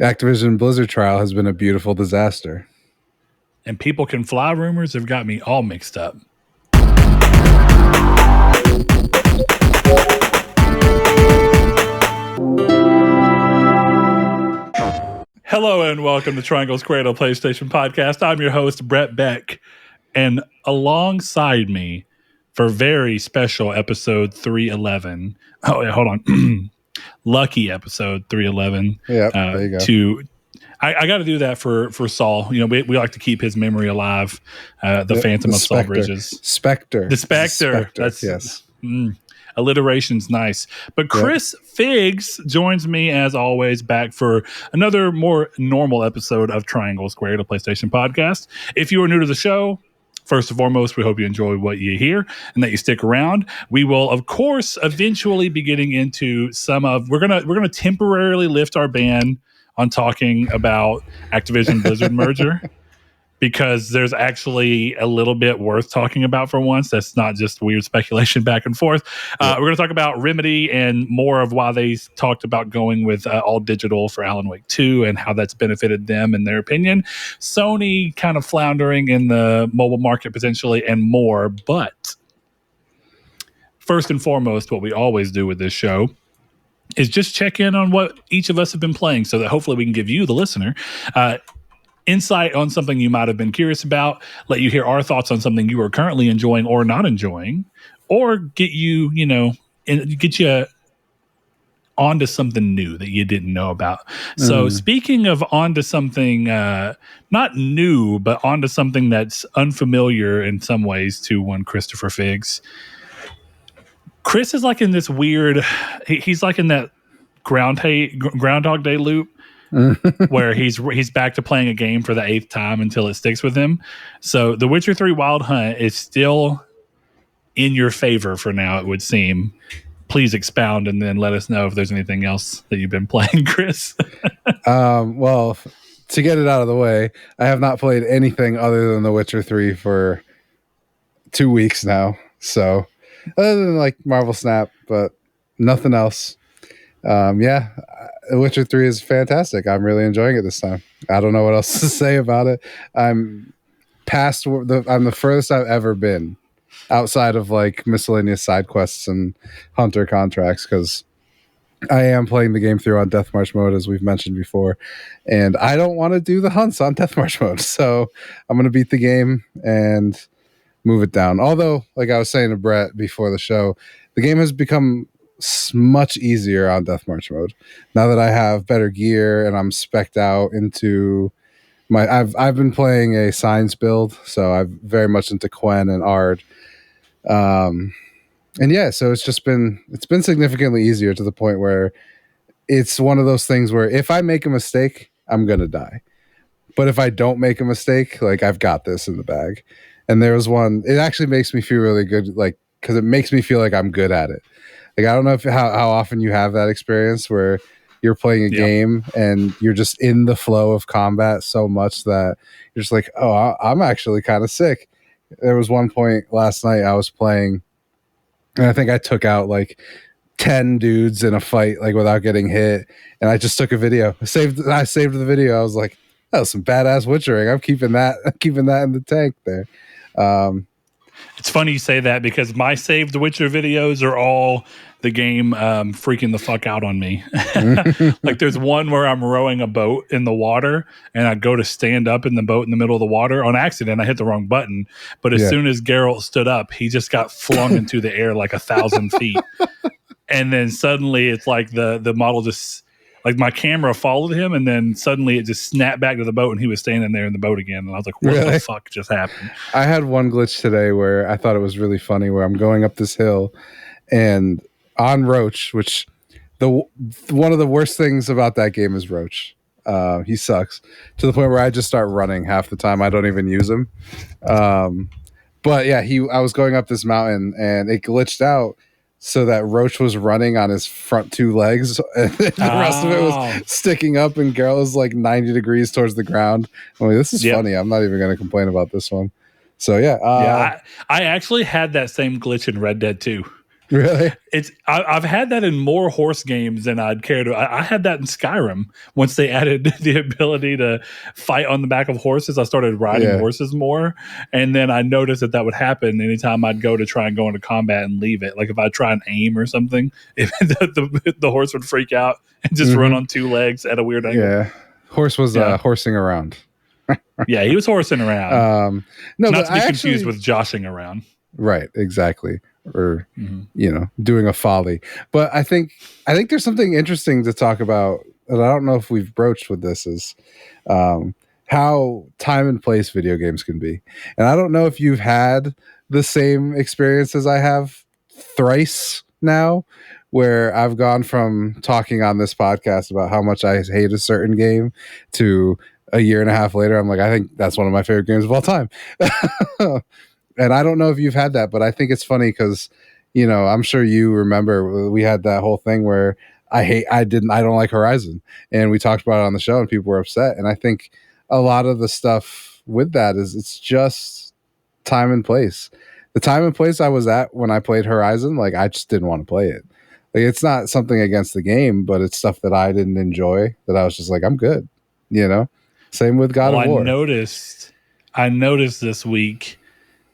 Activision Blizzard trial has been a beautiful disaster. And people can fly rumors have got me all mixed up. Hello and welcome to Triangle's Cradle PlayStation Podcast. I'm your host, Brett Beck. And alongside me for very special episode 311. Oh, wait, hold on. Lucky episode 311. Yeah, there you go. I got to do that for Saul. You know, we like to keep his memory alive. The Phantom of Saul Bridges. The Spectre. That's yes. Alliteration's nice. But Chris Figs joins me as always back for another more normal episode of Triangle Square, the PlayStation Podcast. If you are new to the show, first and foremost, we hope you enjoy what you hear and that you stick around. We will, of course, eventually be getting into we're gonna temporarily lift our ban on talking about Activision Blizzard merger because there's actually a little bit worth talking about for once. That's not just weird speculation back and forth. We're going to talk about Remedy and more of why they talked about going with all digital for Alan Wake 2 and how that's benefited them in their opinion. Sony kind of floundering in the mobile market potentially and more. But first and foremost, what we always do with this show is just check in on what each of us have been playing so that hopefully we can give you, the listener, insight on something you might have been curious about, let you hear our thoughts on something you are currently enjoying or not enjoying, or get you onto something new that you didn't know about. So speaking of onto something not new, but onto something that's unfamiliar in some ways to one Christopher Figs, Chris is like in this weird, he's like in that Groundhog Day loop where he's back to playing a game for the 8th time until it sticks with him. So The Witcher 3 Wild Hunt is still in your favor for now, it would seem. Please expound and then let us know if there's anything else that you've been playing, Chris. Well, to get it out of the way, I have not played anything other than The Witcher 3 for 2 weeks now. So other than like Marvel Snap, but nothing else. The Witcher 3 is fantastic. I'm really enjoying it this time. I don't know what else to say about it. I'm the furthest I've ever been outside of like miscellaneous side quests and hunter contracts, because I am playing the game through on Death March mode, as we've mentioned before, and I don't want to do the hunts on Death March mode. So I'm going to beat the game and move it down. Although, like I was saying to Brett before the show, the game has become much easier on Death March mode now that I have better gear and I'm spec'd out into I've been playing a Signs build, so I'm very much into Quen and Ard. So it's been significantly easier to the point where it's one of those things where if I make a mistake, I'm gonna die. But if I don't make a mistake, like I've got this in the bag. And there was one, it actually makes me feel really good, like, because it makes me feel like I'm good at it. Like, I don't know how often you have that experience where you're playing a game and you're just in the flow of combat so much that you're just like, oh, I'm actually kind of sick. There was one point last night I was playing, and I think I took out like 10 dudes in a fight, like without getting hit. And I just took a video. I saved the video. I was like, that was some badass witchering. I'm keeping that in the tank there. It's funny you say that because my saved Witcher videos are all the game freaking the fuck out on me. Like there's one where I'm rowing a boat in the water and I go to stand up in the boat in the middle of the water on accident. I hit the wrong button, but as soon as Geralt stood up, he just got flung into the air like 1,000 feet. And then suddenly it's like the model just, like my camera followed him, and then suddenly it just snapped back to the boat, and he was standing there in the boat again. And I was like, what the fuck just happened? I had one glitch today where I thought it was really funny, where I'm going up this hill, and on Roach, which one of the worst things about that game is Roach. He sucks to the point where I just start running half the time. I don't even use him. But yeah, I was going up this mountain, and it glitched out so that Roach was running on his front 2 legs, and the rest of it was sticking up, and Geralt was like 90 degrees towards the ground. I'm like, this is funny. I'm not even going to complain about this one. So yeah. I actually had that same glitch in Red Dead 2. Really? I've had that in more horse games than I'd care to. I had that in Skyrim. Once they added the ability to fight on the back of horses, I started riding horses more. And then I noticed that would happen anytime I'd go to try and go into combat and leave it. Like if I try and aim or something, if the horse would freak out and just run on two legs at a weird angle. Yeah. Horse was horsing around. Yeah, he was horsing around. No, not to be confused with joshing around. Right, exactly. Or doing a folly. But I think there's something interesting to talk about that I don't know if we've broached with this is how time and place video games can be. And I don't know if you've had the same experience as I have thrice now, where I've gone from talking on this podcast about how much I hate a certain game to a year and a half later, I'm like, I think that's one of my favorite games of all time. And I don't know if you've had that, but I think it's funny because, I'm sure you remember we had that whole thing where I don't like Horizon, and we talked about it on the show and people were upset. And I think a lot of the stuff with that is it's just time and place. The time and place I was at when I played Horizon, like I just didn't want to play it. Like it's not something against the game, but it's stuff that I didn't enjoy that I was just like, I'm good. Same with God of War. I noticed this week,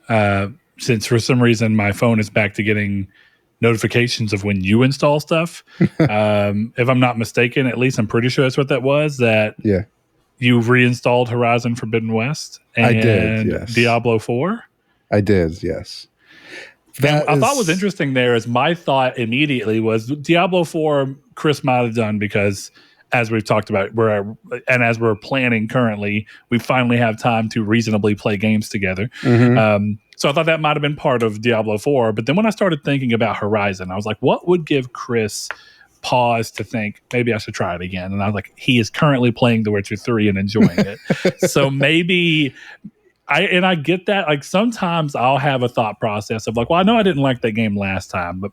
since for some reason my phone is back to getting notifications of when you install stuff. If I'm not mistaken, at least I'm pretty sure that's what that was. That you reinstalled Horizon Forbidden West and I did, yes. Diablo 4. I did, yes. I thought was interesting there is my thought immediately was Diablo 4 Chris might have done because as we've talked about, as we're planning currently, we finally have time to reasonably play games together. So I thought that might have been part of Diablo 4. But then when I started thinking about Horizon, I was like, what would give Chris pause to think maybe I should try it again? And I was like, he is currently playing The Witcher 3 and enjoying it. So maybe I get that. Like sometimes I'll have a thought process of like, well, I know I didn't like that game last time, but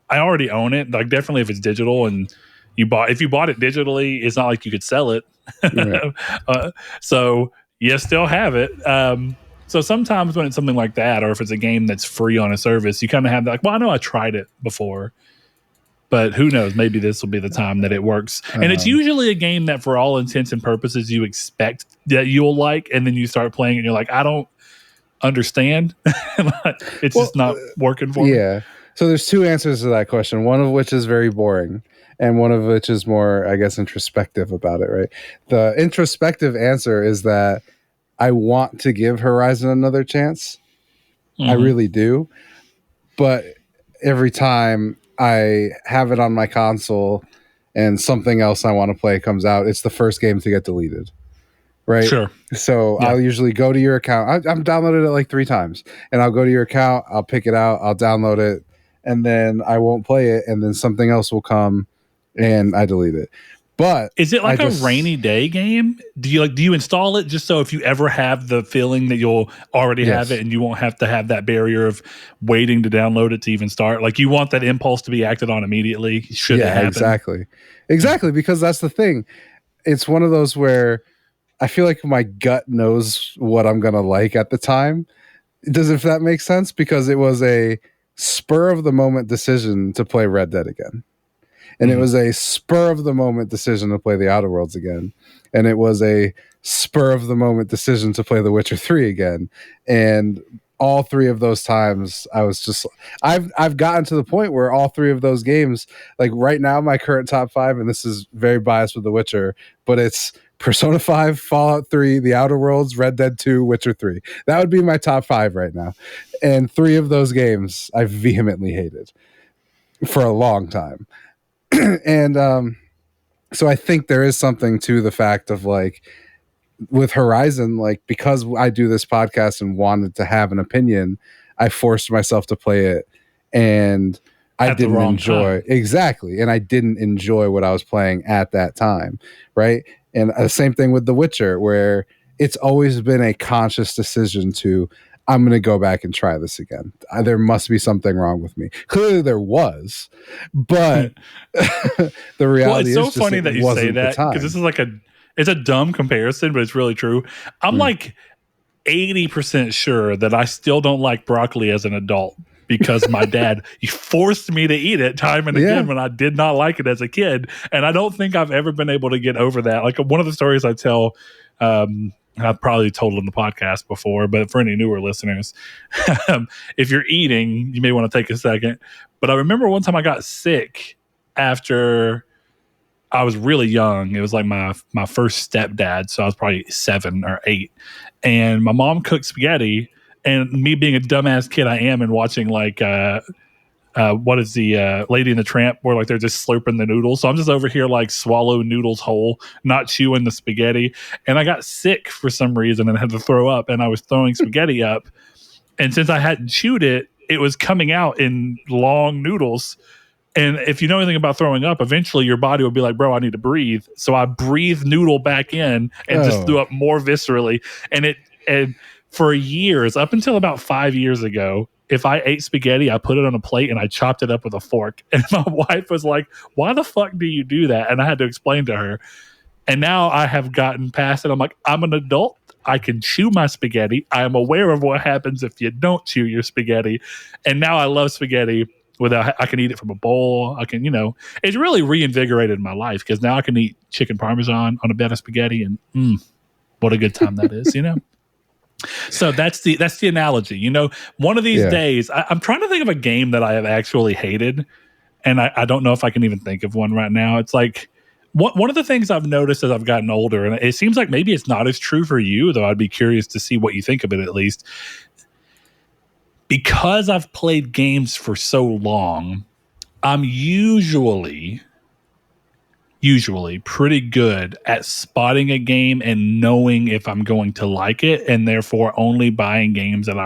I already own it. Like definitely if it's digital and if you bought it digitally, it's not like you could sell it. Right. So you still have it. So sometimes when it's something like that, or if it's a game that's free on a service, you kind of have that, like, well, I know I tried it before, but who knows? Maybe this will be the time that it works. And it's usually a game that for all intents and purposes, you expect that you'll like, and then you start playing it and you're like, I don't understand. It's just not working for me. Yeah. So there's two answers to that question, one of which is very boring and one of which is more, I guess, introspective about it, right? The introspective answer is that I want to give Horizon another chance. I really do. But every time I have it on my console and something else I want to play comes out, it's the first game to get deleted. Right? Sure. So I'll usually go to your account. I've downloaded it like 3 times. And I'll go to your account, I'll pick it out, I'll download it, and then I won't play it, and then something else will come and I delete it. But is it like a rainy day game? Do you install it just so if you ever have the feeling that you'll already have it and you won't have to have that barrier of waiting to download it to even start? Like you want that impulse to be acted on immediately should it happen? Exactly, because that's the thing. It's one of those where I feel like my gut knows what I'm going to like at the time. If that makes sense? Because it was a spur of the moment decision to play Red Dead again. And it was a spur of the moment decision to play The Outer Worlds again. And it was a spur of the moment decision to play The Witcher 3 again. And all 3 of those times I was just, I've gotten to the point where all 3 of those games, like right now, my current top 5, and this is very biased with The Witcher, but it's Persona 5, Fallout 3, The Outer Worlds, Red Dead 2, Witcher 3. That would be my top 5 right now. And 3 of those games I vehemently hated for a long time. And so I think there is something to the fact of like with Horizon, like because I do this podcast and wanted to have an opinion, I forced myself to play it and I didn't enjoy exactly. And I didn't enjoy what I was playing at that time. Right. And the same thing with The Witcher, where it's always been a conscious decision to, I'm going to go back and try this again. There must be something wrong with me. Clearly there was, but the reality is it's so funny that you say that because this is it's a dumb comparison, but it's really true. I'm like 80% sure that I still don't like broccoli as an adult. because my dad he forced me to eat it time and again when I did not like it as a kid. And I don't think I've ever been able to get over that. Like one of the stories I tell, I've probably told it on the podcast before, but for any newer listeners, if you're eating, you may want to take a second. But I remember one time I got sick after I was really young. It was like my first stepdad, so I was probably 7 or 8. And my mom cooked spaghetti, and me being a dumbass kid I am and watching like what is the Lady and the Tramp, where like they're just slurping the noodles. So I'm just over here like swallow noodles whole, not chewing the spaghetti. And I got sick for some reason and had to throw up, and I was throwing spaghetti up. And since I hadn't chewed it, it was coming out in long noodles. And if you know anything about throwing up, eventually your body will be like, bro, I need to breathe. So I breathed noodle back in and just threw up more viscerally. And for years, up until about 5 years ago, if I ate spaghetti, I put it on a plate and I chopped it up with a fork. And my wife was like, why the fuck do you do that? And I had to explain to her. And now I have gotten past it. I'm like, I'm an adult. I can chew my spaghetti. I am aware of what happens if you don't chew your spaghetti. And now I love spaghetti. I can eat it from a bowl. I can, it's really reinvigorated my life because now I can eat chicken parmesan on a bed of spaghetti, and what a good time that is, So that's the analogy. One of these days, I'm trying to think of a game that I have actually hated, and I don't know if I can even think of one right now. It's like one of the things I've noticed as I've gotten older, and it seems like maybe it's not as true for you, though I'd be curious to see what you think of it at least. Because I've played games for so long, I'm usually pretty good at spotting a game and knowing if I'm going to like it, and therefore only buying games that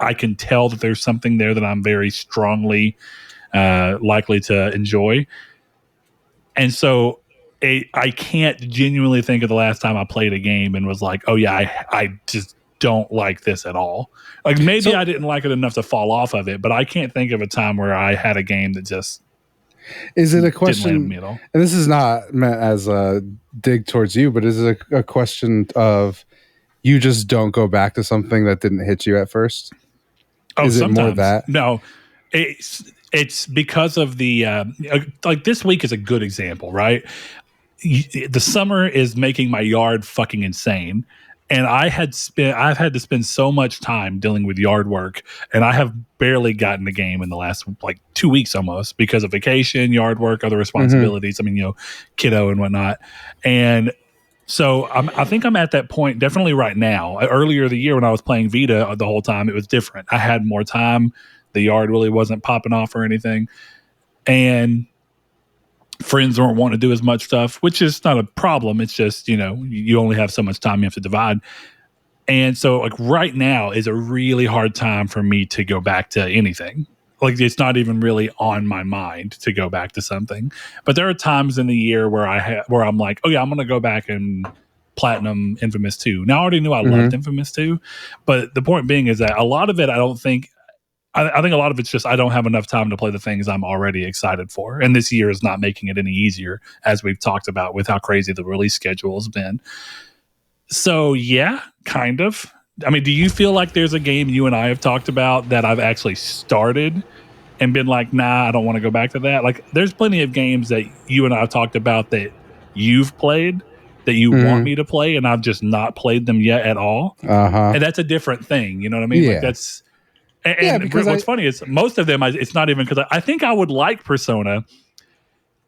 I can tell that there's something there that I'm very strongly likely to enjoy. And so I can't genuinely think of the last time I played a game and was like, oh yeah, I just don't like this at all. Like maybe I didn't like it enough to fall off of it, but I can't think of a time where I had a game that just is it a question didn't land me at all. And this is not meant as a dig towards you, but is it a question of you just don't go back to something that didn't hit you at first? Is it more that? No, it's because of the like this week is a good example, right? The summer is making my yard fucking insane. And I've had to spend so much time dealing with yard work, and I have barely gotten a game in the last like 2 weeks almost because of vacation, yard work, other responsibilities. I mean, kiddo and whatnot. And so I think I'm at that point definitely right now. Earlier the year when I was playing Vita the whole time, it was different. I had more time. The yard really wasn't popping off or anything. And friends don't want to do as much stuff, which is not a problem. It's just, you only have so much time you have to divide. And so like right now is a really hard time for me to go back to anything. Like it's not even really on my mind to go back to something. But there are times in the year where I'm like, oh yeah, I'm going to go back and platinum Infamous 2. Now I already knew I loved Infamous 2, but the point being is that a lot of it, I think a lot of it's just I don't have enough time to play the things I'm already excited for. And this year is not making it any easier, as we've talked about with how crazy the release schedule has been. So, yeah, kind of. I mean, do you feel like there's a game you and I have talked about that I've actually started and been like, nah, I don't want to go back to that? Like, there's plenty of games that you and I have talked about that you've played that you want me to play, and I've just not played them yet at all. And that's a different thing. You know what I mean? Yeah. Like, that's... And what's funny is most of them, it's not even because I think I would like Persona.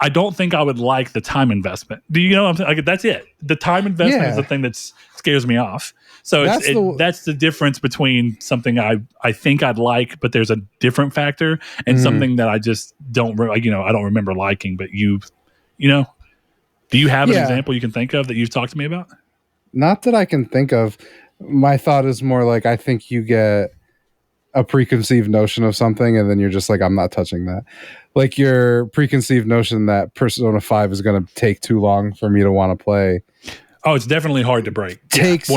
I don't think I would like the time investment. Do you know what I'm saying? Like, that's it. The time investment is the thing that scares me off. So that's the difference between something I think I'd like, but there's a different factor, and something that I just don't, I don't remember liking. But do you have an example you can think of that you've talked to me about? Not that I can think of. My thought is more like I think you get a preconceived notion of something, and then you're just like, I'm not touching that. Like your preconceived notion that Persona 5 is going to take too long for me to want to play. Oh, it's definitely hard to break. Takes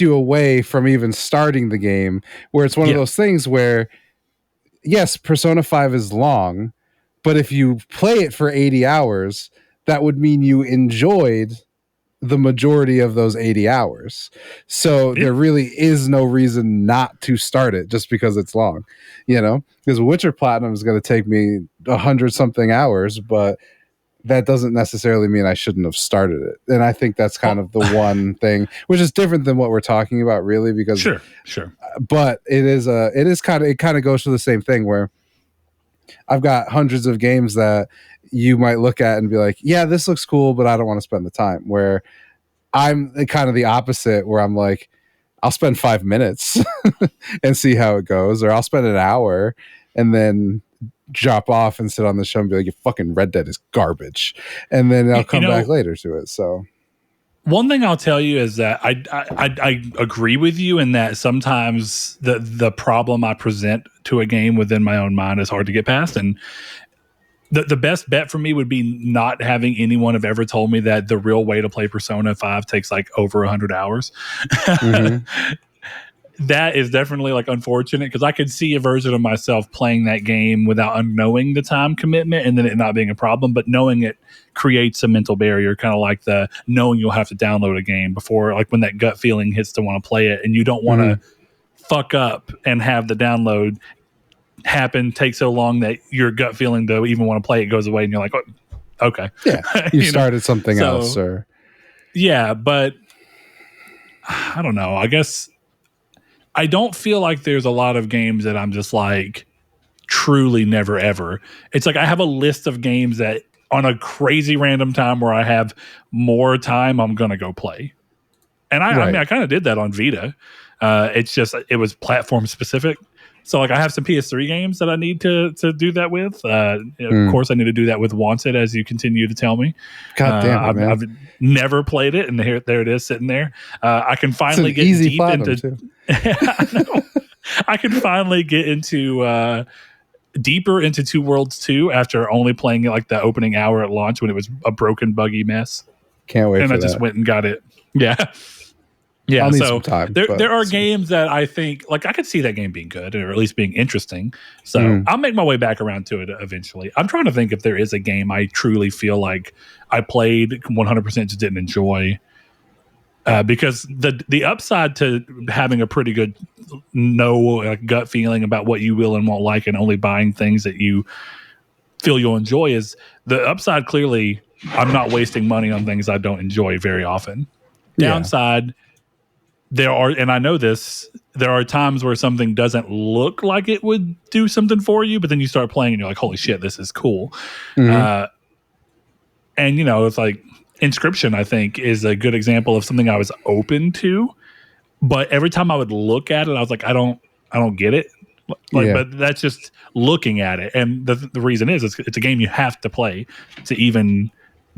you away from even starting the game, where it's one of those things where, yes, Persona 5 is long, but if you play it for 80 hours, that would mean you enjoyed the majority of those 80 hours. So there really is no reason not to start it just because it's long, because Witcher Platinum is going to take me 100 something hours, but that doesn't necessarily mean I shouldn't have started it. And I think that's kind of the one thing, which is different than what we're talking about, really, because sure. But it kind of goes to the same thing where I've got hundreds of games that you might look at and be like, yeah, this looks cool, but I don't want to spend the time. Where I'm kind of the opposite, where I'm like, I'll spend 5 minutes and see how it goes, or I'll spend an hour and then drop off and sit on the show and be like, your fucking Red Dead is garbage, and then I'll come back later to it. So one thing I'll tell you is that I agree with you in that sometimes the problem I present to a game within my own mind is hard to get past, and the best bet for me would be not having anyone have ever told me that the real way to play Persona 5 takes like over 100 hours. Mm-hmm. That is definitely like unfortunate, because I could see a version of myself playing that game without knowing the time commitment and then it not being a problem, but knowing it creates a mental barrier, kind of like the knowing you'll have to download a game before, like when that gut feeling hits to want to play it, and you don't want to fuck up and have the download happen, take so long that your gut feeling to even want to play it goes away, and you're like, oh, okay. Yeah, you started something else. Or yeah, but I don't know. I guess I don't feel like there's a lot of games that I'm just like truly never ever. It's like I have a list of games that on a crazy random time where I have more time, I'm going to go play. And I mean, I kind of did that on Vita. It's just, it was platform specific. So like I have some PS3 games that I need to do that with. Of course, I need to do that with Wanted, as you continue to tell me. God damn it, man. I've never played it, and there it is sitting there. I can finally get deep into. I know. I can finally get into deeper into Two Worlds 2 after only playing it like the opening hour at launch when it was a broken, buggy mess. Can't wait. And I just went and got it. Yeah. Yeah, so time, there are games that I think, like I could see that game being good, or at least being interesting. So I'll make my way back around to it eventually. I'm trying to think if there is a game I truly feel like I played 100% just didn't enjoy. Because the upside to having a pretty good gut feeling about what you will and won't like, and only buying things that you feel you'll enjoy, is the upside. Clearly, I'm not wasting money on things I don't enjoy very often. Downside. There are, and I know this, there are times where something doesn't look like it would do something for you, but then you start playing and you're like, holy shit, this is cool. And, it's like Inscription, I think, is a good example of something I was open to. But every time I would look at it, I was like, I don't get it. But that's just looking at it. And the reason is it's a game you have to play to even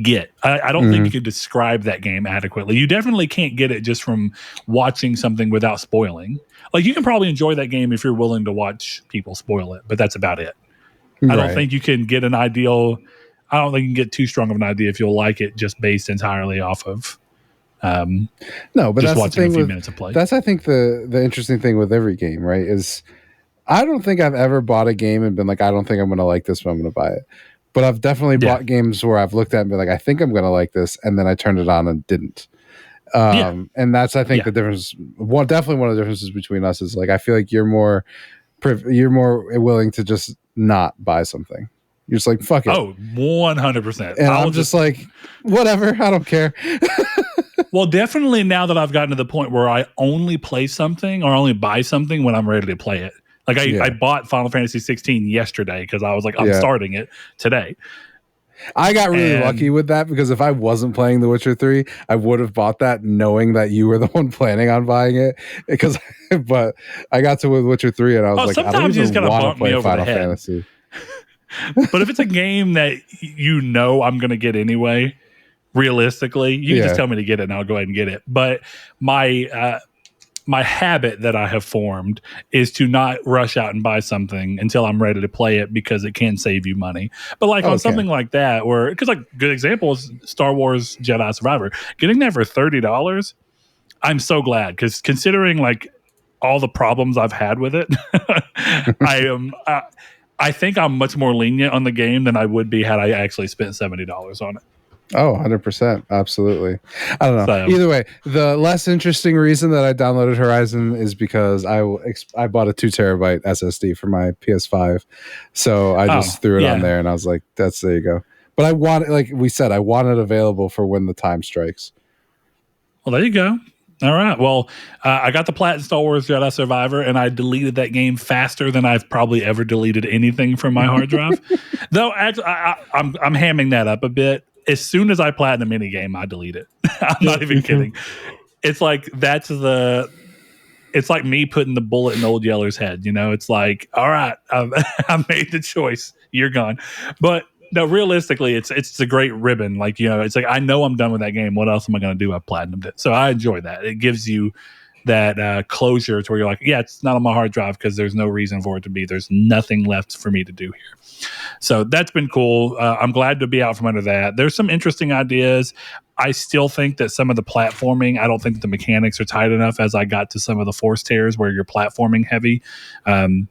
get. I don't think you can describe that game adequately. You definitely can't get it just from watching something without spoiling. Like, you can probably enjoy that game if you're willing to watch people spoil it, but that's about it. Right. I don't think you can get I don't think you can get too strong of an idea if you'll like it just based entirely off of no, but just that's watching the thing a few minutes of play. That's, I think, the interesting thing with every game, right, is I don't think I've ever bought a game and been like, I don't think I'm going to like this, but I'm going to buy it. But I've definitely bought games where I've looked at it and been like, I think I'm going to like this, and then I turned it on and didn't. And that's, I think, the difference. Definitely one of the differences between us is, like, I feel like you're more willing to just not buy something. You're just like, fuck it. Oh, 100%. And I'm just like, whatever, I don't care. Well, definitely now that I've gotten to the point where I only play something or only buy something when I'm ready to play it. Like I bought Final Fantasy 16 yesterday because I was like, I'm starting it today. I got really lucky with that, because if I wasn't playing The Witcher 3, I would have bought that knowing that you were the one planning on buying it. But I got to with Witcher 3 and I was like, I don't even want to play Final Fantasy. But if it's a game that I'm going to get anyway, realistically, you can just tell me to get it and I'll go ahead and get it. But my habit that I have formed is to not rush out and buy something until I'm ready to play it, because it can save you money. But like on something like that, because like good example is Star Wars Jedi Survivor, getting that for $30, I'm so glad, because considering like all the problems I've had with it, I think I'm much more lenient on the game than I would be had I actually spent $70 on it. Oh, 100%. Absolutely. I don't know. So Either way, the less interesting reason that I downloaded Horizon is because I bought a 2 terabyte SSD for my PS5. So I just threw it on there and I was like, there you go. But I want it, like we said, I want it available for when the time strikes. Well, there you go. All right. Well, I got the plat in Star Wars Jedi Survivor, and I deleted that game faster than I've probably ever deleted anything from my hard drive. Though, actually, I'm hamming that up a bit. As soon as I platinum any game, I delete it. I'm not even kidding. It's like it's like me putting the bullet in Old Yeller's head. You know, it's like, all right, I made the choice. You're gone. But no, realistically, it's a great ribbon. Like, you know, it's like, I know I'm done with that game. What else am I going to do? I've platinumed it. So I enjoy that. It gives you that closure to where you're like, yeah, it's not on my hard drive because there's no reason for it to be. There's nothing left for me to do here. So that's been cool. I'm glad to be out from under that. There's some interesting ideas. I still think that some of the platforming, I don't think the mechanics are tight enough as I got to some of the force tears where you're platforming heavy. I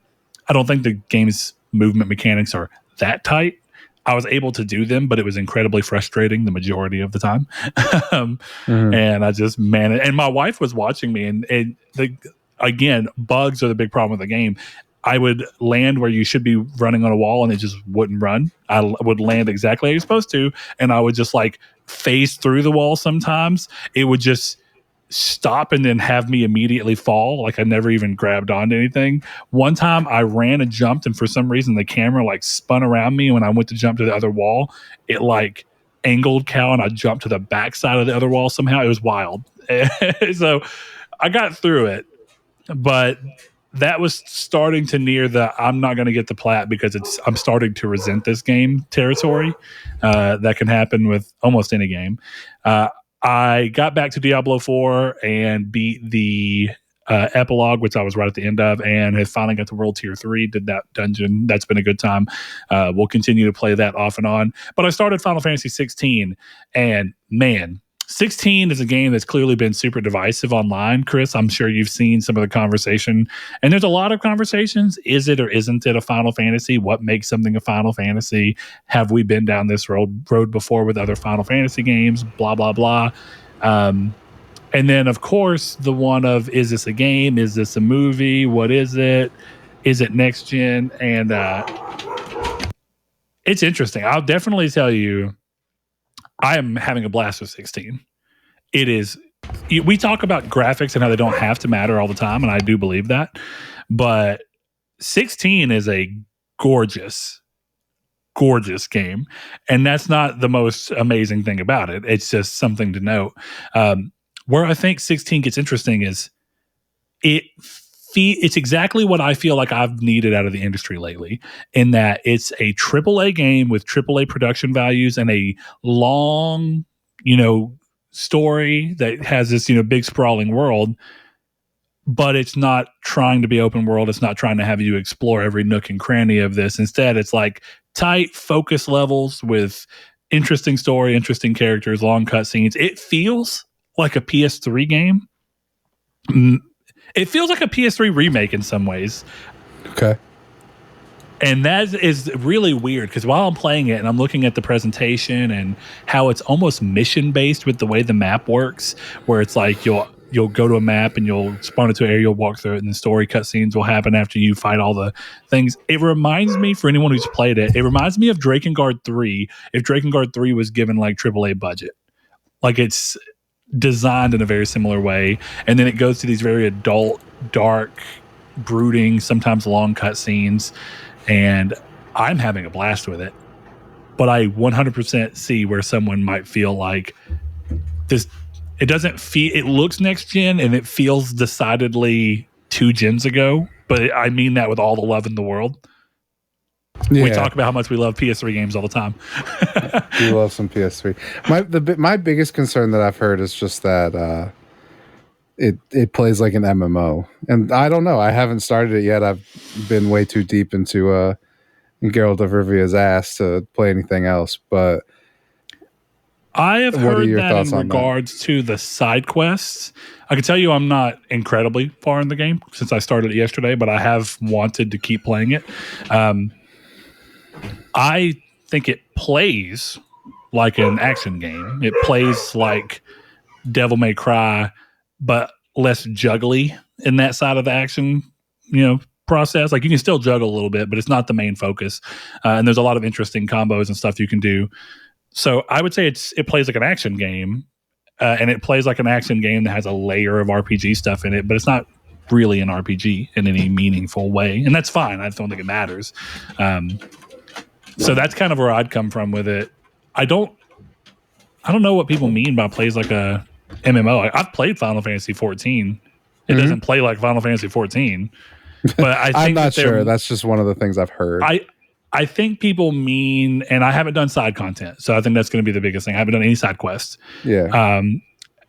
don't think the game's movement mechanics are that tight. I was able to do them, but it was incredibly frustrating the majority of the time. And I just managed. And my wife was watching me, and again, bugs are the big problem with the game. I would land where you should be running on a wall, and it just wouldn't run. I would land exactly how you're supposed to, and I would just like phase through the wall sometimes. It would just stop and then have me immediately fall, like I never even grabbed onto anything. One time I ran and jumped, and for some reason the camera like spun around me, and when I went to jump to the other wall, it like angled Cal, and I jumped to the backside of the other wall somehow. It was wild. So I got through it, but that was starting to near the I'm not going to get the plat because I'm starting to resent this game territory. That can happen with almost any game. I got back to Diablo 4 and beat the epilogue, which I was right at the end of, and have finally got to World Tier 3, did that dungeon. That's been a good time. We'll continue to play that off and on. But I started Final Fantasy 16, and man, 16 is a game that's clearly been super divisive online. Chris, I'm sure you've seen some of the conversation, and there's a lot of conversations. Is it or isn't it a Final Fantasy? What makes something a Final Fantasy? Have we been down this road before with other Final Fantasy games? Blah, blah, blah. And then, of course, the one of, is this a game? Is this a movie? What is it? Is it next gen? And it's interesting. I'll definitely tell you, I am having a blast with 16. It is, we talk about graphics and how they don't have to matter all the time, and I do believe that. But 16 is a gorgeous, gorgeous game. And that's not the most amazing thing about it. It's just something to note. Where I think 16 gets interesting is it's exactly what I feel like I've needed out of the industry lately, in that it's a AAA game with AAA production values and a long, story that has this, big sprawling world, but it's not trying to be open world. It's not trying to have you explore every nook and cranny of this. Instead, it's like tight focus levels with interesting story, interesting characters, long cutscenes. It feels like a PS3 game. It feels like a PS3 remake in some ways. Okay. And that is really weird because while I'm playing it and I'm looking at the presentation and how it's almost mission based with the way the map works, where it's like you'll go to a map and you'll spawn into an area, you'll walk through it, and the story cutscenes will happen after you fight all the things. It reminds me, for anyone who's played it, it reminds me of Drakengard 3 if Drakengard 3 was given like AAA budget. Like, it's designed in a very similar way, and then it goes to these very adult, dark, brooding, sometimes long cutscenes, and I'm having a blast with it. But I 100% see where someone might feel like this. It doesn't feel. It looks next gen, and it feels decidedly 2 gens ago. But I mean that with all the love in the world. Yeah. We talk about how much we love PS3 games all the time. We love some PS3. My biggest concern that I've heard is just that it plays like an MMO, and I don't know. I haven't started it yet. I've been way too deep into Geralt of Rivia's ass to play anything else. But I have heard that in regards to the side quests. I can tell you I'm not incredibly far in the game since I started it yesterday, but I have wanted to keep playing it. I think it plays like an action game. It plays like Devil May Cry, but less juggly in that side of the action, process. Like you can still juggle a little bit, but it's not the main focus. And there's a lot of interesting combos and stuff you can do. So I would say it plays like an action game, and it plays like an action game that has a layer of RPG stuff in it, but it's not really an RPG in any meaningful way. And that's fine. I don't think it matters. So that's kind of where I'd come from with it. I don't know what people mean by plays like a MMO. I've played Final Fantasy 14. It doesn't play like Final Fantasy 14. But I think I'm not sure. That's just one of the things I've heard. I think people mean, and I haven't done side content, so I think that's going to be the biggest thing. I haven't done any side quests. Yeah.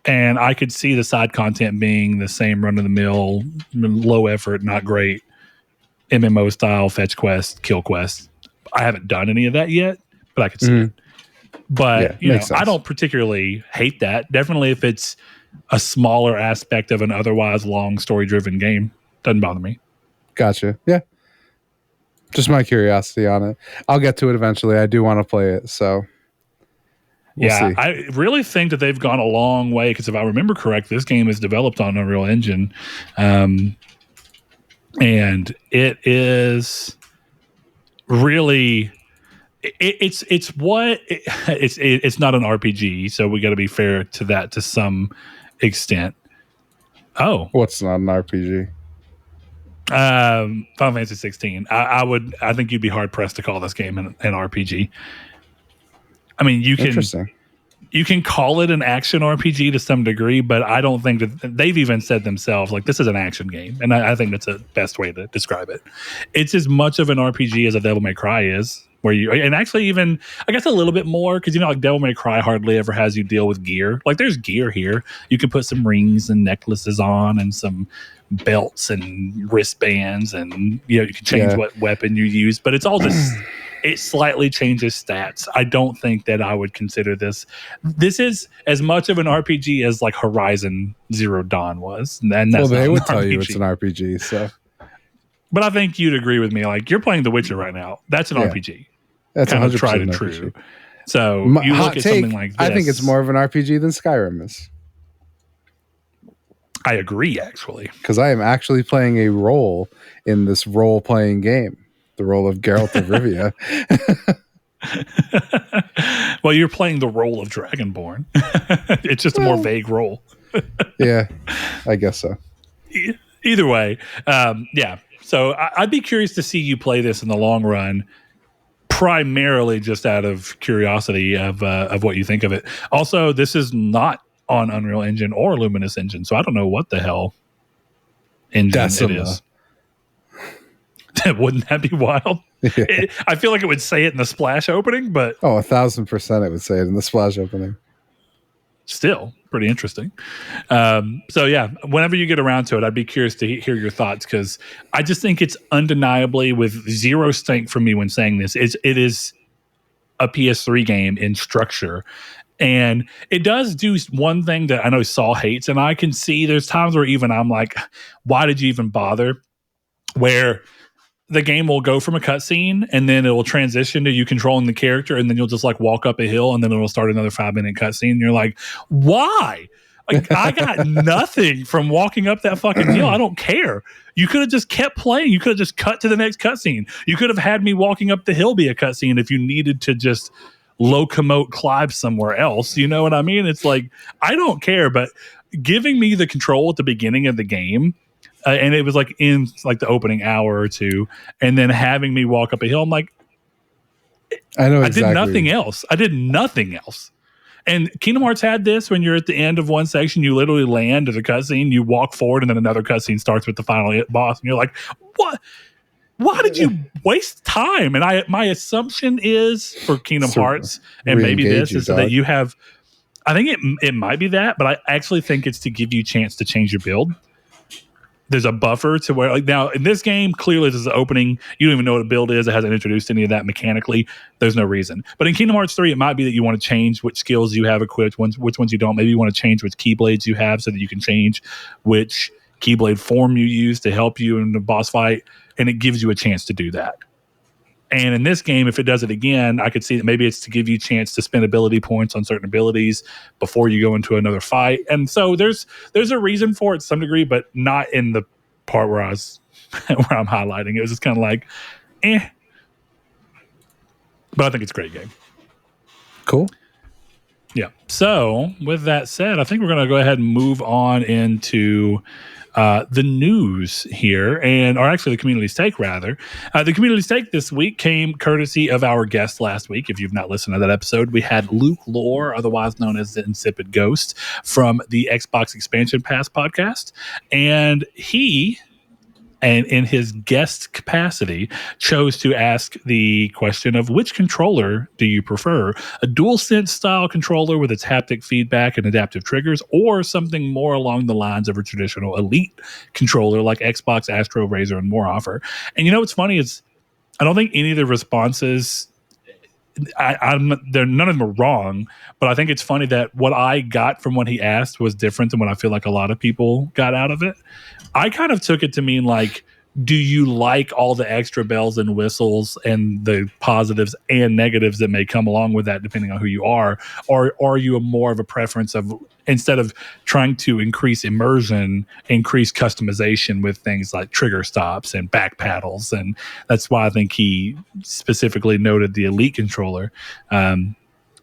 And I could see the side content being the same run-of-the-mill, low effort, not great MMO style fetch quest, kill quest. I haven't done any of that yet, but I could see it. But I don't particularly hate that. Definitely, if it's a smaller aspect of an otherwise long story-driven game, doesn't bother me. Gotcha. Yeah. Just my curiosity on it. I'll get to it eventually. I do want to play it, so we'll see. I really think that they've gone a long way because if I remember correct, this game is developed on Unreal Engine, and it is really it's not an RPG, so we got to be fair to that to some extent. Oh, what's not an RPG? Final Fantasy 16. I think you'd be hard pressed to call this game an RPG. I mean, you can call it an action RPG to some degree, but I don't think that they've even said themselves like this is an action game, and I think that's the best way to describe it. It's as much of an RPG as a Devil May Cry is, where you and actually even I guess a little bit more because like Devil May Cry hardly ever has you deal with gear. Like there's gear here, you can put some rings and necklaces on and some belts and wristbands, and you can change what weapon you use, but it's all just it slightly changes stats. I don't think that I would consider this is as much of an RPG as like Horizon Zero Dawn was, and that's they would tell you it's an RPG. So, but I think you'd agree with me. Like you're playing The Witcher right now. That's an RPG. That's kind of tried and true. So you look at something like this. I think it's more of an RPG than Skyrim is. I agree, actually. Because I am actually playing a role in this role-playing game. The role of Geralt of Rivia. Well, you're playing the role of Dragonborn. It's just a more vague role. Yeah, I guess so. Either way, yeah. So I'd be curious to see you play this in the long run, primarily just out of curiosity of what you think of it. Also, this is not on Unreal Engine or Luminous Engine, so I don't know what the hell engine it is. Wouldn't that be wild? Yeah. I feel like it would say it in the splash opening, but 1,000% it would say it in the splash opening. Still pretty interesting. So yeah, whenever you get around to it, I'd be curious to hear your thoughts because I just think it's undeniably, with zero stink from me when saying this, it is a PS3 game in structure. And it does do one thing that I know Saul hates, and I can see there's times where even I'm like, why did you even bother? Where the game will go from a cutscene and then it will transition to you controlling the character, and then you'll just like walk up a hill and then it'll start another 5-minute cutscene. And you're like, why? Like, I got nothing from walking up that fucking hill. I don't care. You could have just kept playing. You could have just cut to the next cutscene. You could have had me walking up the hill be a cutscene if you needed to just locomote Clive somewhere else. You know what I mean? It's like, I don't care, but giving me the control at the beginning of the game, and it was like in like the opening hour or two, and then having me walk up a hill, I'm like, I know exactly. I did nothing else. And Kingdom Hearts had this when you're at the end of one section, you literally land at a cutscene, you walk forward, and then another cutscene starts with the final boss, and you're like, what? Why did you waste time? And my assumption is for Kingdom Hearts, and maybe this is so that you have, I think it might be that, but I actually think it's to give you a chance to change your build. There's a buffer to where, like, now in this game, clearly this is the opening. You don't even know what a build is. It hasn't introduced any of that mechanically. There's no reason. But in Kingdom Hearts 3, it might be that you want to change which skills you have equipped, which ones you don't. Maybe you want to change which keyblades you have so that you can change which keyblade form you use to help you in the boss fight. And it gives you a chance to do that. And in this game, if it does it again, I could see that maybe it's to give you a chance to spend ability points on certain abilities before you go into another fight. And so there's a reason for it to some degree, but not in the part where I'm highlighting. It was just kind of like, eh. But I think it's a great game. Cool. Yeah. So with that said, I think we're going to go ahead and move on into the news here, or actually the community's take, rather. The community's take this week came courtesy of our guest last week. If you've not listened to that episode, we had Luke Lore, otherwise known as the Insipid Ghost, from the Xbox Expansion Pass podcast. And he, and in his guest capacity, chose to ask the question of which controller do you prefer? A DualSense style controller with its haptic feedback and adaptive triggers, or something more along the lines of a traditional Elite controller like Xbox, Astro, Razer, and more offer? And you know what's funny is I don't think any of the responses, none of them are wrong, but I think it's funny that what I got from what he asked was different than what I feel like a lot of people got out of it. I kind of took it to mean like, do you like all the extra bells and whistles and the positives and negatives that may come along with that, depending on who you are? Or are you more of a preference of, instead of trying to increase immersion, increase customization with things like trigger stops and back paddles? And that's why I think he specifically noted the Elite controller. But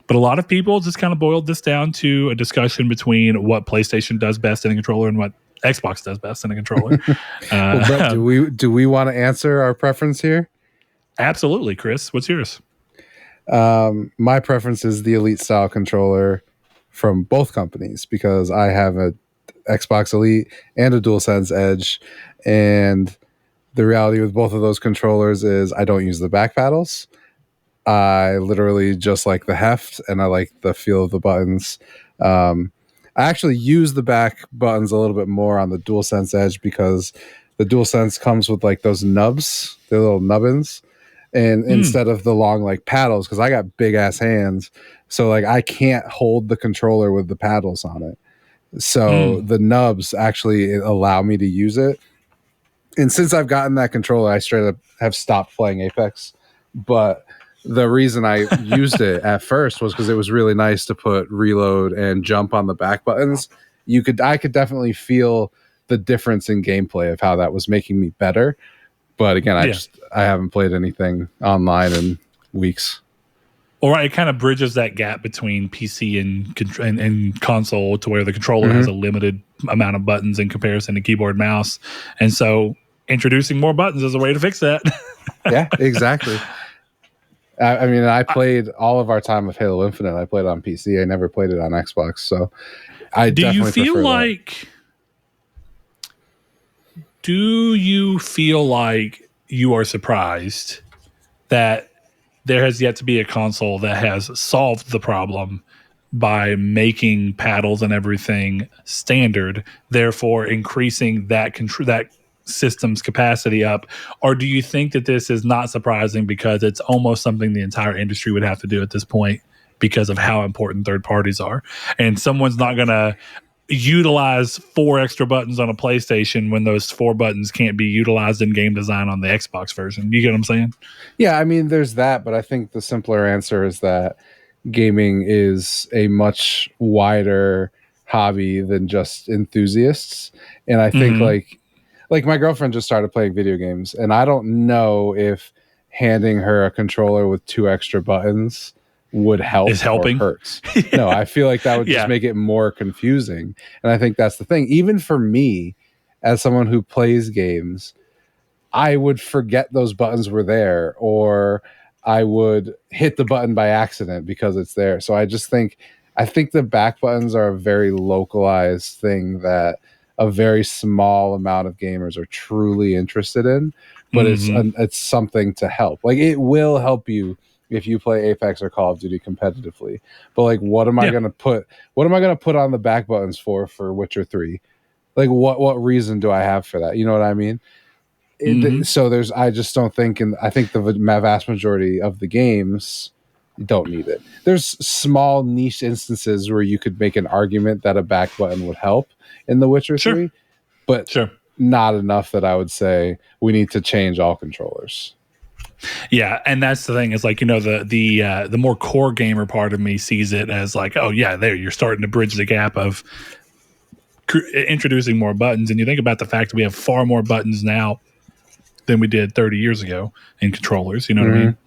a lot of people just kind of boiled this down to a discussion between what PlayStation does best in a controller and what Xbox does best in a controller. Well, Brett, do we want to answer our preference here? Absolutely, Chris. What's yours? My preference is the Elite style controller from both companies because I have a Xbox Elite and a DualSense Edge, and the reality with both of those controllers is I don't use the back paddles. I literally just like the heft, and I like the feel of the buttons. I actually use the back buttons a little bit more on the DualSense Edge because the DualSense comes with like those nubs, the little nubbins, and instead of the long like paddles, because I got big ass hands, so like I can't hold the controller with the paddles on it. So the nubs actually allow me to use it. And since I've gotten that controller, I straight up have stopped playing Apex. But the reason I used it at first was because it was really nice to put reload and jump on the back buttons. I could definitely feel the difference in gameplay of how that was making me better. But again, I haven't played anything online in weeks. Or it kind of bridges that gap between PC and console to where the controller has a limited amount of buttons in comparison to keyboard and mouse. And so introducing more buttons is a way to fix that. Yeah, exactly. I mean, I played all of our time of Halo Infinite. I played it on PC. I never played it on Xbox. So do you feel like you are surprised that there has yet to be a console that has solved the problem by making paddles and everything standard, therefore increasing that system's capacity up? Or do you think that this is not surprising because it's almost something the entire industry would have to do at this point because of how important third parties are, and someone's not going to utilize 4 extra buttons on a PlayStation when those 4 buttons can't be utilized in game design on the Xbox version? You get what I'm saying? Yeah, I mean, there's that, but I think the simpler answer is that gaming is a much wider hobby than just enthusiasts. And I think like my girlfriend just started playing video games, and I don't know if handing her a controller with 2 extra buttons would help or hurts. No, I feel like that would just make it more confusing. And I think that's the thing. Even for me, as someone who plays games, I would forget those buttons were there, or I would hit the button by accident because it's there. So I think the back buttons are a very localized thing that a very small amount of gamers are truly interested in, but it's something to help. Like, it will help you if you play Apex or Call of Duty competitively. But like, what am I going to put on the back buttons for Witcher 3? Like, what reason do I have for that? You know what I mean? So I just don't think, and I think the vast majority of the games don't need it. There's small niche instances where you could make an argument that a back button would help in The Witcher 3, but not enough that I would say we need to change all controllers. Yeah, and that's the thing is like, the more core gamer part of me sees it as like, oh yeah, there you're starting to bridge the gap of introducing more buttons. And you think about the fact that we have far more buttons now than we did 30 years ago in controllers. You know what I mean?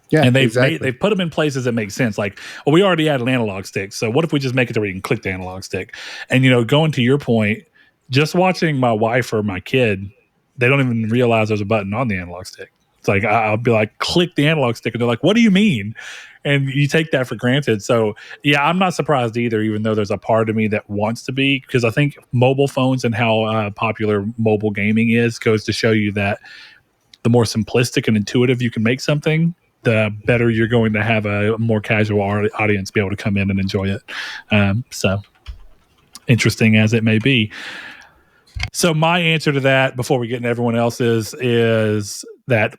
Yeah, and exactly. they've put them in places that make sense. Like, well, we already had an analog stick, so what if we just make it to where you can click the analog stick? And going to your point, just watching my wife or my kid, they don't even realize there's a button on the analog stick. It's like I'll be like, click the analog stick, and they're like, "What do you mean?" And you take that for granted. So yeah, I'm not surprised either. Even though there's a part of me that wants to be, because I think mobile phones and how popular mobile gaming is goes to show you that the more simplistic and intuitive you can make something, the better you're going to have a more casual audience be able to come in and enjoy it. So interesting as it may be. So my answer to that, before we get into everyone else's, is that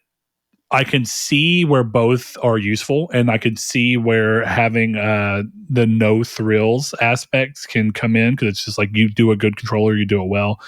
I can see where both are useful, and I can see where having the no thrills aspects can come in, because it's just like, you do a good controller, you do it well.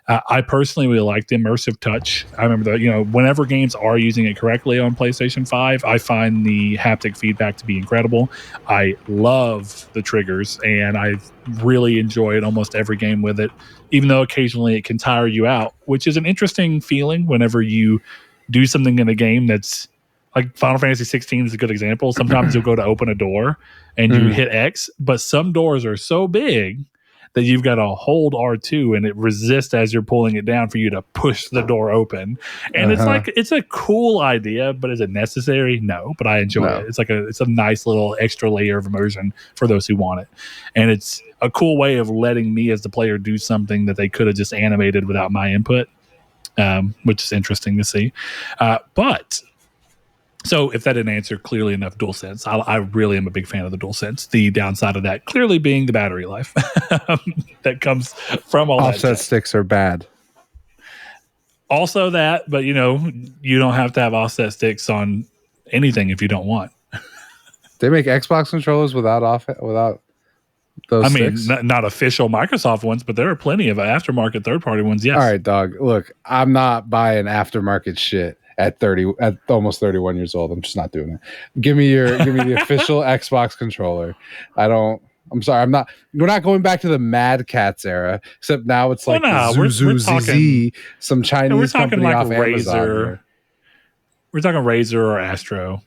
I personally really like the immersive touch. I remember that, whenever games are using it correctly on PlayStation 5, I find the haptic feedback to be incredible. I love the triggers, and I've really enjoyed almost every game with it, even though occasionally it can tire you out, which is an interesting feeling whenever you do something in a game that's like Final Fantasy 16 is a good example. Sometimes you'll go to open a door and you hit X, but some doors are so big that you've got to hold R2 and it resists as you're pulling it down for you to push the door open. And it's like, it's a cool idea, but is it necessary? No, but I enjoy it. It's a nice little extra layer of immersion for those who want it. And it's a cool way of letting me as the player do something that they could have just animated without my input, which is interesting to see. So if that didn't answer clearly enough, DualSense, I really am a big fan of the DualSense. The downside of that clearly being the battery life that comes from all that. Offset sticks are bad. Also that, but you don't have to have offset sticks on anything if you don't want. They make Xbox controllers without those sticks? I mean, not official Microsoft ones, but there are plenty of aftermarket third-party ones, yes. All right, dog. Look, I'm not buying aftermarket shit at almost 31 years old. I'm just not doing it. Give me the official Xbox controller. I'm sorry. We're not going back to the Mad Catz era, except now it's like ZZ, some Chinese company like off Razer. Amazon here. We're talking Razer or Astro,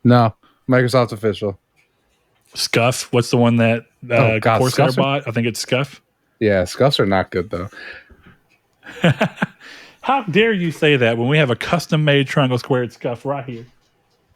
No, Microsoft's official. Scuff. What's the one that Corsair bought? I think it's Scuff. Yeah, Scuffs are not good though. How dare you say that when we have a custom-made triangle squared Scuff right here,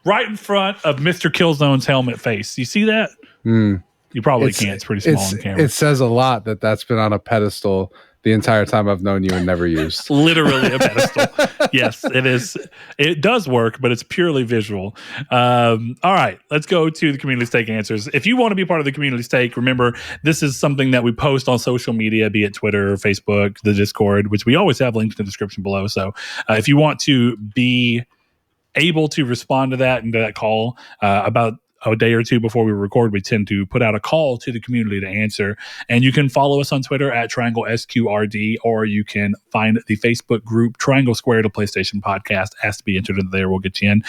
right in front of Mr. Killzone's helmet face? You see that? You probably can't. It's pretty small on camera. It says a lot that's been on a pedestal the entire time I've known you and never used. Literally a pedestal. Yes, it is. It does work, but it's purely visual. All right, let's go to the community stake answers. If you want to be part of the community stake, remember, this is something that we post on social media, be it Twitter, Facebook, the Discord, which we always have linked in the description below. So if you want to be able to respond to that and to that call about a day or two before we record, we tend to put out a call to the community to answer. And you can follow us on Twitter at Triangle SQRD, or you can find the Facebook group Triangle Squared, a PlayStation podcast. Ask to be entered in there. We'll get you in.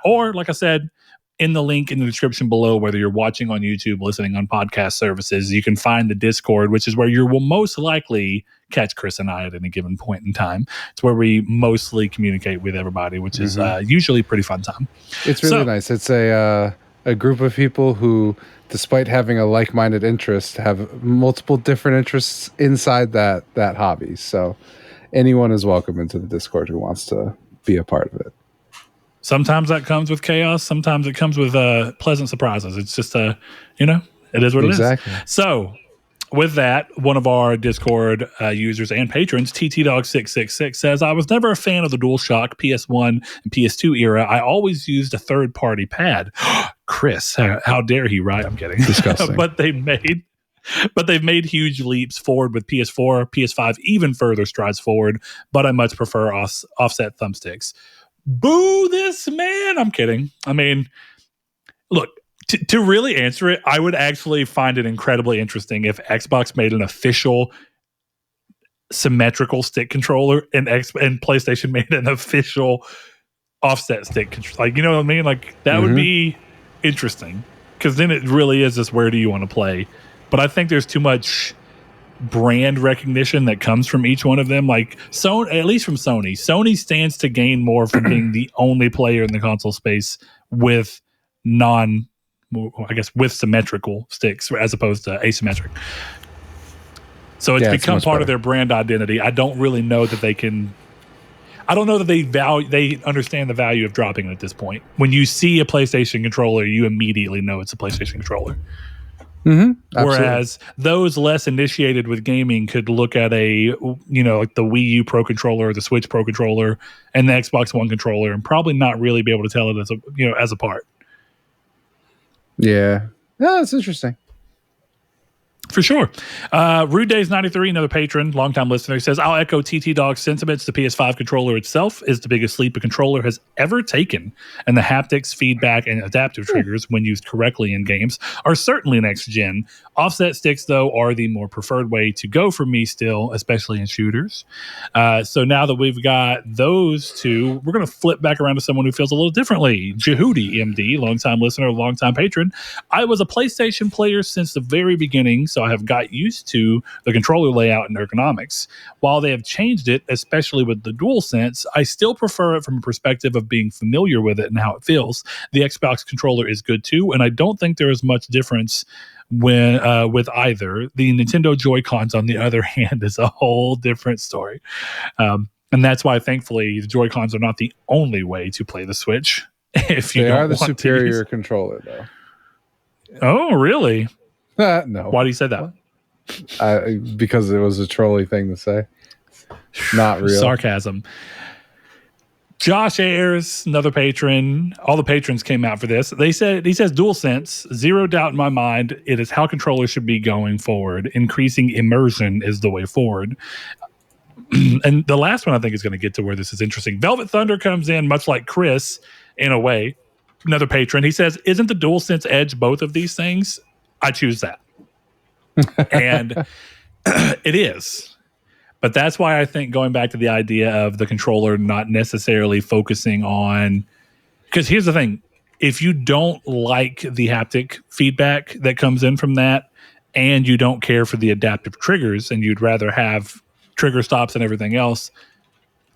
Or, like I said, in the link in the description below, whether you're watching on YouTube, listening on podcast services, you can find the Discord, which is where you will most likely catch Chris and I at any given point in time. It's where we mostly communicate with everybody, which is usually a pretty fun time. It's really nice. It's a group of people who, despite having a like-minded interest, have multiple different interests inside that hobby. So anyone is welcome into the Discord who wants to be a part of it. Sometimes that comes with chaos. Sometimes it comes with pleasant surprises. It's just, it is what it is. So with that, one of our Discord users and patrons, TTDog666, says, I was never a fan of the DualShock PS1 and PS2 era. I always used a third-party pad. Chris, how dare he, right? I'm kidding. Disgusting. But they've made huge leaps forward with PS4, PS5, even further strides forward, but I much prefer offset thumbsticks. Boo this man. I'm kidding. I mean, look, to really answer it, I would actually find it incredibly interesting if Xbox made an official symmetrical stick controller, and PlayStation made an official offset stick controller. Like, you know what I mean? Like, that would be interesting, because then it really is just, where do you want to play? But I think there's too much brand recognition that comes from each one of them. Like, Sony, at least from Sony stands to gain more from being the only player in the console space with with symmetrical sticks as opposed to asymmetric. So it's become part of their brand identity. I don't really know that I don't know that they understand the value of dropping it at this point. When you see a PlayStation controller, you immediately know it's a PlayStation controller. Whereas those less initiated with gaming could look at like the Wii U Pro controller, or the Switch Pro controller, and the Xbox One controller, and probably not really be able to tell it as a part. Yeah, that's interesting. For sure. Rude Days 93, another patron, longtime listener, says, I'll echo TT Dog's sentiments. The PS5 controller itself is the biggest leap a controller has ever taken, and the haptics, feedback, and adaptive triggers, when used correctly in games, are certainly next gen. Offset sticks, though, are the more preferred way to go for me still, especially in shooters. So now that we've got those two, we're going to flip back around to someone who feels a little differently. Jehudi, MD, longtime listener, longtime patron. I was a PlayStation player since the very beginning, so I have got used to the controller layout and ergonomics. While they have changed it, especially with the DualSense, I still prefer it from a perspective of being familiar with it and how it feels. The Xbox controller is good too, and I don't think there is much difference with either. The Nintendo Joy-Cons, on the other hand, is a whole different story. And that's why, thankfully, the Joy-Cons are not the only way to play the Switch. They are the superior controller, though. Oh, really? No. Why do you say that? Because it was a trolly thing to say. Not real. Sarcasm. Josh Ayers, another patron. All the patrons came out for this. He says DualSense, zero doubt in my mind, it is how controllers should be going forward. Increasing immersion is the way forward. And the last one I think is going to get to where this is interesting. Velvet Thunder comes in much like Chris, in a way. Another patron. He says, isn't the DualSense Edge both of these things? I choose that. And it is. But that's why I think, going back to the idea of the controller not necessarily focusing on, because here's the thing, if you don't like the haptic feedback that comes in from that, and you don't care for the adaptive triggers, and you'd rather have trigger stops and everything else,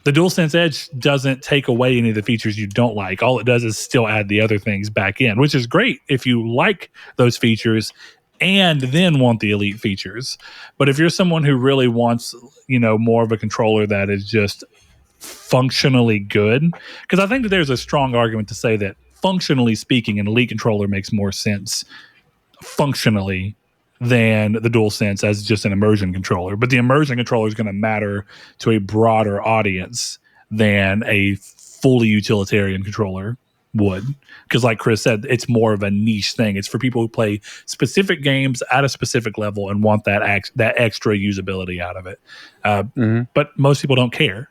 the DualSense Edge doesn't take away any of the features you don't like. All it does is still add the other things back in, which is great if you like those features and then want the elite features. But if you're someone who really wants, more of a controller that is just functionally good, because I think that there's a strong argument to say that, functionally speaking, an elite controller makes more sense functionally than the DualSense as just an immersion controller. But the immersion controller is going to matter to a broader audience than a fully utilitarian controller would. Because like Chris said, it's more of a niche thing. It's for people who play specific games at a specific level and want that extra usability out of it. But most people don't care.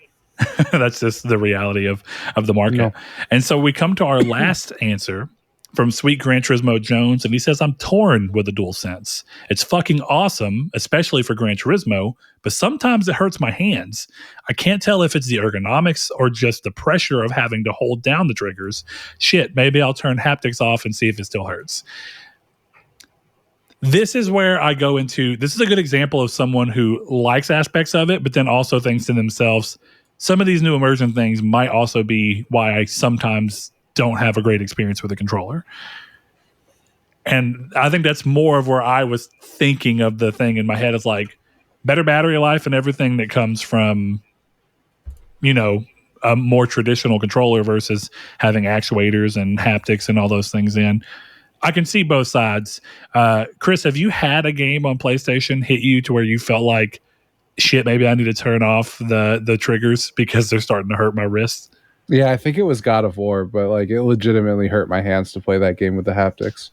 That's just the reality of the market. No. And so we come to our last answer from Sweet Gran Turismo Jones, and he says, I'm torn with the DualSense. It's fucking awesome, especially for Gran Turismo, but sometimes it hurts my hands. I can't tell if it's the ergonomics or just the pressure of having to hold down the triggers. Shit, maybe I'll turn haptics off and see if it still hurts. This is where I go into, this is a good example of someone who likes aspects of it, but then also thinks to themselves, some of these new immersion things might also be why I sometimes don't have a great experience with a controller. And I think that's more of where I was thinking of the thing in my head, is like better battery life and everything that comes from, a more traditional controller versus having actuators and haptics and all those things in. I can see both sides. Chris, have you had a game on PlayStation hit you to where you felt like, shit, maybe I need to turn off the triggers because they're starting to hurt my wrists? Yeah, I think it was God of War, but like it legitimately hurt my hands to play that game with the haptics.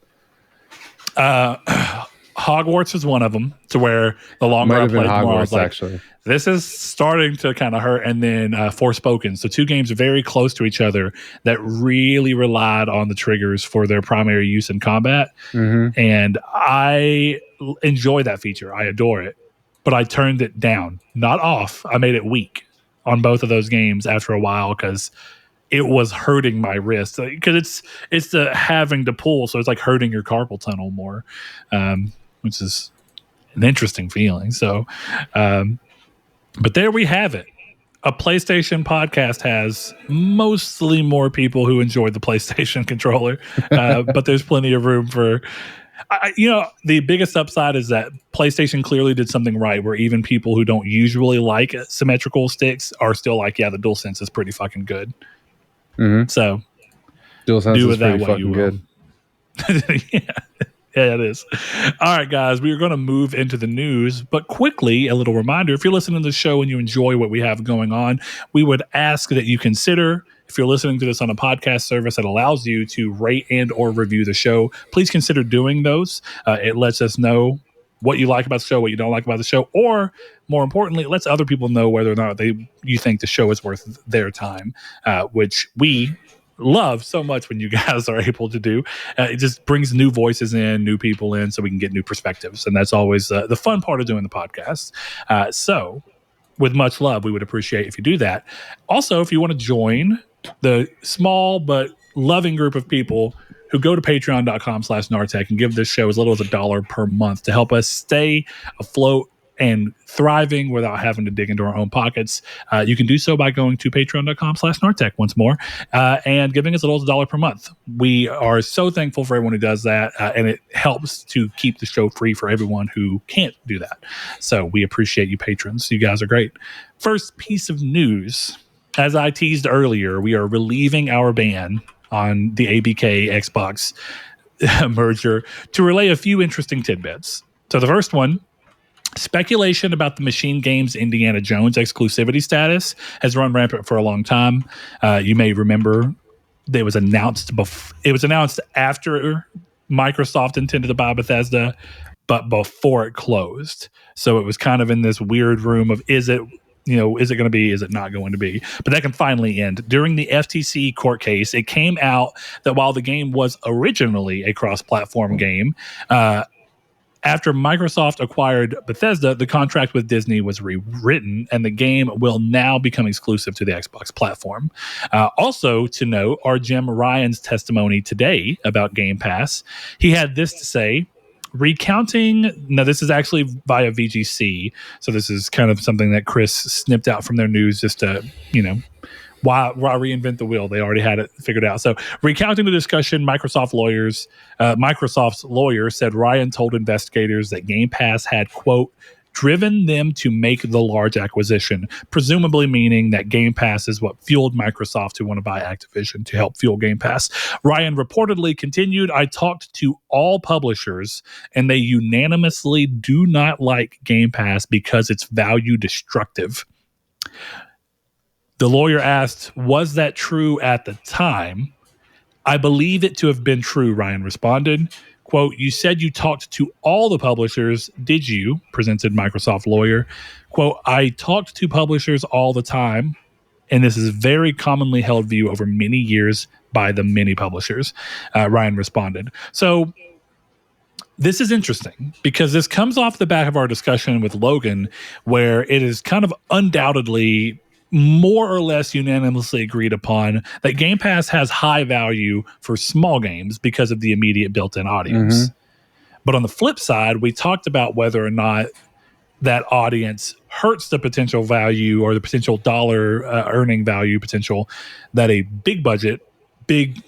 Hogwarts is one of them, to where the longer I played, the more I was like, actually, this is starting to kind of hurt. And then Forspoken. So two games very close to each other that really relied on the triggers for their primary use in combat. And I enjoy that feature. I adore it. but I turned it down, not off. I made it weak on both of those games after a while because it was hurting my wrist. Because it's the having to pull, so it's like hurting your carpal tunnel more, which is an interesting feeling. So, but there we have it. A PlayStation podcast has mostly more people who enjoyed the PlayStation controller, but there's plenty of room for. The biggest upside is that PlayStation clearly did something right, where even people who don't usually like symmetrical sticks are still like, yeah, the DualSense is pretty fucking good. Mm-hmm. So, DualSense do is with that pretty what you fucking will. good. Yeah, it is. All right, guys, we are going to move into the news, but quickly, a little reminder, if you're listening to the show and you enjoy what we have going on, we would ask that you consider, if you're listening to this on a podcast service that allows you to rate and or review the show, please consider doing those. It lets us know what you like about the show, what you don't like about the show, or more importantly, it lets other people know whether or not you think the show is worth their time, which we love so much when you guys are able to do. It just brings new voices in, new people in, so we can get new perspectives, and that's always the fun part of doing the podcast. So with much love, we would appreciate if you do that. Also, if you want to join the small but loving group of people who go to patreon.com/Nartech and give this show as little as $1 per month to help us stay afloat and thriving without having to dig into our own pockets, you can do so by going to patreon.com/Nartech once more and giving us a little as $1 per month. We are so thankful for everyone who does that, and it helps to keep the show free for everyone who can't do that. So we appreciate you patrons. You guys are great. First piece of news. As I teased earlier, we are relieving our ban on the ABK Xbox merger to relay a few interesting tidbits. So the first one, speculation about the Machine Games Indiana Jones exclusivity status has run rampant for a long time. You may remember it was announced after Microsoft intended to buy Bethesda, but before it closed. So it was kind of in this weird room of is it going to be, is it not going to be? But that can finally end. During the FTC court case, it came out that while the game was originally a cross-platform game, after Microsoft acquired Bethesda, the contract with Disney was rewritten, and the game will now become exclusive to the Xbox platform. Also to note are Jim Ryan's testimony today about Game Pass. He had this to say, recounting, now this is actually via VGC, so this is kind of something that Chris snipped out from their news just to, why reinvent the wheel? They already had it figured out. So, recounting the discussion, Microsoft's lawyer said Ryan told investigators that Game Pass had, quote, driven them to make the large acquisition, presumably meaning that Game Pass is what fueled Microsoft to want to buy Activision to help fuel Game Pass. Ryan reportedly continued, I talked to all publishers and they unanimously do not like Game Pass because it's value destructive. The lawyer asked, was that true at the time? I believe it to have been true, Ryan responded. Quote, you said you talked to all the publishers. Did you? Presented Microsoft lawyer. Quote, I talked to publishers all the time, and this is a very commonly held view over many years by the many publishers, Ryan responded. So this is interesting because this comes off the back of our discussion with Logan, where it is kind of undoubtedly more or less unanimously agreed upon that Game Pass has high value for small games because of the immediate built-in audience. Mm-hmm. But on the flip side, we talked about whether or not that audience hurts the potential value or the potential dollar earning value potential that a big budget, big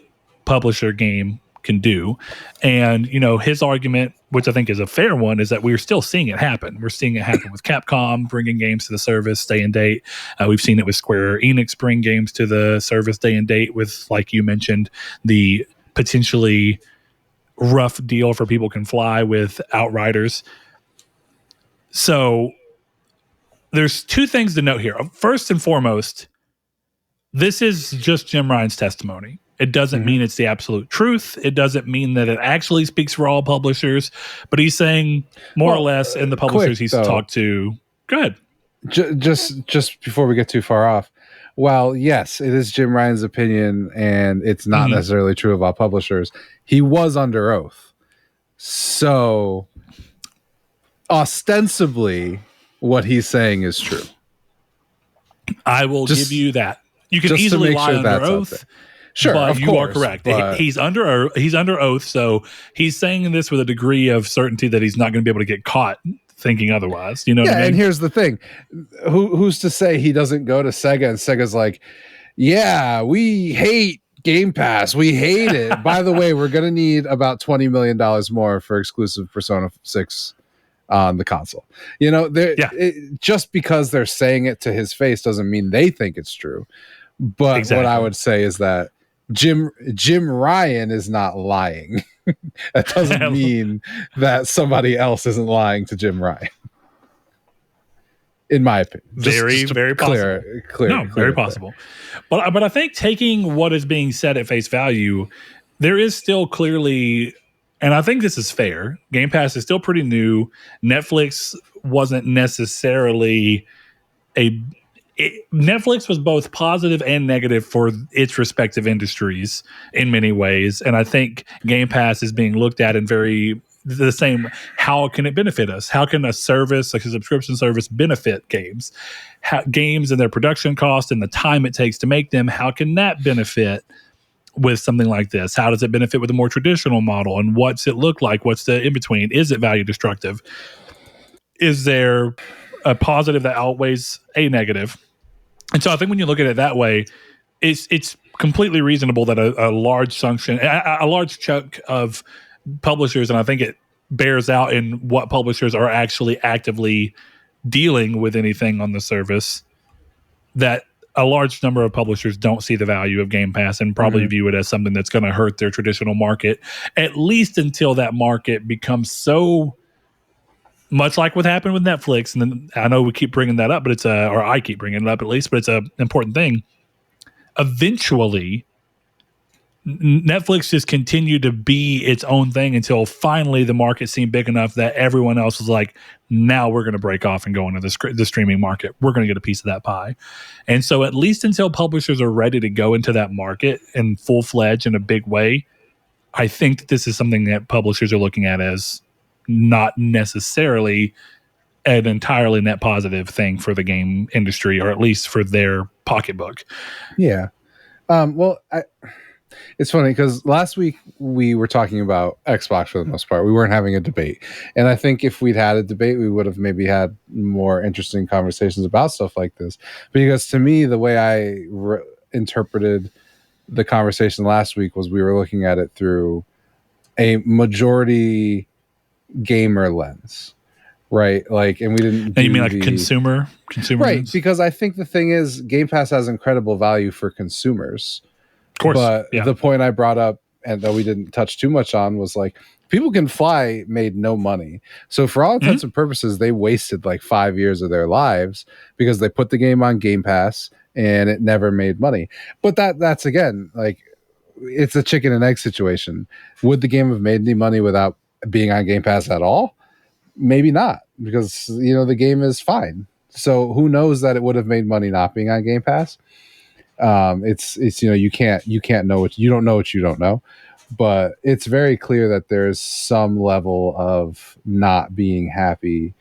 publisher game can do. And, his argument, which I think is a fair one, is that we're still seeing it happen. We're seeing it happen with Capcom bringing games to the service day and date. We've seen it with Square Enix bring games to the service day and date with, like you mentioned, the potentially rough deal for People Can Fly with Outriders. So there's two things to note here. First and foremost, this is just Jim Ryan's testimony. It doesn't mean it's the absolute truth. It doesn't mean that it actually speaks for all publishers, but he's saying more or less in the publishers he's talked to. Go ahead. Just before we get too far off, while yes, it is Jim Ryan's opinion and it's not necessarily true of all publishers, he was under oath. So ostensibly, what he's saying is true. I will give you that. You can easily lie under oath. Sure, but of you course, are correct. But he's under oath, so he's saying this with a degree of certainty that he's not going to be able to get caught thinking otherwise. You know what I mean? And here's the thing. Who's to say he doesn't go to Sega and Sega's like, yeah, we hate Game Pass. We hate it. By the way, we're going to need about $20 million more for exclusive Persona 6 on the console. You know, just because they're saying it to his face doesn't mean they think it's true. But what I would say is that Jim Ryan is not lying. That doesn't mean that somebody else isn't lying to Jim Ryan. In my opinion, very possible. Very possible. But I think taking what is being said at face value, there is still clearly, and I think this is fair. Game Pass is still pretty new. Netflix wasn't necessarily Netflix was both positive and negative for its respective industries in many ways. And I think Game Pass is being looked at in the same, how can it benefit us? How can a service, like a subscription service, benefit games? Games and their production cost and the time it takes to make them, how can that benefit with something like this? How does it benefit with a more traditional model? And what's it look like? What's the in-between? Is it value destructive? Is there a positive that outweighs a negative? And so I think when you look at it that way, it's completely reasonable that a large chunk of publishers, and I think it bears out in what publishers are actually actively dealing with anything on the service, that a large number of publishers don't see the value of Game Pass and probably view it as something that's going to hurt their traditional market, at least until that market becomes so much like what happened with Netflix. And then I know we keep bringing that up, but or I keep bringing it up at least, but it's an important thing. Eventually, Netflix just continued to be its own thing until finally the market seemed big enough that everyone else was like, now we're going to break off and go into the streaming market. We're going to get a piece of that pie. And so at least until publishers are ready to go into that market in full-fledged in a big way, I think that this is something that publishers are looking at as not necessarily an entirely net positive thing for the game industry, or at least for their pocketbook. Yeah. It's funny because last week we were talking about Xbox for the most part. We weren't having a debate. And I think if we'd had a debate, we would have maybe had more interesting conversations about stuff like this. Because to me, the way I interpreted the conversation last week was we were looking at it through a majority gamer lens, right? Like, and we didn't. And you mean like consumer, right? lens? Because I think the thing is, Game Pass has incredible value for consumers. Of course, but the point I brought up, and that we didn't touch too much on, was like People Can Fly made no money. So for all intents and purposes, they wasted like 5 years of their lives because they put the game on Game Pass and it never made money. But that's again, like, it's a chicken and egg situation. Would the game have made any money without being on Game Pass at all? Maybe not, because, you know, the game is fine. So who knows that it would have made money not being on Game Pass? It's you know, you can't know what you don't know what you don't know. But it's very clear that there's some level of not being happy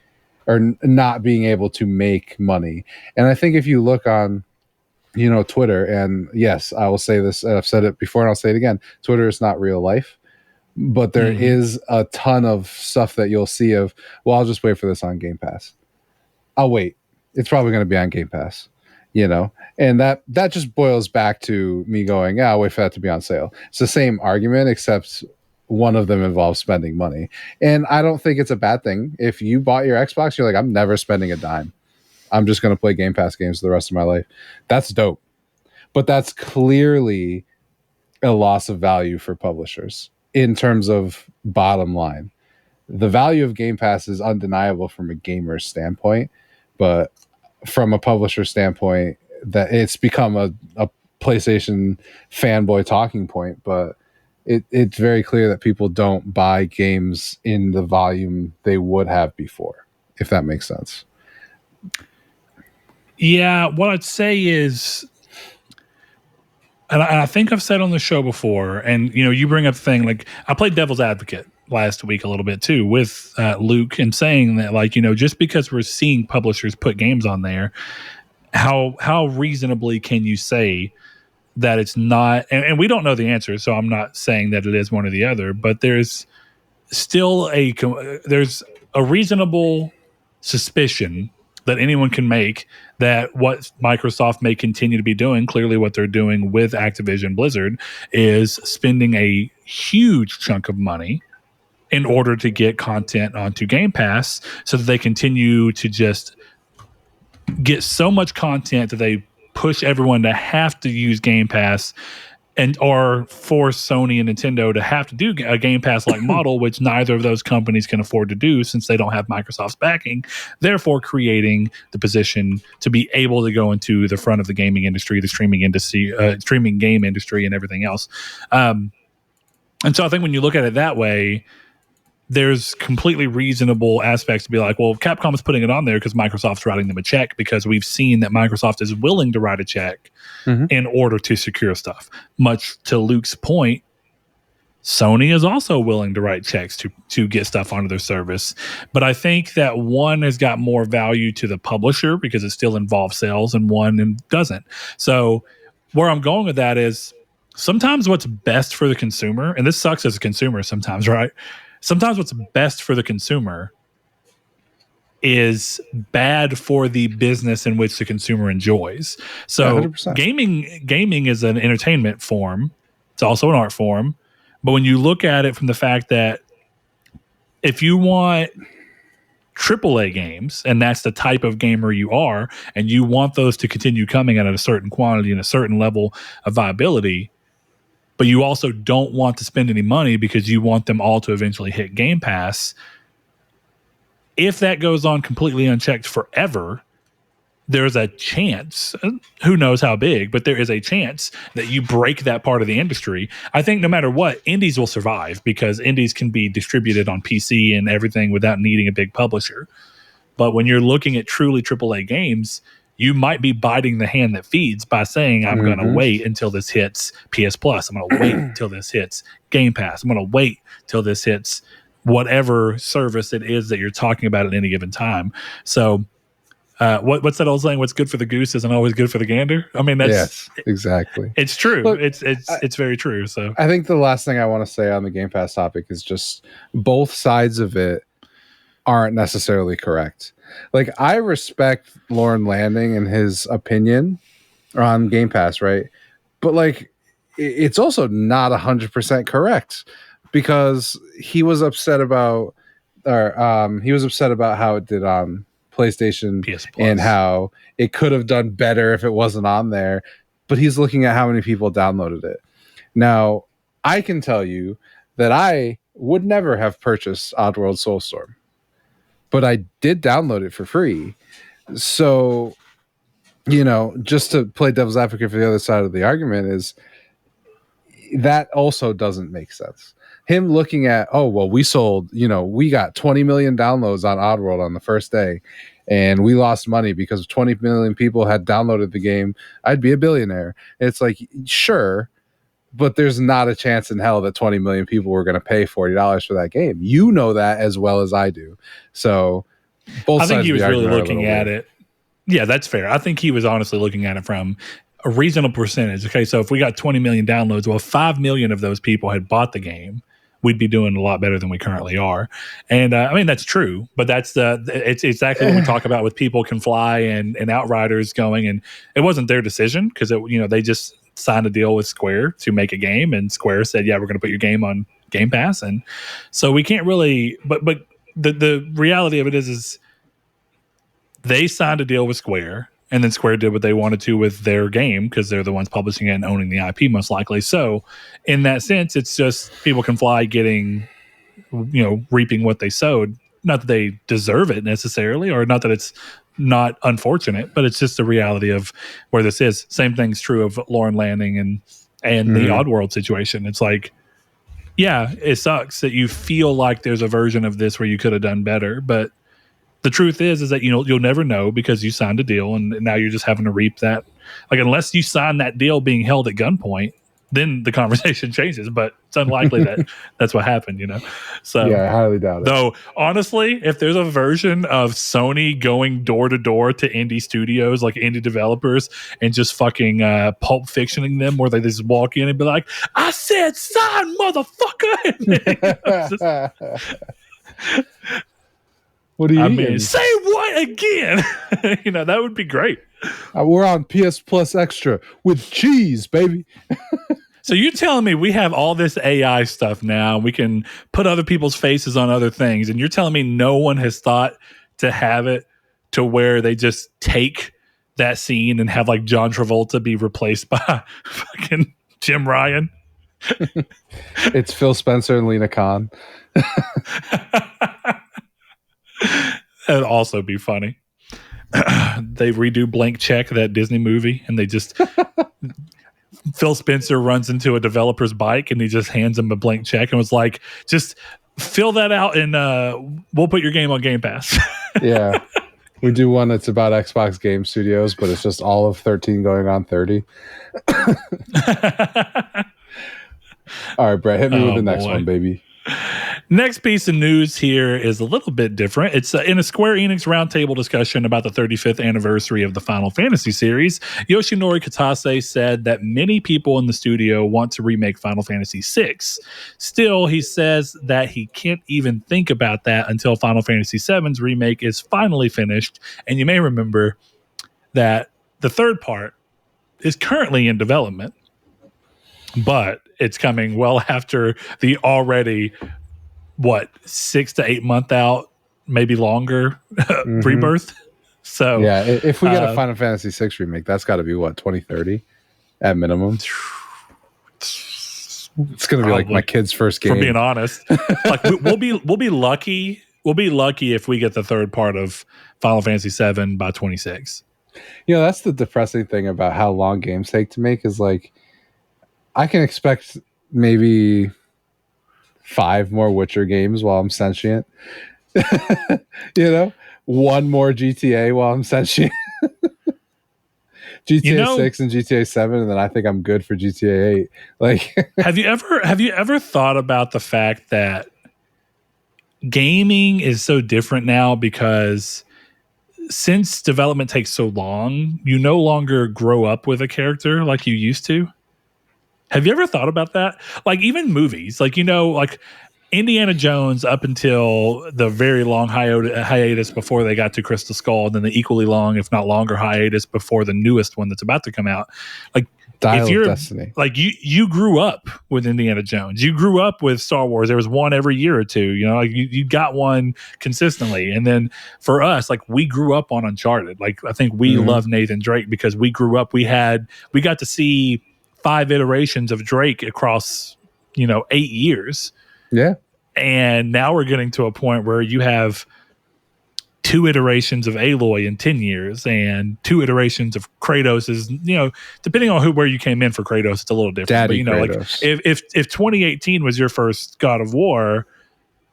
or not being able to make money. And I think if you look on, you know, Twitter, and yes, I will say this, I've said it before and I'll say it again, Twitter is not real life, but there is a ton of stuff that you'll see of, well, I'll just wait for this on Game Pass. I'll wait. It's probably going to be on Game Pass, you know? And that just boils back to me going, I'll wait for that to be on sale. It's the same argument, except one of them involves spending money. And I don't think it's a bad thing. If you bought your Xbox, you're like, I'm never spending a dime. I'm just going to play Game Pass games for the rest of my life. That's dope. But that's clearly a loss of value for publishers in terms of bottom line. The value of Game Pass is undeniable from a gamer standpoint, but from a publisher standpoint, that it's become a PlayStation fanboy talking point. But it's very clear that people don't buy games in the volume they would have before, if that makes sense. Yeah, what I'd say is, and I think I've said on the show before, and you know, you bring up the thing, like, I played devil's advocate last week a little bit too with Luke, and saying that, like, just because we're seeing publishers put games on there, how reasonably can you say that it's not, and we don't know the answer, so I'm not saying that it is one or the other, but there's still there's a reasonable suspicion that anyone can make that what Microsoft may continue to be doing, clearly what they're doing with Activision Blizzard, is spending a huge chunk of money in order to get content onto Game Pass, so that they continue to just get so much content that they push everyone to have to use Game Pass, and or force Sony and Nintendo to have to do a Game Pass like model, which neither of those companies can afford to do since they don't have Microsoft's backing, therefore creating the position to be able to go into the front of the gaming industry, the streaming industry, streaming game industry, and everything else. And so I think when you look at it that way, there's completely reasonable aspects to be like, well, Capcom is putting it on there because Microsoft's writing them a check, because we've seen that Microsoft is willing to write a check in order to secure stuff. Much to Luke's point, Sony is also willing to write checks to get stuff onto their service. But I think that one has got more value to the publisher because it still involves sales, and one doesn't. So where I'm going with that is, sometimes what's best for the consumer, and this sucks as a consumer sometimes, right? Sometimes what's best for the consumer is bad for the business in which the consumer enjoys. So 100%. gaming is an entertainment form. It's also an art form. But when you look at it from the fact that if you want AAA games, and that's the type of gamer you are, and you want those to continue coming at a certain quantity and a certain level of viability, but you also don't want to spend any money because you want them all to eventually hit Game Pass, if that goes on completely unchecked forever, there's a chance, who knows how big, but there is a chance that you break that part of the industry. I think no matter what, indies will survive because indies can be distributed on PC and everything without needing a big publisher. But when you're looking at truly AAA games, you might be biting the hand that feeds by saying, I'm going to wait until this hits PS Plus. I'm going to wait until this hits Game Pass. I'm going to wait till this hits whatever service it is that you're talking about at any given time. So what's that old saying? What's good for the goose isn't always good for the gander. I mean, that's exactly. It's true. Look, it's very true. So I think the last thing I want to say on the Game Pass topic is just both sides of it aren't necessarily correct. Like, I respect Lauren Landing and his opinion on Game Pass, right? But like, it's also not 100% correct, because he was upset about, how it did on PlayStation PS Plus, and how it could have done better if it wasn't on there. But he's looking at how many people downloaded it. Now, I can tell you that I would never have purchased Oddworld Soulstorm, but I did download it for free. So, just to play devil's advocate for the other side of the argument, is that also doesn't make sense. Him looking at, we sold, we got 20 million downloads on Oddworld on the first day, and we lost money because 20 million people had downloaded the game. I'd be a billionaire. It's like, sure, but there's not a chance in hell that 20 million people were going to pay $40 for that game. You know that as well as I do. So both sides I think he of was the really argument looking at it. Yeah, that's fair. I think he was honestly looking at it from a reasonable percentage. Okay, so if we got 20 million downloads, well, 5 million of those people had bought the game, we'd be doing a lot better than we currently are. And I mean, that's true, but it's exactly what we talk about with People Can Fly and Outriders going, and it wasn't their decision because they just signed a deal with Square to make a game, and Square said, yeah, we're going to put your game on Game Pass. And so we can't really, but the reality of it is they signed a deal with Square, and then Square did what they wanted to with their game because they're the ones publishing it and owning the IP most likely. So in that sense, it's just People Can Fly getting, reaping what they sowed. Not that they deserve it necessarily, or not that it's not unfortunate, but it's just the reality of where this is. Same thing's true of Lauren Landing and the Oddworld situation. It's like, yeah, it sucks that you feel like there's a version of this where you could have done better, but the truth is that you'll never know because you signed a deal and now you're just having to reap that. Like, unless you sign that deal being held at gunpoint, then the conversation changes, but it's unlikely that that's what happened, So yeah, I highly doubt it. though, honestly, if there's a version of Sony going door to door to indie studios, like indie developers, and just fucking Pulp Fictioning them, where they just walk in and be like, "I said sign, motherfucker." What do you mean, eating? say what again? That would be great. We're on PS Plus Extra with cheese, baby. So you're telling me we have all this AI stuff now, we can put other people's faces on other things, and you're telling me no one has thought to have it to where they just take that scene and have like John Travolta be replaced by fucking Jim Ryan? It's Phil Spencer and Lena Khan. That'd also be funny. They redo Blank Check, that Disney movie, and they just Phil Spencer runs into a developer's bike and he just hands him a blank check and was like, just fill that out and we'll put your game on Game Pass. Yeah. We do one that's about Xbox Game Studios, but it's just all of 13 going on 30. All right, Brett, hit me with the next one, baby. Next piece of news here is a little bit different. It's in a Square Enix roundtable discussion about the 35th anniversary of the Final Fantasy series. Yoshinori Kitase said that many people in the studio want to remake Final Fantasy VI. Still, he says that he can't even think about that until Final Fantasy VII's remake is finally finished. And you may remember that the third part is currently in development, but it's coming well after the already 6 to 8 month out, maybe longer rebirth. So yeah, if we get a Final Fantasy VI remake, that's got to be 2030 at minimum. It's going to be like my kid's first game. For being honest, like we'll be lucky. We'll be lucky if we get the third part of Final Fantasy VII by 26. That's the depressing thing about how long games take to make is like I can expect maybe 5 more Witcher games while I'm sentient. One more GTA while I'm sentient. GTA 6 and GTA 7, and then I think I'm good for GTA 8. Like, have you ever thought about the fact that gaming is so different now because since development takes so long, you no longer grow up with a character like you used to? Have you ever thought about that? Like even movies, like like Indiana Jones up until the very long hiatus before they got to Crystal Skull, and then the equally long, if not longer, hiatus before the newest one that's about to come out. Like Dial of Destiny. Like you grew up with Indiana Jones. You grew up with Star Wars. There was one every year or two. Like you got one consistently. And then for us, like we grew up on Uncharted. Like I think we love Nathan Drake because we grew up. We got to see 5 iterations of Drake across 8 years. Yeah. And now we're getting to a point where you have 2 iterations of Aloy in 10 years and 2 iterations of Kratos is, depending on where you came in for Kratos, it's a little different. Daddy but Kratos. Like if 2018 was your first God of War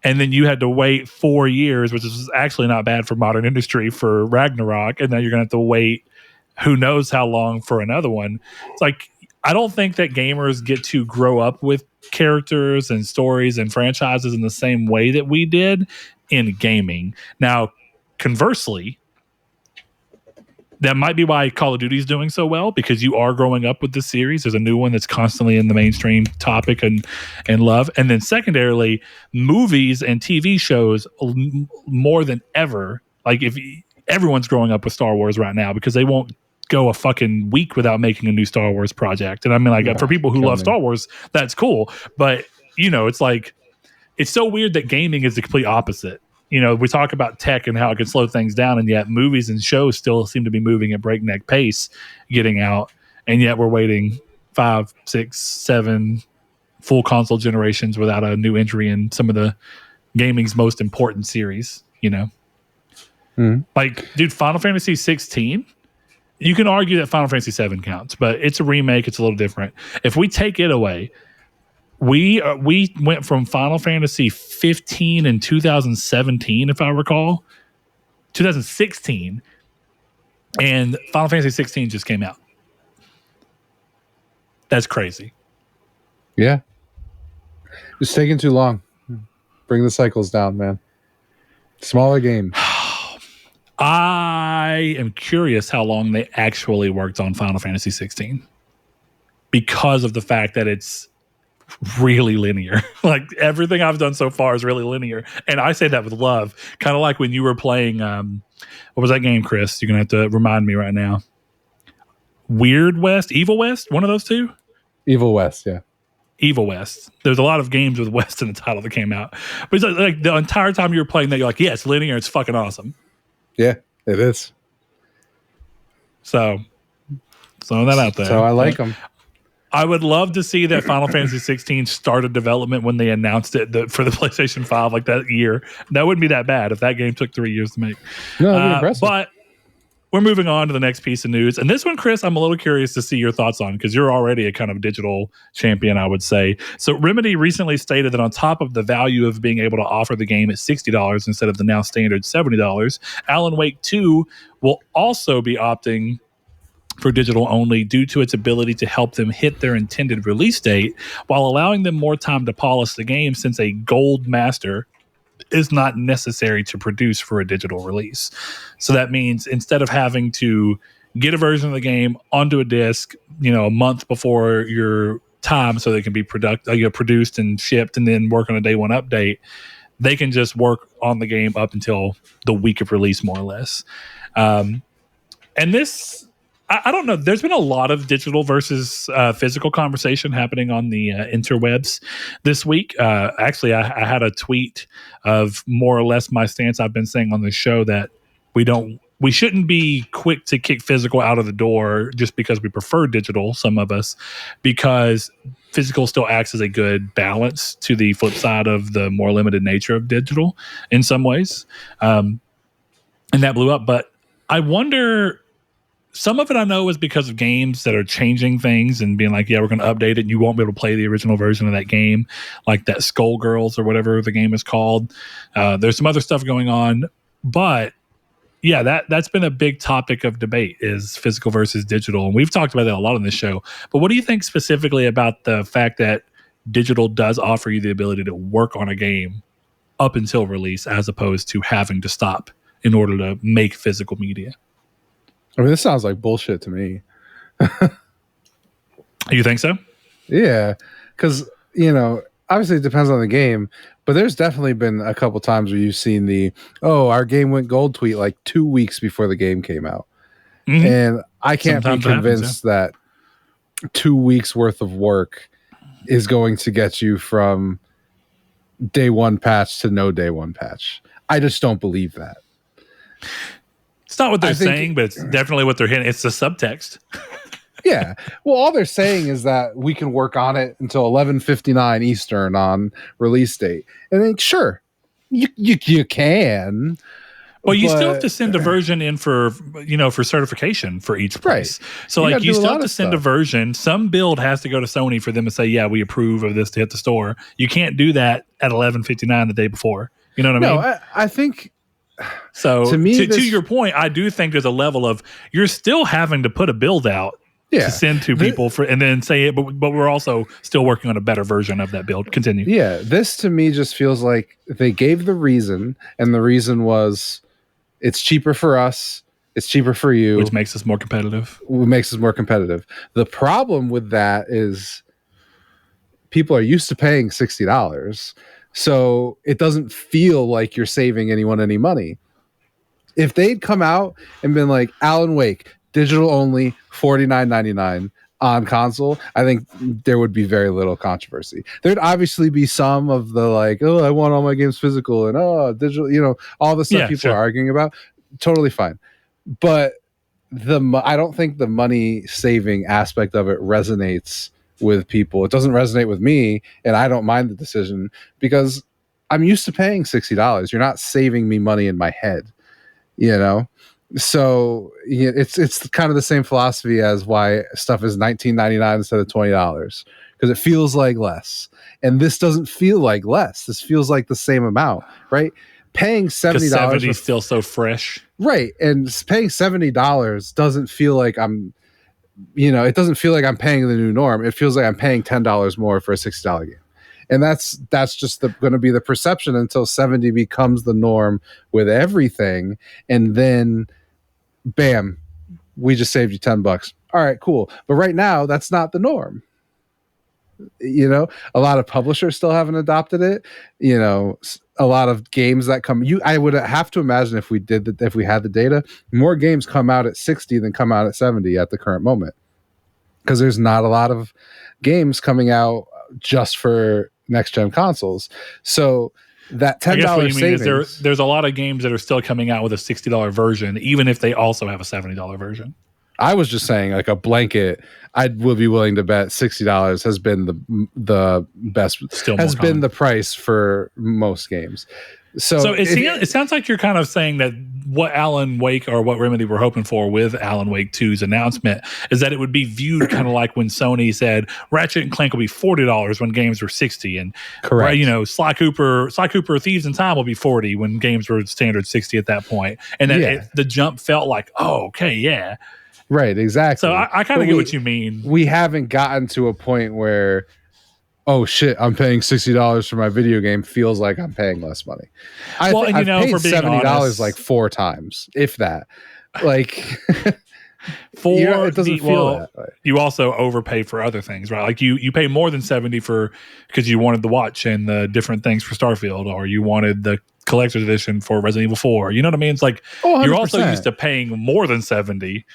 and then you had to wait 4 years, which is actually not bad for modern industry for Ragnarok, and now you're going to have to wait who knows how long for another one. It's like, I don't think that gamers get to grow up with characters and stories and franchises in the same way that we did in gaming. Now, conversely, that might be why Call of Duty is doing so well, because you are growing up with the series. There's a new one that's constantly in the mainstream topic and love. And then secondarily, movies and TV shows more than ever. Like if everyone's growing up with Star Wars right now because they won't go a fucking week without making a new Star Wars project. And I mean, like for people who love Star Wars, that's cool. But it's like, it's so weird that gaming is the complete opposite. We talk about tech and how it can slow things down, and yet movies and shows still seem to be moving at breakneck pace, getting out. And yet we're waiting 5, 6, 7 full console generations without a new entry in some of the gaming's most important series, Like, dude, Final Fantasy 16, you can argue that Final Fantasy 7 counts, but it's a remake. It's a little different. If we take it away, we went from Final Fantasy 15 in 2017, if I recall, 2016, and Final Fantasy 16 just came out. That's crazy. Yeah. It's taking too long. Bring the cycles down, man. Smaller games. I am curious how long they actually worked on Final Fantasy 16 because of the fact that it's really linear. Like everything I've done so far is really linear. And I say that with love. Kind of like when you were playing, what was that game, Chris? You're going to have to remind me right now. Weird West, Evil West, one of those two? Evil West, yeah. Evil West. There's a lot of games with West in the title that came out. But it's like the entire time you were playing that, you're like, yeah, it's linear. It's fucking awesome. Yeah, it is. So, throwing that out there. So I like them. I would love to see that Final Fantasy 16 started development when they announced it for the PlayStation 5 like that year. That wouldn't be that bad if that game took 3 years to make. No, that'd be impressive. But we're moving on to the next piece of news. And this one, Chris, I'm a little curious to see your thoughts on because you're already a kind of digital champion, I would say. So Remedy recently stated that on top of the value of being able to offer the game at $60 instead of the now standard $70, Alan Wake 2 will also be opting for digital only due to its ability to help them hit their intended release date while allowing them more time to polish the game since a gold master is not necessary to produce for a digital release. So that means instead of having to get a version of the game onto a disc, a month before your time so they can be produced and shipped and then work on a day one update, they can just work on the game up until the week of release, more or less. And this, I don't know. There's been a lot of digital versus physical conversation happening on the interwebs this week. Actually, I had a tweet of more or less my stance I've been saying on the show that we shouldn't be quick to kick physical out of the door just because we prefer digital, some of us, because physical still acts as a good balance to the flip side of the more limited nature of digital in some ways. And that blew up. But I wonder... Some of it I know is because of games that are changing things and being like, yeah, we're going to update it and you won't be able to play the original version of that game, like that Skullgirls or whatever the game is called. There's some other stuff going on. But, yeah, that's been a big topic of debate is physical versus digital. And we've talked about that a lot on this show. But what do you think specifically about the fact that digital does offer you the ability to work on a game up until release as opposed to having to stop in order to make physical media? I mean, this sounds like bullshit to me. You think so? Yeah, because, obviously it depends on the game, but there's definitely been a couple times where you've seen our game went gold tweet like 2 weeks before the game came out. Mm-hmm. And I can't be convinced that 2 weeks worth of work is going to get you from day one patch to no day one patch. I just don't believe that. It's not what they're saying, but it's definitely what they're hitting. It's the subtext. Yeah. Well, all they're saying is that we can work on it until 11:59 Eastern on release date. And then, sure, you can. Well, you still have to send a version in for certification for each place. Right. So, you still have to send a version. Some build has to go to Sony for them to say, yeah, we approve of this to hit the store. You can't do that at 11:59 the day before. You know what I mean? No, I think... So to me, to your point, I do think there's a level of you're still having to put a build out to send to people and then say it, but we're also still working on a better version of that build. Continue. Yeah, this to me just feels like they gave the reason, and the reason was it's cheaper for us, it's cheaper for you, which makes us more competitive. The problem with that is people are used to paying $60. So it doesn't feel like you're saving anyone any money. If they'd come out and been like, Alan Wake, digital only, $49.99 on console, I think there would be very little controversy. There'd obviously be some of the like, I want all my games physical and digital, all the stuff people are arguing about. Totally fine. But I don't think the money saving aspect of it resonates with people. It doesn't resonate with me, and I don't mind the decision because I'm used to paying $60. You're not saving me money in my head, So it's kind of the same philosophy as why stuff is $19.99 instead of $20 because it feels like less, and this doesn't feel like less. This feels like the same amount, right? Paying $70 $70 is still so fresh, right? And paying $70 doesn't feel like I'm it doesn't feel like I'm paying the new norm. It feels like I'm paying $10 more for a $60 game. And that's just going to be the perception until 70 becomes the norm with everything. And then, bam, we just saved you $10. All right, cool. But right now, that's not the norm. A lot of publishers still haven't adopted it. A lot of games that come, I would have to imagine if we had the data, more games come out at 60 than come out at 70 at the current moment. Because there's not a lot of games coming out just for next gen consoles. So that $10 I guess what you mean savings, is there's a lot of games that are still coming out with a $60 version, even if they also have a $70 version. I was just saying, like a blanket, I will be willing to bet $60 has been the best, still has been the price for most games. So it sounds like you're kind of saying that what Alan Wake or what Remedy were hoping for with Alan Wake 2's announcement is that it would be viewed kind of like when Sony said Ratchet and Clank will be $40 when games were $60, and correct. Sly Cooper Thieves in Time will be $40 when games were standard $60 at that point, and then the jump felt like, oh, okay, yeah, right, exactly. So I kind of get what you mean. We haven't gotten to a point where, oh shit, I'm paying $60 for my video game, feels like I'm paying less money. I've paid $70 like 4 times, if that. Like it doesn't feel that way. You also overpay for other things, right? Like you pay more than 70 because you wanted the watch and the different things for Starfield, or you wanted the collector's edition for Resident Evil 4. You know what I mean? It's like you're also used to paying more than 70.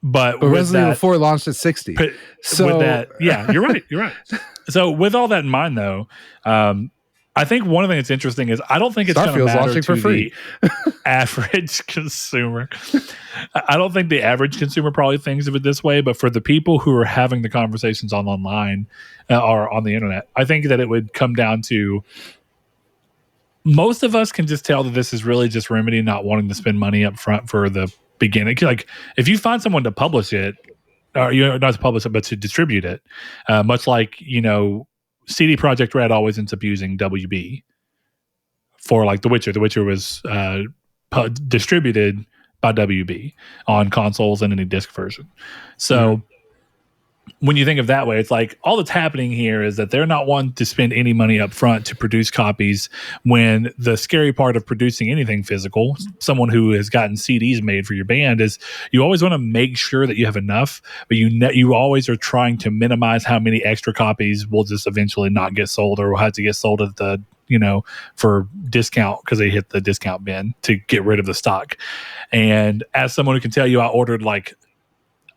But Resident Evil 4 launched at 60. So with that, yeah, you're right. You're right. So with all that in mind, though, I think one of the things that's interesting is I don't think it's going to matter to the average consumer. I don't think the average consumer probably thinks of it this way, but for the people who are having the conversations online or on the internet, I think that it would come down to most of us can just tell that this is really just Remedy not wanting to spend money up front for the beginning. Like if you find someone to publish it, or not to publish it, but to distribute it, much like CD Projekt Red always ends up using WB for like The Witcher. The Witcher was distributed by WB on consoles and any disc version. So when you think of that way, it's like all that's happening here is that they're not wanting to spend any money up front to produce copies, when the scary part of producing anything physical, someone who has gotten CDs made for your band, is you always want to make sure that you have enough, but you always are trying to minimize how many extra copies will just eventually not get sold or will have to get sold at the for discount because they hit the discount bin to get rid of the stock. And as someone who can tell you, I ordered like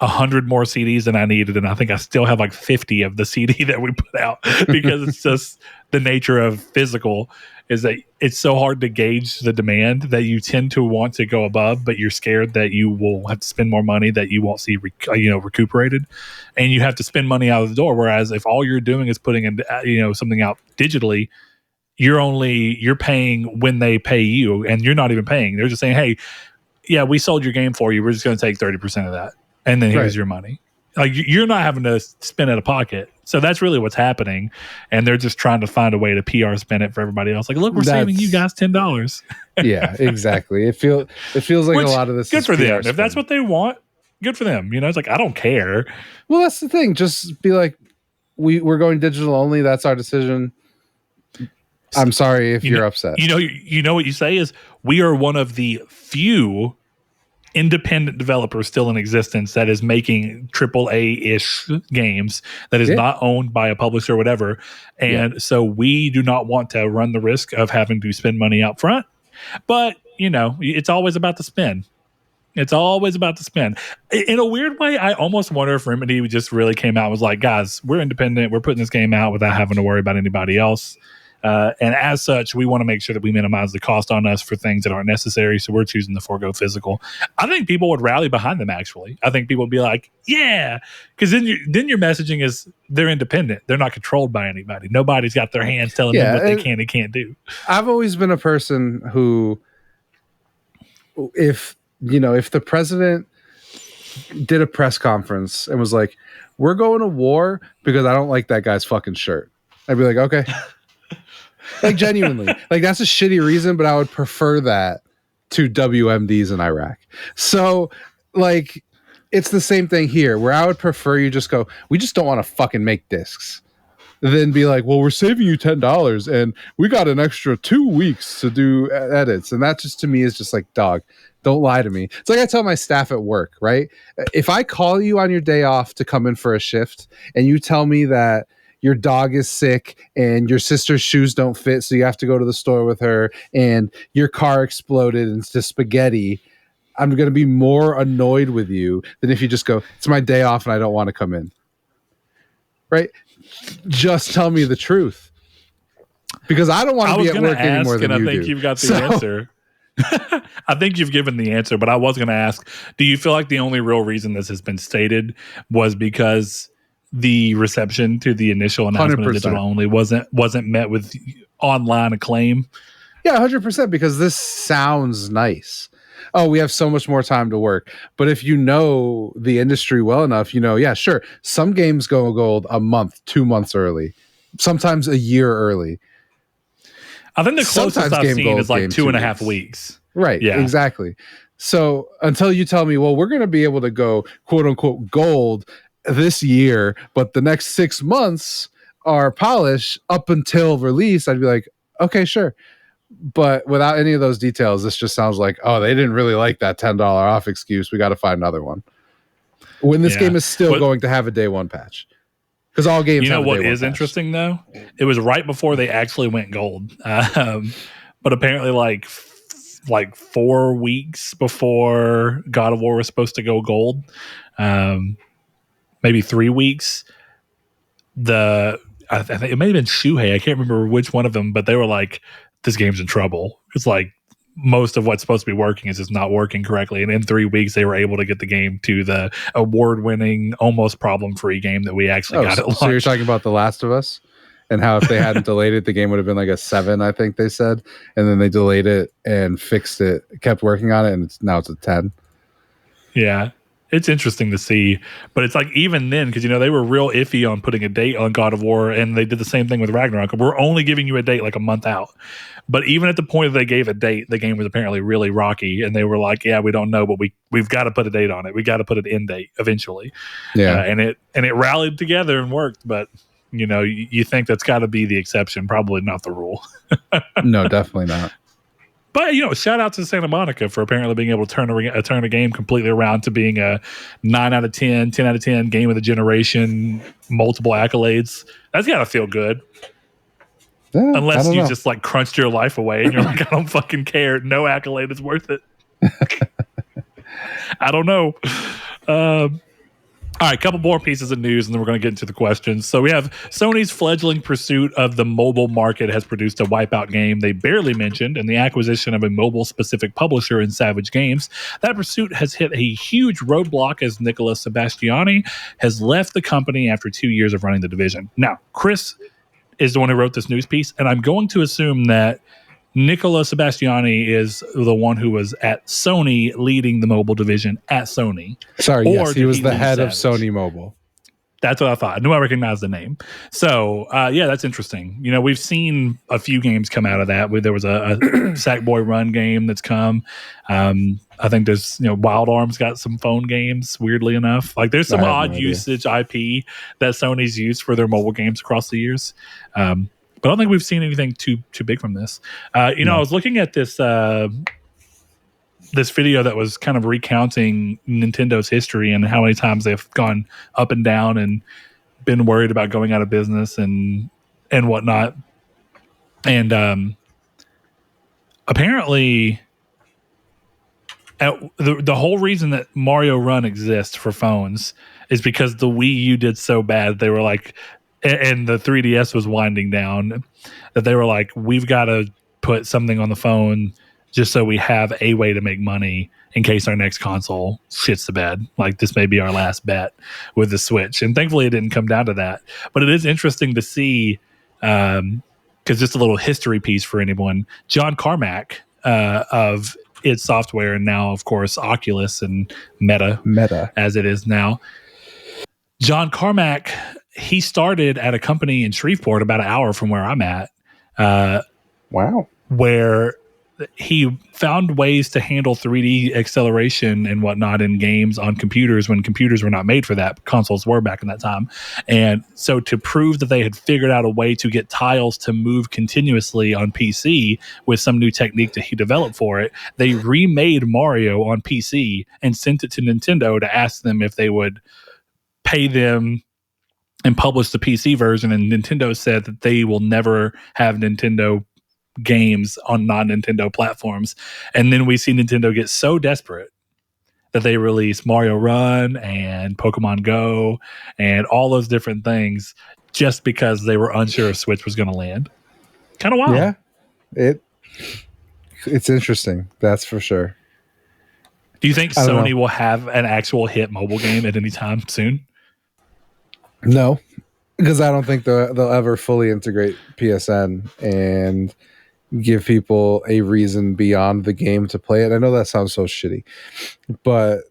100 more CDs than I needed, and I think I still have like 50 of the CD that we put out, because it's just the nature of physical is that it's so hard to gauge the demand that you tend to want to go above, but you're scared that you will have to spend more money that you won't see recuperated, and you have to spend money out of the door. Whereas if all you're doing is putting in something out digitally, you're paying when they pay you, and you're not even paying. They're just saying, hey, yeah, we sold your game for you, we're just going to take 30% of that, and then here's your money. Like, you're not having to spend out of pocket. So that's really what's happening. And they're just trying to find a way to PR spin it for everybody else. Like, look, we're saving you guys $10. Yeah, exactly. It feels like a lot of this good is for PR them. spin. If that's what they want, good for them. It's like, I don't care. Well, that's the thing. Just be like, we're going digital only. That's our decision. I'm sorry if you're upset. You know what you say is, we are one of the few independent developer still in existence that is making AAA-ish games that is not owned by a publisher or whatever. And so we do not want to run the risk of having to spend money out front. But, it's always about the spend. It's always about the spend. In a weird way, I almost wonder if Remedy just really came out and was like, guys, we're independent. We're putting this game out without having to worry about anybody else. And as such, we want to make sure that we minimize the cost on us for things that aren't necessary. So we're choosing to forego physical. I think people would rally behind them, actually. I think people would be like, yeah, because then your messaging is they're independent. They're not controlled by anybody. Nobody's got their hands telling them what they can and can't do. I've always been a person who, if the president did a press conference and was like, we're going to war because I don't like that guy's fucking shirt, I'd be like, okay. Like, genuinely, like, that's a shitty reason, but I would prefer that to WMDs in Iraq. So, like, it's the same thing here, where I would prefer you just go, we just don't want to fucking make discs. Then be like, well, we're saving you $10 and we got an extra 2 weeks to do edits. And that just to me is just like, dog, don't lie to me. It's like I tell my staff at work, right? If I call you on your day off to come in for a shift and you tell me that your dog is sick and your sister's shoes don't fit, so you have to go to the store with her, and your car exploded into spaghetti, I'm going to be more annoyed with you than if you just go, it's my day off and I don't want to come in. Right? Just tell me the truth, because I don't want to be at work any more than you do. I think you've got the answer. I think you've given the answer, but I was going to ask, do you feel like the only real reason this has been stated was because the reception to the initial announcement 100%. of digital only wasn't met with online acclaim? Yeah, 100%, because this sounds nice. Oh, we have so much more time to work. But if you know the industry well enough, you know, yeah, sure. Some games go gold a month, 2 months early, sometimes a year early. I think the closest I've seen is like 2.5 weeks. Right. Yeah, exactly. So until you tell me, well, we're going to be able to go quote unquote gold this year, but the next 6 months are polish up until release, I'd be like, okay, sure. But without any of those details, this just sounds like, oh, they didn't really like that $10 off excuse. We got to find another one. When this game is still going to have a day one patch. Because all games have a day one patch. You know what is interesting, though? It was right before they actually went gold. But apparently like 4 weeks before God of War was supposed to go gold, maybe 3 weeks, I think it may have been Shuhei. I can't remember which one of them, but they were like, this game's in trouble. It's like most of what's supposed to be working is just not working correctly. And in 3 weeks, they were able to get the game to the award-winning, almost problem-free game that we actually got at launch. So you're talking about The Last of Us? And how if they hadn't delayed it, the game would have been like a 7, I think they said. And then they delayed it and fixed it, kept working on it, and now it's a 10. Yeah. It's interesting to see, but it's like even then, because, you know, they were real iffy on putting a date on God of War, and they did the same thing with Ragnarok. We're only giving you a date like a month out. But even at the point that they gave a date, the game was apparently really rocky, and they were like, yeah, we don't know, but we've got to put a date on it. We got to put an end date eventually. Yeah. And it rallied together and worked, but, you know, you think that's got to be the exception, probably not the rule. No, definitely not. But, you know, shout out to Santa Monica for apparently being able to turn a game completely around to being a 9 out of 10, 10 out of 10 game of the generation, multiple accolades. That's got to feel good. Yeah, unless you just like crunched your life away and you're like, I don't fucking care. No accolade is worth it. I don't know. All right, a couple more pieces of news, and then we're going to get into the questions. So we have Sony's fledgling pursuit of the mobile market has produced a Wipeout game they barely mentioned, and the acquisition of a mobile-specific publisher in Savage Games. That pursuit has hit a huge roadblock as Nicola Sebastiani has left the company after 2 years of running the division. Now, Chris is the one who wrote this news piece, and I'm going to assume that Nicola Sebastiani is the one who was at Sony leading the mobile division at Sony. Sorry, yes, he was the head of Sony Mobile. That's what I thought. I knew I recognized the name. So, yeah, that's interesting. You know, we've seen a few games come out of that. There was a Sackboy Run game that's come. I think there's, Wild Arms got some phone games, weirdly enough. Like, there's some odd usage IP that Sony's used for their mobile games across the years. But I don't think we've seen anything too big from this. I was looking at this this video that was kind of recounting Nintendo's history and how many times they've gone up and down and been worried about going out of business and whatnot. And apparently, the whole reason that Mario Run exists for phones is because the Wii U did so bad. They were like, and the 3DS was winding down, that they were like, we've got to put something on the phone just so we have a way to make money in case our next console shits the bed. Like, this may be our last bet with the Switch. And thankfully it didn't come down to that. But it is interesting to see, because just a little history piece for anyone, John Carmack of id Software, and now, of course, Oculus and Meta as it is now. John Carmack, he started at a company in Shreveport about an hour from where I'm at. Wow. Where he found ways to handle 3D acceleration and whatnot in games on computers when computers were not made for that. Consoles were back in that time. And so to prove that they had figured out a way to get tiles to move continuously on PC with some new technique that he developed for it, they remade Mario on PC and sent it to Nintendo to ask them if they would pay them and publish the PC version. And Nintendo said that they will never have Nintendo games on non-Nintendo platforms. And then we see Nintendo get so desperate that they release Mario Run and Pokemon Go and all those different things just because they were unsure if Switch was going to land. Kind of wild. Yeah, it's interesting. That's for sure. Do you think Sony will have an actual hit mobile game at any time soon? No, because I don't think they'll ever fully integrate PSN and give people a reason beyond the game to play it. I know that sounds so shitty, but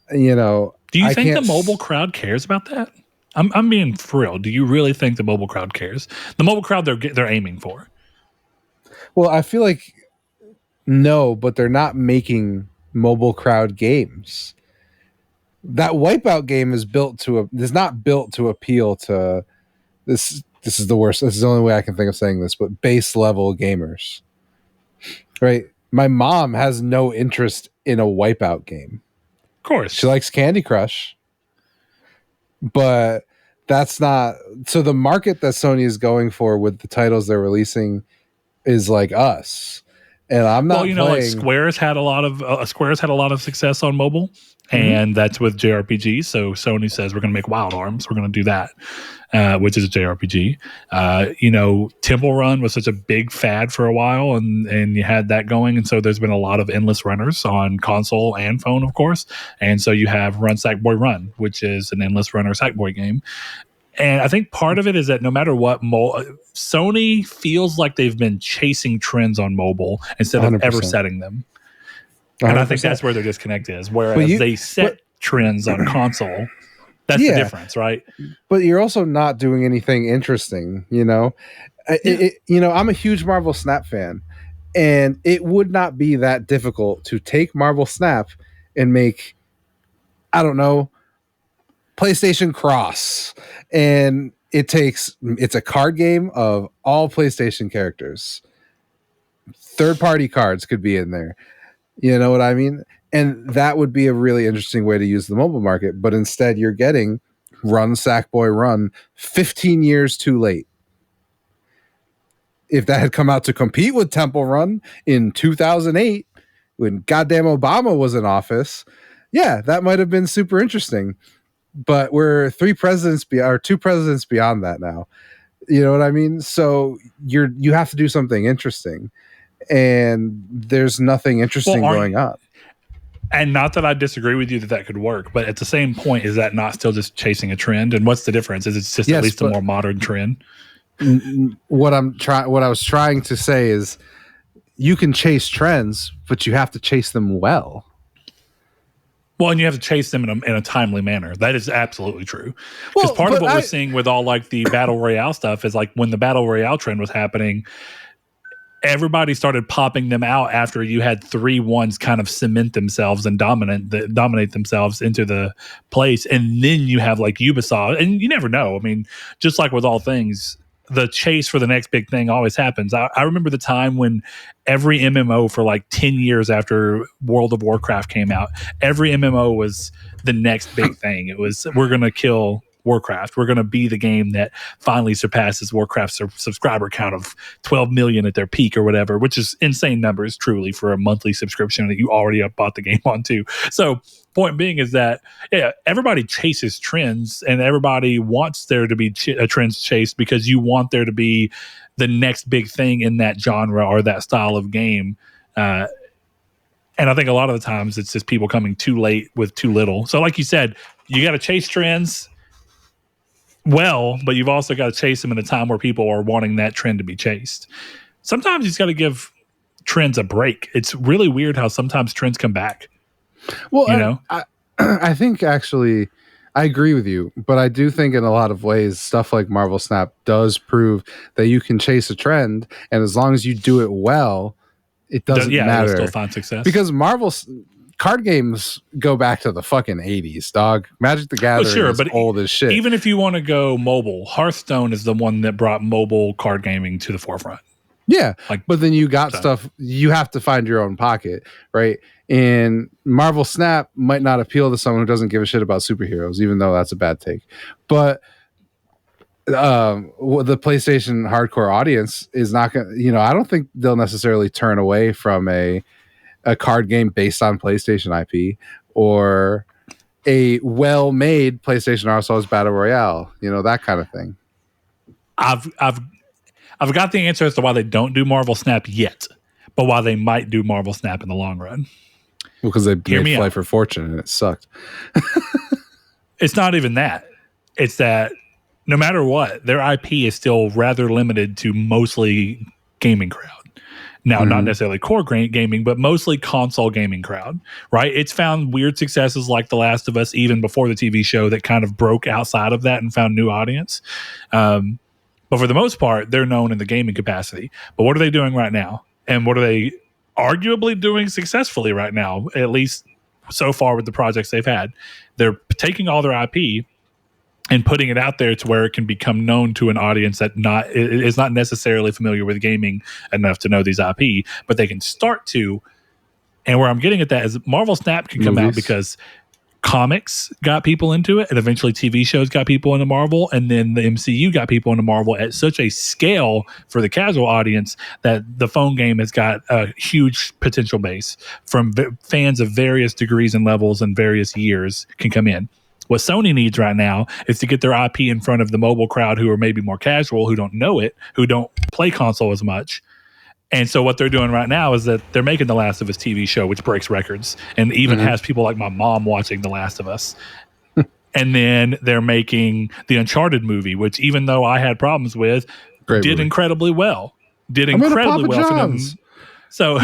do you think the mobile crowd cares about that? I'm being for real. Do you really think the mobile crowd cares? The mobile crowd they're aiming for. Well, I feel like no, but they're not making mobile crowd games. That Wipeout game is not built to appeal to this. This is the worst. This is the only way I can think of saying this, but base level gamers, right? My mom has no interest in a Wipeout game. Of course. She likes Candy Crush, but that's not. So the market that Sony is going for with the titles they're releasing is like us. And I'm not. Well, like Square's had a lot of success on mobile, and that's with JRPGs. So Sony says we're going to make Wild Arms. We're going to do that, which is a JRPG. Temple Run was such a big fad for a while, and you had that going, and so there's been a lot of endless runners on console and phone, of course. And so you have Run Sackboy Run, which is an endless runner Sackboy game. And I think part of it is that no matter what, Sony feels like they've been chasing trends on mobile instead of 100%. Ever setting them. 100%. And I think that's where their disconnect is. Whereas they set trends on console. That's the difference, right? But you're also not doing anything interesting, I'm a huge Marvel Snap fan. And it would not be that difficult to take Marvel Snap and make, I don't know, PlayStation Cross, and it's a card game of all PlayStation characters. Third-party cards could be in there. You know what I mean? And that would be a really interesting way to use the mobile market, but instead you're getting Run Sackboy Run 15 years too late. If that had come out to compete with Temple Run in 2008, when goddamn Obama was in office, that might have been super interesting. But we're 2 presidents beyond that now. You know what I mean? So you have to do something interesting, and there's nothing interesting going on. And not that I disagree with you that could work, but at the same point, is that not still just chasing a trend? And what's the difference? Is it just at least a more modern trend? What I was trying to say is, you can chase trends, but you have to chase them well. Well, and you have to chase them in a timely manner. That is absolutely true. Because part of what we're seeing with all like the Battle Royale stuff is like when the Battle Royale trend was happening, everybody started popping them out after you had 3 ones kind of cement themselves and dominate themselves into the place. And then you have like Ubisoft, and you never know. I mean, just like with all things, the chase for the next big thing always happens. I remember the time when every MMO for like 10 years after World of Warcraft came out, every MMO was the next big thing. It was, we're going to kill Warcraft. We're going to be the game that finally surpasses Warcraft's subscriber count of 12 million at their peak or whatever, which is insane numbers truly for a monthly subscription that you already have bought the game on too. So point being is that everybody chases trends, and everybody wants there to be trends chased because you want there to be the next big thing in that genre or that style of game. And I think a lot of the times it's just people coming too late with too little. So like you said, you got to chase trends well, but you've also got to chase them in a time where people are wanting that trend to be chased. Sometimes you just got to give trends a break. It's really weird how sometimes trends come back. Well, I think actually I agree with you, but I do think in a lot of ways stuff like Marvel Snap does prove that you can chase a trend, and as long as you do it well, it doesn't It'll matter. still find success. Because Marvel's card games go back to the fucking 80s, dog. Magic the Gathering is old as shit. Even if you want to go mobile, Hearthstone is the one that brought mobile card gaming to the forefront. Yeah, but then you got stuff, you have to find your own pocket, right? And Marvel Snap might not appeal to someone who doesn't give a shit about superheroes, even though that's a bad take. But the PlayStation hardcore audience is not going to, I don't think they'll necessarily turn away from a card game based on PlayStation IP or a well-made PlayStation RSO's Battle Royale, that kind of thing. I've got the answer as to why they don't do Marvel Snap yet, but why they might do Marvel Snap in the long run. Well, because they made Flight for Fortune and it sucked. It's not even that. It's that no matter what, their IP is still rather limited to mostly gaming crowd. Now, not necessarily core gaming, but mostly console gaming crowd, right? It's found weird successes like The Last of Us, even before the TV show, that kind of broke outside of that and found new audience. But for the most part, they're known in the gaming capacity. But what are they doing right now? And what are they arguably doing successfully right now, at least so far with the projects they've had? They're taking all their IP and putting it out there to where it can become known to an audience that is not necessarily familiar with gaming enough to know these IP, but they can start to. And where I'm getting at that is Marvel Snap can come out because comics got people into it, and eventually TV shows got people into Marvel, and then the MCU got people into Marvel at such a scale for the casual audience that the phone game has got a huge potential base from fans of various degrees and levels and various years can come in. What Sony needs right now is to get their IP in front of the mobile crowd who are maybe more casual, who don't know it, who don't play console as much. And so what they're doing right now is that they're making The Last of Us TV show, which breaks records and even has people like my mom watching The Last of Us. And then they're making the Uncharted movie, which even though I had problems with, did incredibly well. Did incredibly well for them. So,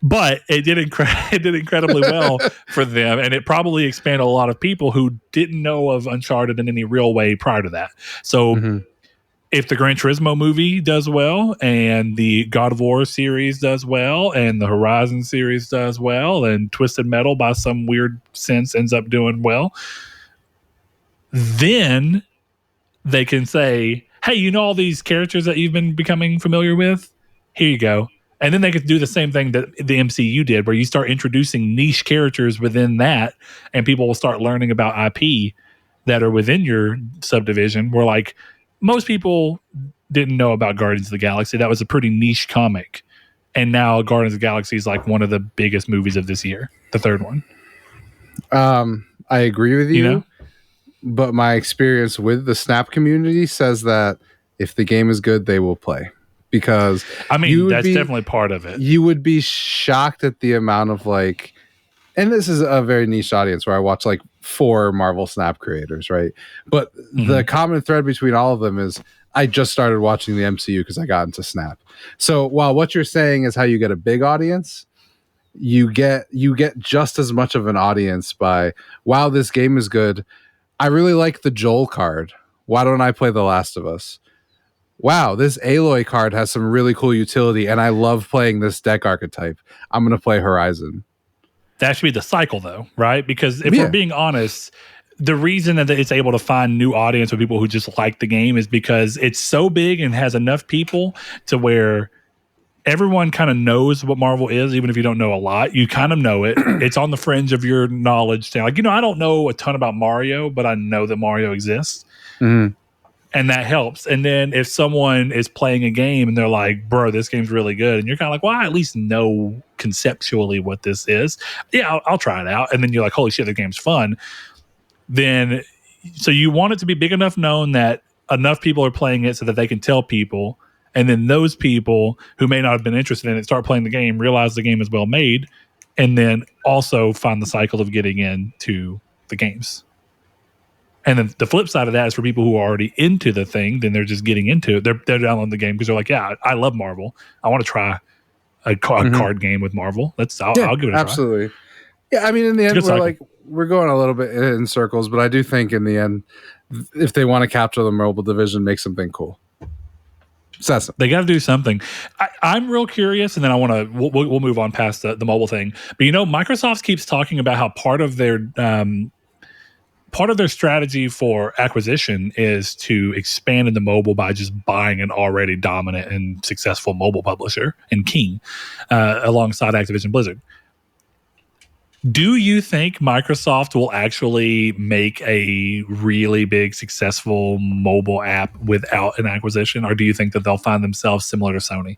but it did incredibly well for them, and it probably expanded a lot of people who didn't know of Uncharted in any real way prior to that. So, if the Gran Turismo movie does well, and the God of War series does well, and the Horizon series does well, and Twisted Metal by some weird sense ends up doing well, then they can say, hey, all these characters that you've been becoming familiar with? Here you go. And then they could do the same thing that the MCU did, where you start introducing niche characters within that, and people will start learning about IP that are within your subdivision. Where like most people didn't know about Guardians of the Galaxy. That was a pretty niche comic. And now Guardians of the Galaxy is like one of the biggest movies of this year, the third one. I agree with you, but my experience with the Snap community says that if the game is good, they will play. Because that's definitely part of it. You would be shocked at the amount of and this is a very niche audience where I watch 4 Marvel Snap creators, right? But the common thread between all of them is I just started watching the MCU because I got into Snap. So while what you're saying is how you get a big audience, you get just as much of an audience by, wow, this game is good. I really like the Joel card. Why don't I play The Last of Us? Wow, this Aloy card has some really cool utility, and I love playing this deck archetype. I'm going to play Horizon. That should be the cycle, though, right? Because if we're being honest, the reason that it's able to find new audience with people who just like the game is because it's so big and has enough people to where everyone kind of knows what Marvel is, even if you don't know a lot. You kind of know it. It's on the fringe of your knowledge. I don't know a ton about Mario, but I know that Mario exists. And that helps. And then if someone is playing a game and they're like, bro, this game's really good. And you're kind of like, well, I at least know conceptually what this is. Yeah, I'll try it out. And then you're like, holy shit, the game's fun. Then, so you want it to be big enough known that enough people are playing it so that they can tell people. And then those people who may not have been interested in it start playing the game, realize the game is well made, and then also find the cycle of getting into the games. And then the flip side of that is for people who are already into the thing, then they're just getting into it. They're downloading the game because they're like, yeah, I love Marvel. I want to try a card game with Marvel. I'll give it a absolutely. Try. Yeah, I mean, in the end, we're going a little bit in circles, but I do think in the end, if they want to capture the mobile division, make something cool. They got to do something. I'm real curious, and then we'll move on past the mobile thing. But Microsoft keeps talking about how part of their strategy for acquisition is to expand into mobile by just buying an already dominant and successful mobile publisher in King, alongside Activision Blizzard. Do you think Microsoft will actually make a really big, successful mobile app without an acquisition? Or do you think that they'll find themselves similar to Sony,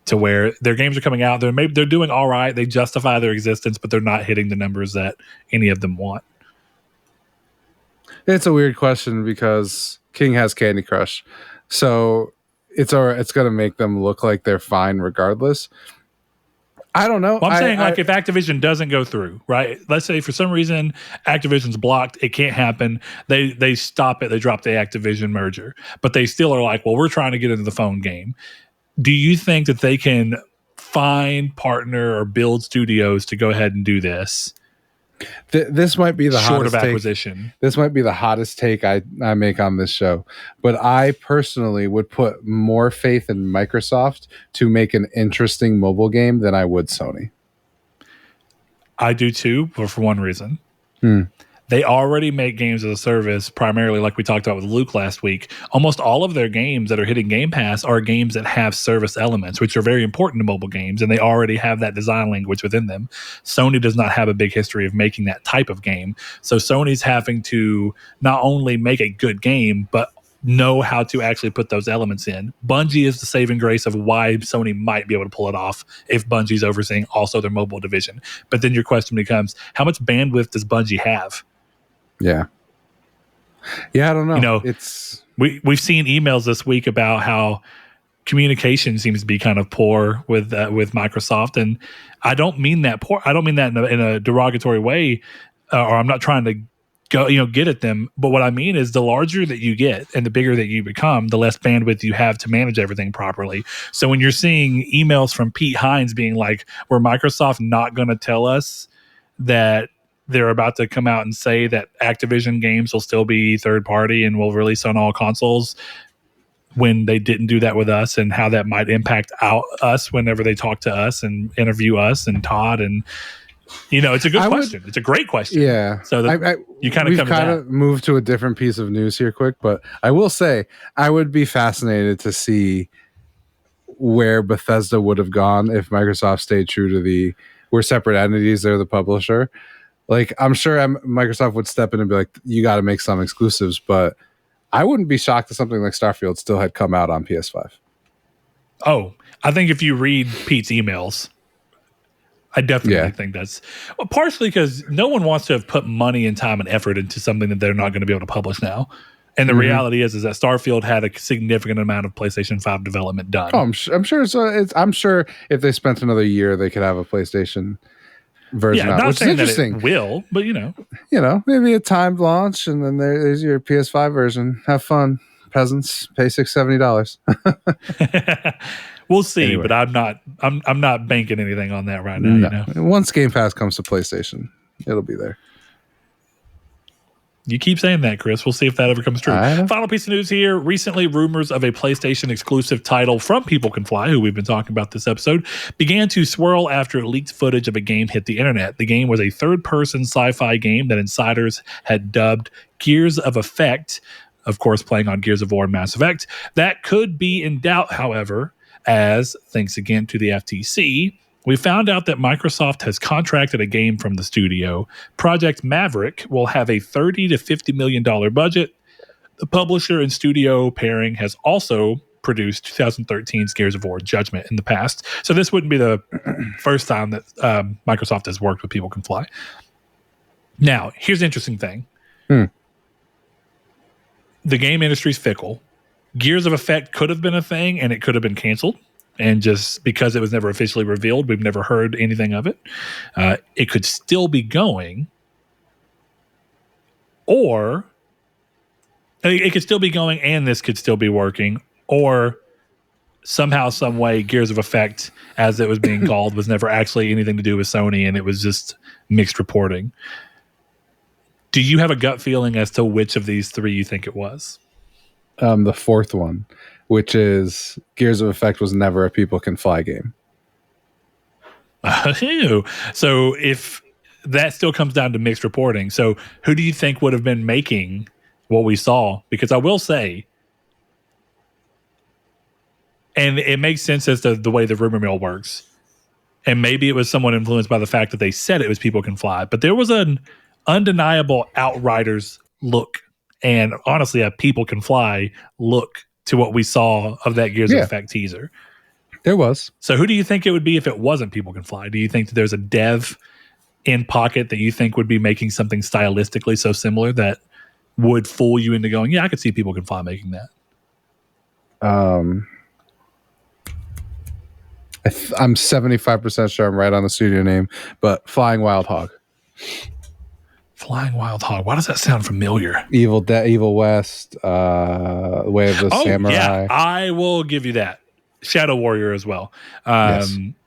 to where their games are coming out, they're doing all right, they justify their existence, but they're not hitting the numbers that any of them want? It's a weird question because King has Candy Crush. So it's going to make them look like they're fine regardless. I don't know. Well, I'm saying if Activision doesn't go through, right? Let's say for some reason Activision's blocked, it can't happen. They stop it. They drop the Activision merger, but they still are like, well, we're trying to get into the phone game. Do you think that they can find, partner, or build studios to go ahead and do this? This might be the short hottest of acquisition. This might be the hottest take I make on this show, but I personally would put more faith in Microsoft to make an interesting mobile game than I would Sony. I do too, but for one reason. They already make games as a service, primarily like we talked about with Luke last week. Almost all of their games that are hitting Game Pass are games that have service elements, which are very important to mobile games, and they already have that design language within them. Sony does not have a big history of making that type of game. So Sony's having to not only make a good game, but know how to actually put those elements in. Bungie is the saving grace of why Sony might be able to pull it off if Bungie's overseeing also their mobile division. But then your question becomes, how much bandwidth does Bungie have? Yeah, I don't know. We've seen emails this week about how communication seems to be kind of poor with Microsoft, and I don't mean that poor. I don't mean that in a derogatory way, or I'm not trying to go get at them. But what I mean is, the larger that you get and the bigger that you become, the less bandwidth you have to manage everything properly. So when you're seeing emails from Pete Hines being like, "Were Microsoft not going to tell us that they're about to come out and say that Activision games will still be third party and will release on all consoles," when they didn't do that with us, and how that might impact us whenever they talk to us and interview us and Todd? And it's a good question. It's a great question. Yeah. So you kind of move to a different piece of news here quick, but I will say I would be fascinated to see where Bethesda would have gone if Microsoft stayed true to we're separate entities, they're the publisher. Like, I'm sure Microsoft would step in and be like, you got to make some exclusives, but I wouldn't be shocked if something like Starfield still had come out on PS5. Oh, I think if you read Pete's emails, I definitely think that's partially because no one wants to have put money and time and effort into something that they're not going to be able to publish now. And the reality is that Starfield had a significant amount of PlayStation 5 development done. Oh, I'm sure. I'm sure if they spent another year, they could have a PlayStation version out, which is interesting. It will, but maybe a timed launch, and then there's your PS5 version. Have fun, peasants. Pay $70. We'll see, anyway. But I'm not banking anything on that right now. No. Once Game Pass comes to PlayStation, it'll be there. You keep saying that, Chris. We'll see if that ever comes true. Final piece of news here. Recently, rumors of a PlayStation exclusive title from People Can Fly, who we've been talking about this episode, began to swirl after leaked footage of a game hit the internet. The game was a third-person sci-fi game that insiders had dubbed Gears of Effect, of course playing on Gears of War and Mass Effect. That could be in doubt, however, as, thanks again to the FTC, we found out that Microsoft has contracted a game from the studio. Project Maverick will have a $30 to $50 million budget. The publisher and studio pairing has also produced 2013's Gears of War Judgment in the past. So this wouldn't be the first time that Microsoft has worked with People Can Fly. Now, here's the interesting thing. The game industry's fickle. Gears of Effect could have been a thing, and it could have been canceled. And just because it was never officially revealed, we've never heard anything of it. It could still be going, or it could still be going, and this could still be working, or somehow, some way, Gears of Effect, as it was being called, was never actually anything to do with Sony, and it was just mixed reporting. Do you have a gut feeling as to which of these three you think it was? The fourth one, which is Gears of Effect was never a people can fly game. So if that still comes down to mixed reporting, so who do you think would have been making what we saw? Because I will say, and it makes sense as to the way the rumor mill works, and maybe it was somewhat influenced by the fact that they said it was people can fly, but there was an undeniable Outriders look, and honestly a people can fly look to what we saw of that Gears of Effect teaser. There was. So who do you think it would be if it wasn't people can fly? Do you think that there's a dev in pocket that you think would be making something stylistically so similar that would fool you into going, yeah, I could see people can fly making that? I'm 75% sure I'm right on the studio name, but Flying Wild Hog. Flying Wild Hog. Why does that sound familiar? Evil West, Way of the Samurai. Yeah, I will give you that. Shadow Warrior as well.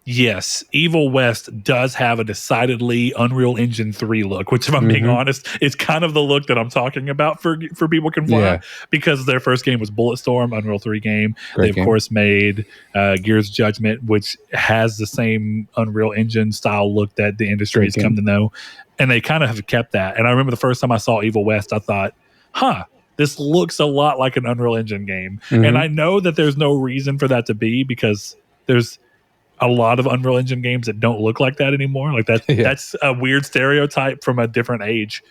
Yes, Evil West does have a decidedly Unreal Engine 3 look, which, if I'm being honest, is kind of the look that I'm talking about for People Can Fly, because their first game was Bulletstorm, Unreal 3 game. They, of course, made Gears Judgment, which has the same Unreal Engine style look that the industry has come to know. And they kind of have kept that. And I remember the first time I saw Evil West, I thought, this looks a lot like an Unreal Engine game. And I know that there's no reason for that to be, because there's a lot of Unreal Engine games that don't look like that anymore. Like that's a weird stereotype from a different age.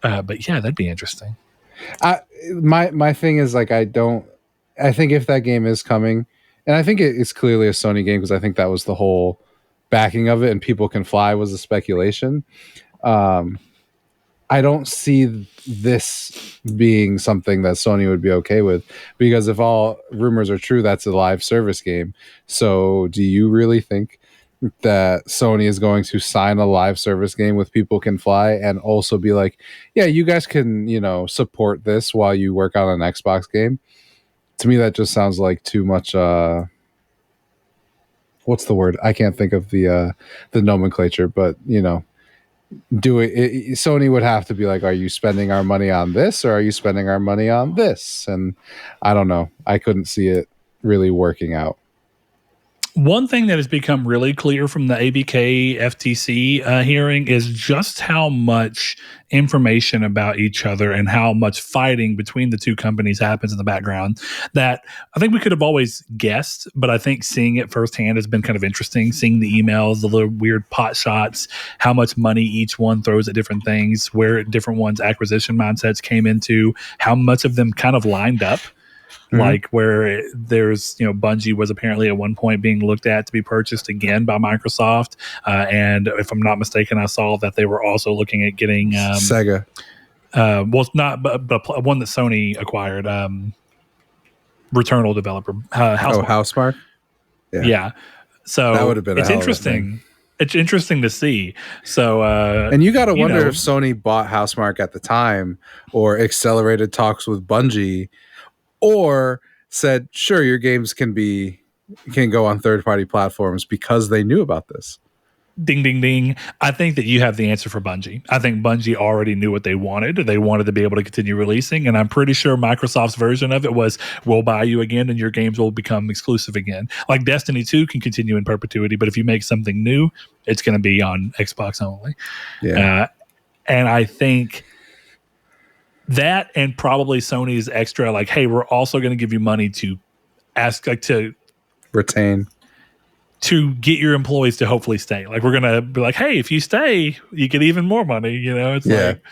But yeah, that'd be interesting. My thing is, like, I think if that game is coming, and I think it's clearly a Sony game, because I think that was the whole backing of it, and People Can Fly was a speculation. I don't see this being something that Sony would be okay with, because if all rumors are true, that's a live service game. So do you really think that Sony is going to sign a live service game with People Can Fly and also be like, yeah, you guys can, support this while you work on an Xbox game? To me, that just sounds like too much. What's the word? I can't think of the nomenclature, but Sony would have to be like, are you spending our money on this, or are you spending our money on this? And I don't know. I couldn't see it really working out. One thing that has become really clear from the ABK FTC hearing is just how much information about each other and how much fighting between the two companies happens in the background that I think we could have always guessed, but I think seeing it firsthand has been kind of interesting, seeing the emails, the little weird pot shots, how much money each one throws at different things, where different ones' acquisition mindsets came into, how much of them kind of lined up. Like where there's, Bungie was apparently at one point being looked at to be purchased again by Microsoft. And if I'm not mistaken, I saw that they were also looking at getting Sega. Well, not, but one that Sony acquired, Returnal developer. Housemarque? Yeah. So that would have been it's interesting. It's interesting to see. So, and you got to wonder if Sony bought Housemarque at the time or accelerated talks with Bungie, or said, sure, your games can go on third-party platforms, because they knew about this. Ding, ding, ding. I think that you have the answer for Bungie. I think Bungie already knew what they wanted. They wanted to be able to continue releasing, and I'm pretty sure Microsoft's version of it was, we'll buy you again and your games will become exclusive again. Like Destiny 2 can continue in perpetuity, but if you make something new, it's going to be on Xbox only. Yeah. And I think that, and probably Sony's extra, like, hey, we're also going to give you money to ask, like, to retain, to get your employees to hopefully stay. Like, we're going to be like, hey, if you stay, you get even more money. It's like,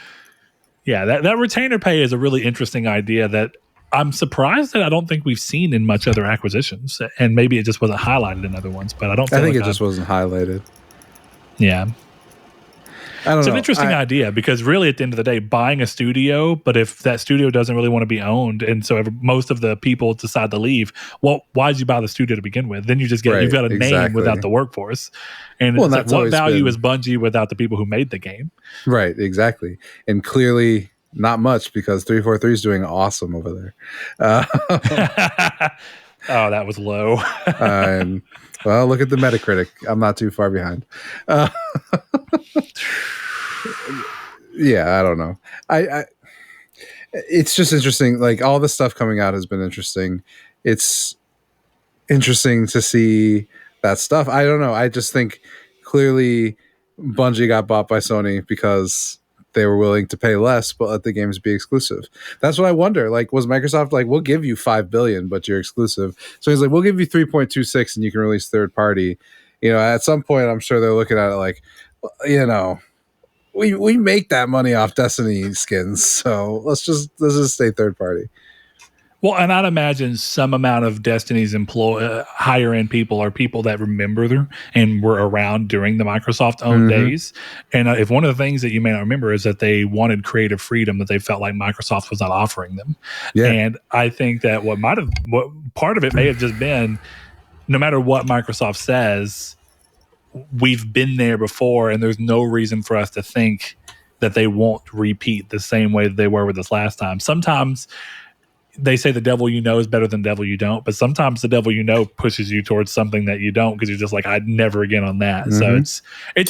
that retainer pay is a really interesting idea that I'm surprised that I don't think we've seen in much other acquisitions. And maybe it just wasn't highlighted in other ones, but I think it just wasn't highlighted. Yeah. It's an interesting idea, because really at the end of the day, buying a studio, but if that studio doesn't really want to be owned, and so most of the people decide to leave, well, why did you buy the studio to begin with? Then you just you've got a name without the workforce. And it's like, what value is Bungie without the people who made the game? Right, exactly. And clearly not much, because 343 is doing awesome over there. Oh, that was low. Well, look at the Metacritic. I'm not too far behind. Yeah, I don't know. It's just interesting. Like, all the stuff coming out has been interesting. it's interesting to see that stuff. I don't know. I just think clearly Bungie got bought by Sony because they were willing to pay less but let the games be exclusive. That's what I wonder. Like, was Microsoft like, we'll give you $5 billion but you're exclusive? So he's like, we'll give you 3.26 and you can release third party. At some point I'm sure they're looking at it like, we make that money off Destiny skins, so let's just stay third party. Well, and I'd imagine some amount of Destiny's higher end people are people that remember them and were around during the Microsoft-owned days. And if one of the things that you may not remember is that they wanted creative freedom that they felt like Microsoft was not offering them. Yeah. And I think that what part of it may have just been, no matter what Microsoft says, we've been there before, and there's no reason for us to think that they won't repeat the same way that they were with us last time. Sometimes they say the devil you know is better than the devil you don't, but sometimes the devil you know pushes you towards something that you don't because you're just like, I'd never again on that. So it's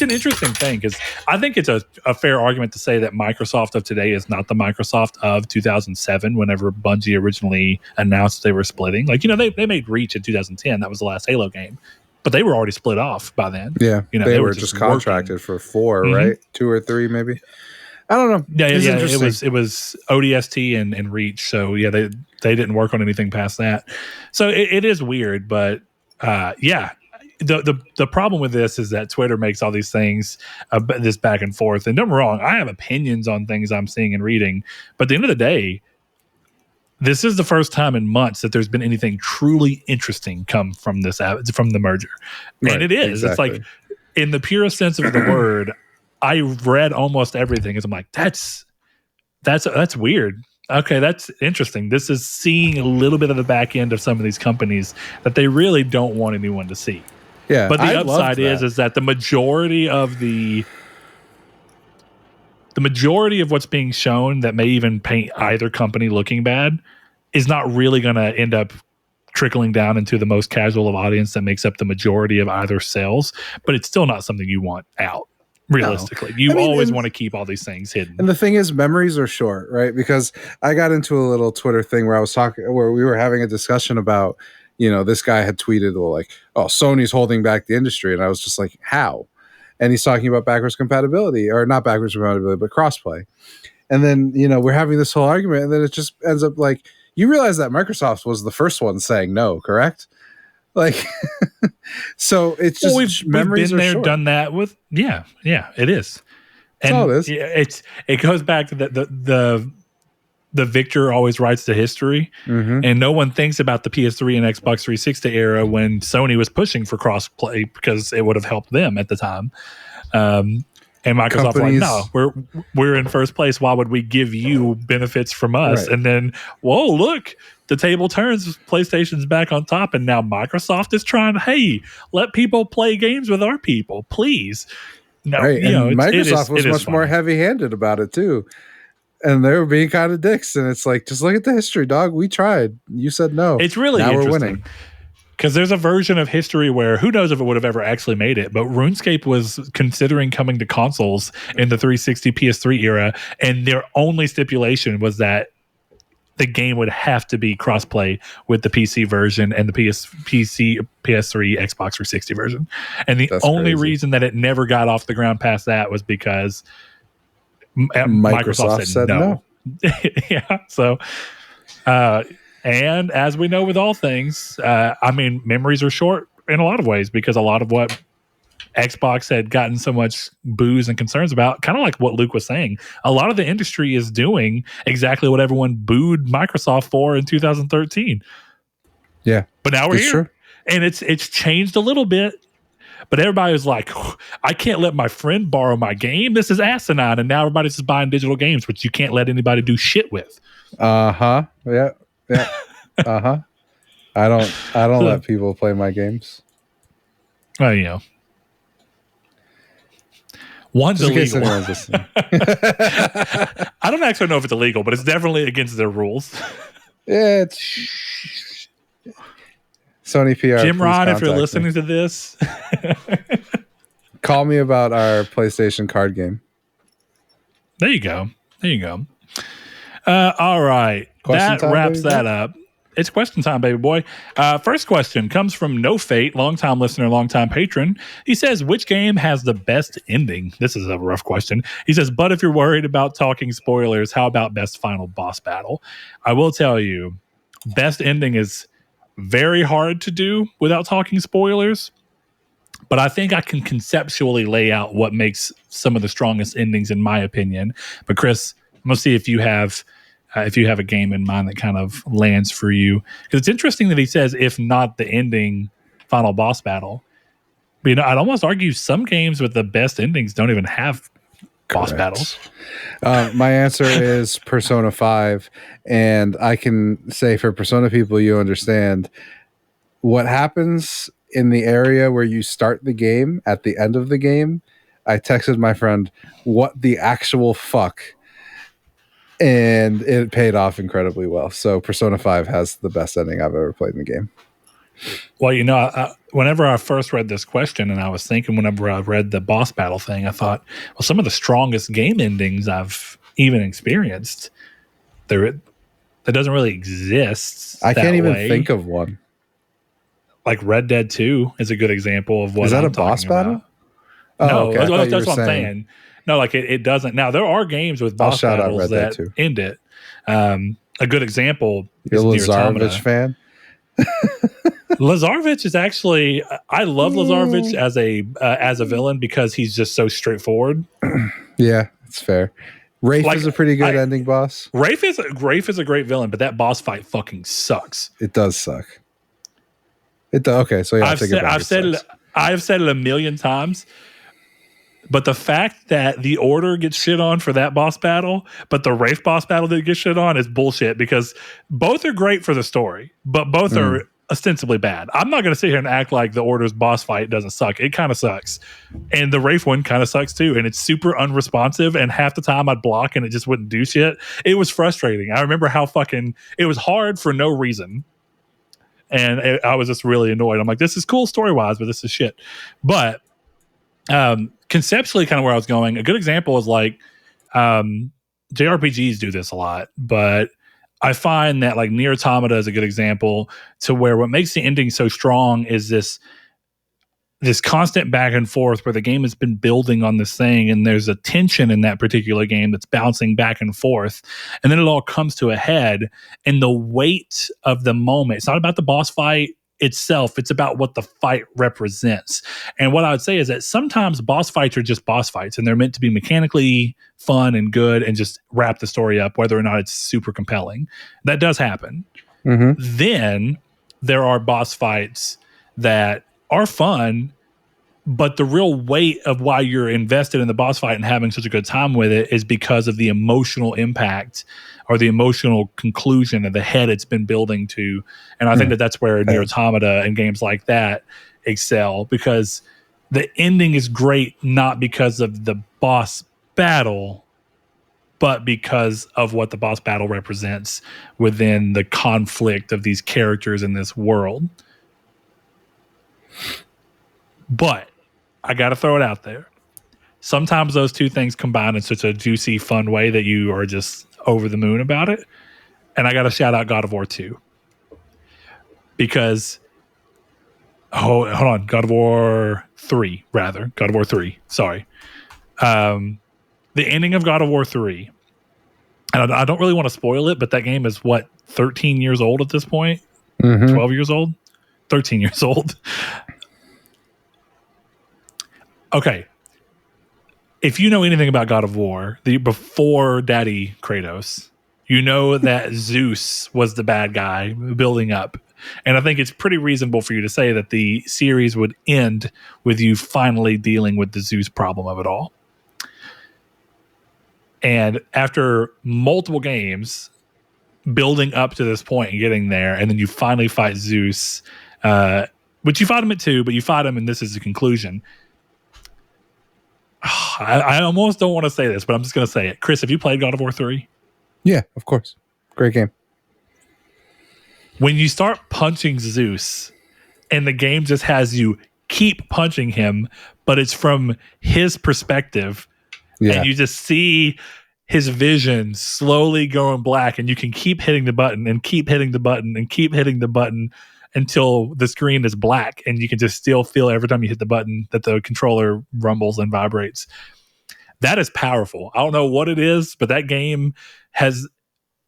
an interesting thing because I think it's a fair argument to say that Microsoft of today is not the Microsoft of 2007 whenever Bungie originally announced they were splitting. Like, they made Reach in 2010. That was the last Halo game. But they were already split off by then. Yeah, they were just contracted for 4, right? 2 or 3 maybe. I don't know. Yeah. It was ODST and Reach. So yeah, they didn't work on anything past that. So it is weird, but The problem with this is that Twitter makes all these things, this back and forth. And don't get me wrong, I have opinions on things I'm seeing and reading. But at the end of the day, this is the first time in months that there's been anything truly interesting come from the merger. Right, and it is. Exactly. It's like, in the purest sense of the word, I read almost everything as I'm like, that's weird. Okay, that's interesting. This is seeing a little bit of the back end of some of these companies that they really don't want anyone to see. Yeah, but the upside is that the majority of what's being shown that may even paint either company looking bad is not really going to end up trickling down into the most casual of audience that makes up the majority of either sales. But it's still not something you want out. Realistically, you always want to keep all these things hidden. And the thing is, memories are short, right? Because I got into a little Twitter thing where we were having a discussion about, this guy had tweeted, well, like, oh, Sony's holding back the industry. And I was just like, how? And he's talking about backwards compatibility, or not backwards compatibility, but crossplay. And then, we're having this whole argument, and then it just ends up like, you realize that Microsoft was the first one saying no, correct? Like, so it's just we've been there, short. Done that with, yeah, it is. That's all it is. It goes back to the victor always writes the history, and no one thinks about the PS3 and Xbox 360 era when Sony was pushing for crossplay because it would have helped them at the time. And Microsoft like, no, we're in first place. Why would we give you benefits from us? Right. And then, whoa, look, the table turns. PlayStation's back on top, and now Microsoft is trying. Hey, let people play games with our people, please. No, right. Microsoft was much more heavy-handed about it too, and they were being kind of dicks. And it's like, just look at the history, dog. We tried. You said no. It's really now interesting. We're winning. Because there's a version of history where who knows if it would have ever actually made it, but RuneScape was considering coming to consoles in the 360 PS3 era, and their only stipulation was that the game would have to be crossplay with the PC version and the PS3, Xbox 360 version. And the only reason that it never got off the ground past that was because Microsoft said no. Yeah, so... and as we know with all things, memories are short in a lot of ways because a lot of what Xbox had gotten so much boos and concerns about, kind of like what Luke was saying, a lot of the industry is doing exactly what everyone booed Microsoft for in 2013. Yeah. But now we're here. True. And it's changed a little bit. But everybody was like, I can't let my friend borrow my game. This is asinine. And now everybody's just buying digital games, which you can't let anybody do shit with. Uh-huh. Yeah. Yeah. Uh-huh. I don't let people play my games. Well, one's illegal. I don't actually know if it's illegal, but it's definitely against their rules. Yeah, it's Sony PR. Jim Ron, if you're listening to this, call me about our PlayStation card game. There you go. All right. That wraps that up. It's question time, baby boy. First question comes from No Fate, longtime listener, longtime patron. He says, which game has the best ending? This is a rough question. He says, but if you're worried about talking spoilers, how about best final boss battle? I will tell you, best ending is very hard to do without talking spoilers. But I think I can conceptually lay out what makes some of the strongest endings, in my opinion. But Chris, I'm going to see if you have a game in mind that kind of lands for you. Because it's interesting that he says, if not the ending final boss battle. But, you know, I'd almost argue some games with the best endings don't even have boss battles. My answer is Persona 5. And I can say for Persona people, you understand what happens in the area where you start the game at the end of the game. I texted my friend, what the actual fuck? And it paid off incredibly well. So Persona 5 has the best ending I've ever played in the game. Well, you know, whenever I first read this question, and I was thinking whenever I read the boss battle thing, I thought, well, some of the strongest game endings I've even experienced, that doesn't really exist. I can't even think of one. Like Red Dead 2 is a good example of what. Is that I'm a boss battle? Oh, no, okay. That's what I'm saying. No, like it doesn't. Now there are games with boss battles that end it. A good example. You're a Lazarevich fan. Lazarevich is actually. I love Lazarevich as a villain because he's just so straightforward. Yeah, it's fair. Rafe is a pretty good ending boss. Rafe is a great villain, but that boss fight fucking sucks. It does suck. Okay, so yeah, I've said it a million times, but the fact that the Order gets shit on for that boss battle, but the Rafe boss battle didn't get shit on is bullshit because both are great for the story, but both are ostensibly bad. I'm not going to sit here and act like the Order's boss fight doesn't suck. It kind of sucks. And the Rafe one kind of sucks too. And it's super unresponsive. And half the time I'd block and it just wouldn't do shit. It was frustrating. I remember how it was hard for no reason. And I was just really annoyed. I'm like, this is cool story-wise, but this is shit. But conceptually, kind of where I was going, a good example is like JRPGs do this a lot, but I find that like Nier Automata is a good example to where what makes the ending so strong is this constant back and forth where the game has been building on this thing and there's a tension in that particular game that's bouncing back and forth. And then it all comes to a head and the weight of the moment, it's not about the boss fight itself, it's about what the fight represents. And what I would say is that sometimes boss fights are just boss fights and they're meant to be mechanically fun and good and just wrap the story up, whether or not it's super compelling. That does happen. Mm-hmm. Then there are boss fights that are fun, but the real weight of why you're invested in the boss fight and having such a good time with it is because of the emotional impact or the emotional conclusion of the head it's been building to. And I think that that's where Nier Automata and games like that excel, because the ending is great not because of the boss battle, but because of what the boss battle represents within the conflict of these characters in this world. But I got to throw it out there. Sometimes those two things combine in such a juicy, fun way that you are just over the moon about it. And I got to shout out God of War 2. Because, hold on, God of War 3, rather. God of War 3, sorry. The ending of God of War 3, and I don't really want to spoil it, but that game is, 13 years old at this point? Mm-hmm. 12 years old? 13 years old. Okay, if you know anything about God of War, before Daddy Kratos, you know that Zeus was the bad guy building up. And I think it's pretty reasonable for you to say that the series would end with you finally dealing with the Zeus problem of it all. And after multiple games building up to this point and getting there, and then you finally fight Zeus, which you fought him at 2, but you fought him and this is the conclusion. I almost don't want to say this, but I'm just going to say it. Chris, have you played God of War 3? Yeah, of course. Great game. When you start punching Zeus and the game just has you keep punching him, but it's from his perspective, and you just see his vision slowly going black, and you can keep hitting the button and keep hitting the button and keep hitting the button until the screen is black, and you can just still feel every time you hit the button that the controller rumbles and vibrates. That is powerful. I don't know what it is, but that game has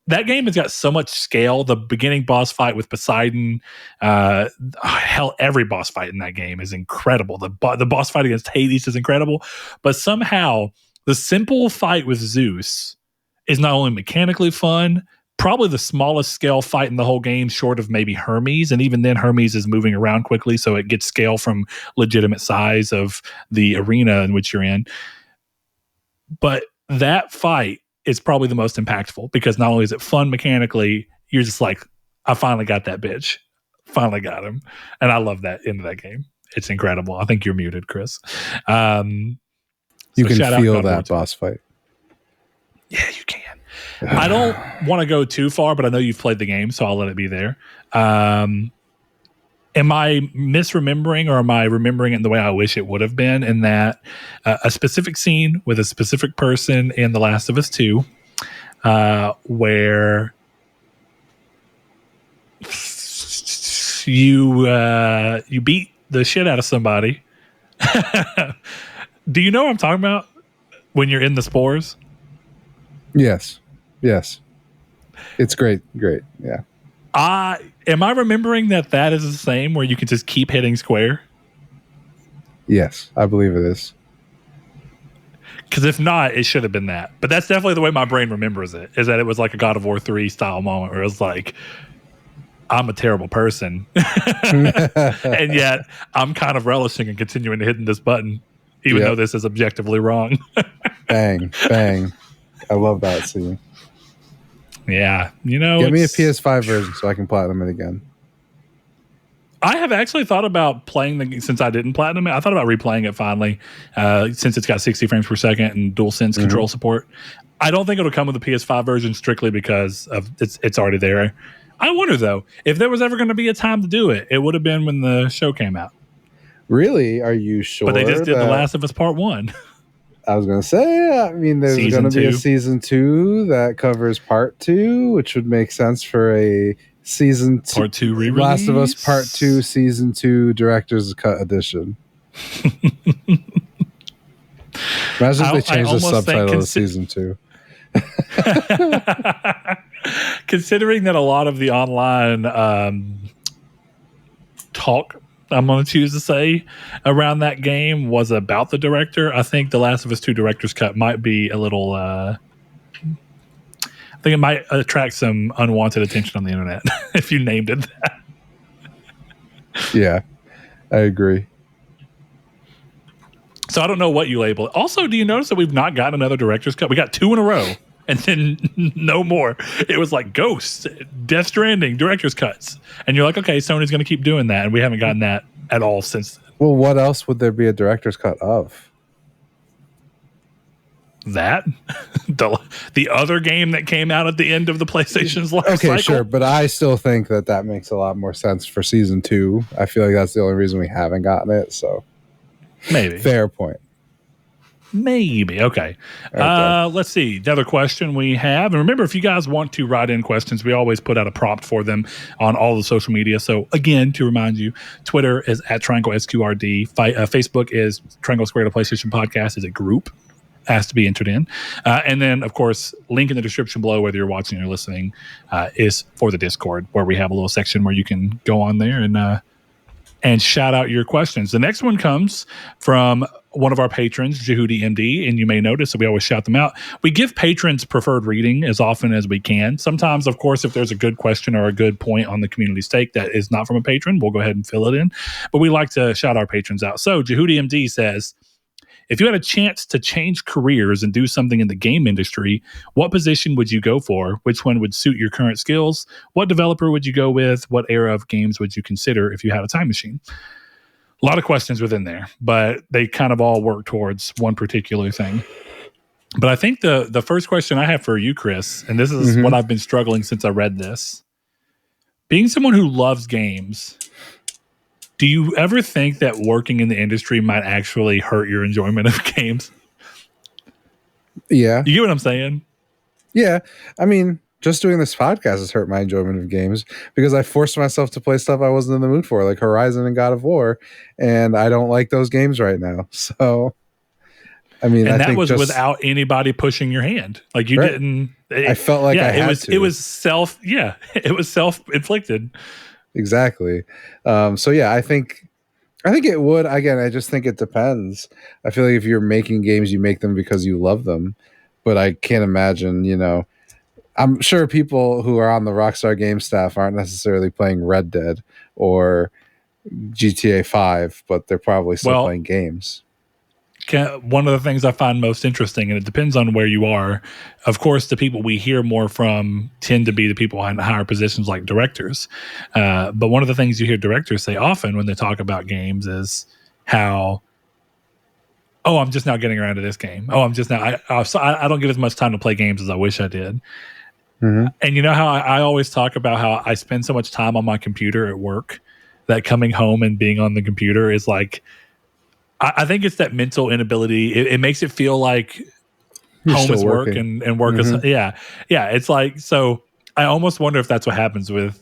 got so much scale. The beginning boss fight with Poseidon, hell, every boss fight in that game is incredible. The boss fight against Hades is incredible, but somehow the simple fight with Zeus is not only mechanically fun, probably the smallest scale fight in the whole game, short of maybe Hermes, and even then Hermes is moving around quickly, so it gets scale from legitimate size of the arena in which you're in. But that fight is probably the most impactful, because not only is it fun mechanically, you're just like, I finally got that bitch. Finally got him. And I love that end of that game. It's incredible. I think you're muted, Chris. You can feel that boss fight. Yeah, you can. I don't want to go too far, but I know you've played the game, so I'll let it be there. Am I misremembering, or am I remembering it in the way I wish it would have been, in that a specific scene with a specific person in The Last of Us 2 where you beat the shit out of somebody. Do you know what I'm talking about when you're in the spores? Yes. It's great. Yeah. Am I remembering that is the same, where you can just keep hitting square? Yes, I believe it is. Because if not, it should have been that. But that's definitely the way my brain remembers it, is that it was like a God of War 3 style moment where it was like, I'm a terrible person. And yet I'm kind of relishing and continuing to hit this button, even though this is objectively wrong. Bang. I love that scene. Yeah. Get me a PS5 version so I can platinum it again. I have actually thought about playing since I didn't platinum it. I thought about replaying it finally, since it's got 60 frames per second and DualSense control support. I don't think it'll come with the PS5 version strictly because of it's already there. I wonder, though, if there was ever going to be a time to do it, it would have been when the show came out. Really? Are you sure? But they just did The Last of Us Part 1. I was going to say, I mean, there's going to be a season 2 that covers part 2, which would make sense for a season 2. Part 2 re-release? Last of Us Part 2, season 2, director's cut edition. Imagine if they changed the subtitle to season 2. Considering that a lot of the online talk, I'm going to choose to say, around that game was about the director, I think The Last of Us 2 director's cut might be a little... I think it might attract some unwanted attention on the internet if you named it that. Yeah, I agree. So I don't know what you label it. Also, do you notice that we've not gotten another director's cut? We got 2 in a row, and then no more. It was like Ghost, Death Stranding, director's cuts. And you're like, okay, Sony's going to keep doing that, and we haven't gotten that at all since. Well, what else would there be a director's cut of? That? the other game that came out at the end of the PlayStation's life cycle? Okay, sure, but I still think that makes a lot more sense for season 2. I feel like that's the only reason we haven't gotten it, so... Maybe. Fair point. Maybe. Okay. Let's see. Another question we have. And remember, if you guys want to write in questions, we always put out a prompt for them on all the social media. So again, to remind you, Twitter is at Triangle SQRD. Facebook is Triangle Squared, a PlayStation Podcast, is a group. Has to be entered in. And then, of course, link in the description below, whether you're watching or listening, is for the Discord, where we have a little section where you can go on there and shout out your questions. The next one comes from one of our patrons, Jehudi MD, and you may notice that we always shout them out. We give patrons preferred reading as often as we can. Sometimes, of course, if there's a good question or a good point on the community stake that is not from a patron, we'll go ahead and fill it in. But we like to shout our patrons out. So Jehudi MD says, if you had a chance to change careers and do something in the game industry, what position would you go for? Which one would suit your current skills? What developer would you go with? What era of games would you consider if you had a time machine? A lot of questions within there, but they kind of all work towards one particular thing. But I think the first question I have for you, Chris, and this is what I've been struggling since I read this. Being someone who loves games, do you ever think that working in the industry might actually hurt your enjoyment of games? Yeah. You get what I'm saying? Yeah. I mean, just doing this podcast has hurt my enjoyment of games because I forced myself to play stuff I wasn't in the mood for, like Horizon and God of War, and I don't like those games right now. So, I mean, And I that think was just without anybody pushing your hand. Like you right. didn't. I felt like I had to. It was self. Yeah, it was self-inflicted. Exactly. So yeah, I think it would. Again, I just think it depends. I feel like if you're making games, you make them because you love them. But I can't imagine, I'm sure people who are on the Rockstar Game staff aren't necessarily playing Red Dead or GTA 5, but they're probably still Well, playing games. one of the things I find most interesting, and it depends on where you are, of course, the people we hear more from tend to be the people in higher positions like directors. But one of the things you hear directors say often when they talk about games is how, oh, I'm just now getting around to this game. Oh, I'm just now, I don't get as much time to play games as I wish I did. Mm-hmm. And you know how I always talk about how I spend so much time on my computer at work that coming home and being on the computer is like, I think it's that mental inability. It makes it feel like You're home still is work working. and work Mm-hmm. is, yeah. It's like, so I almost wonder if that's what happens with,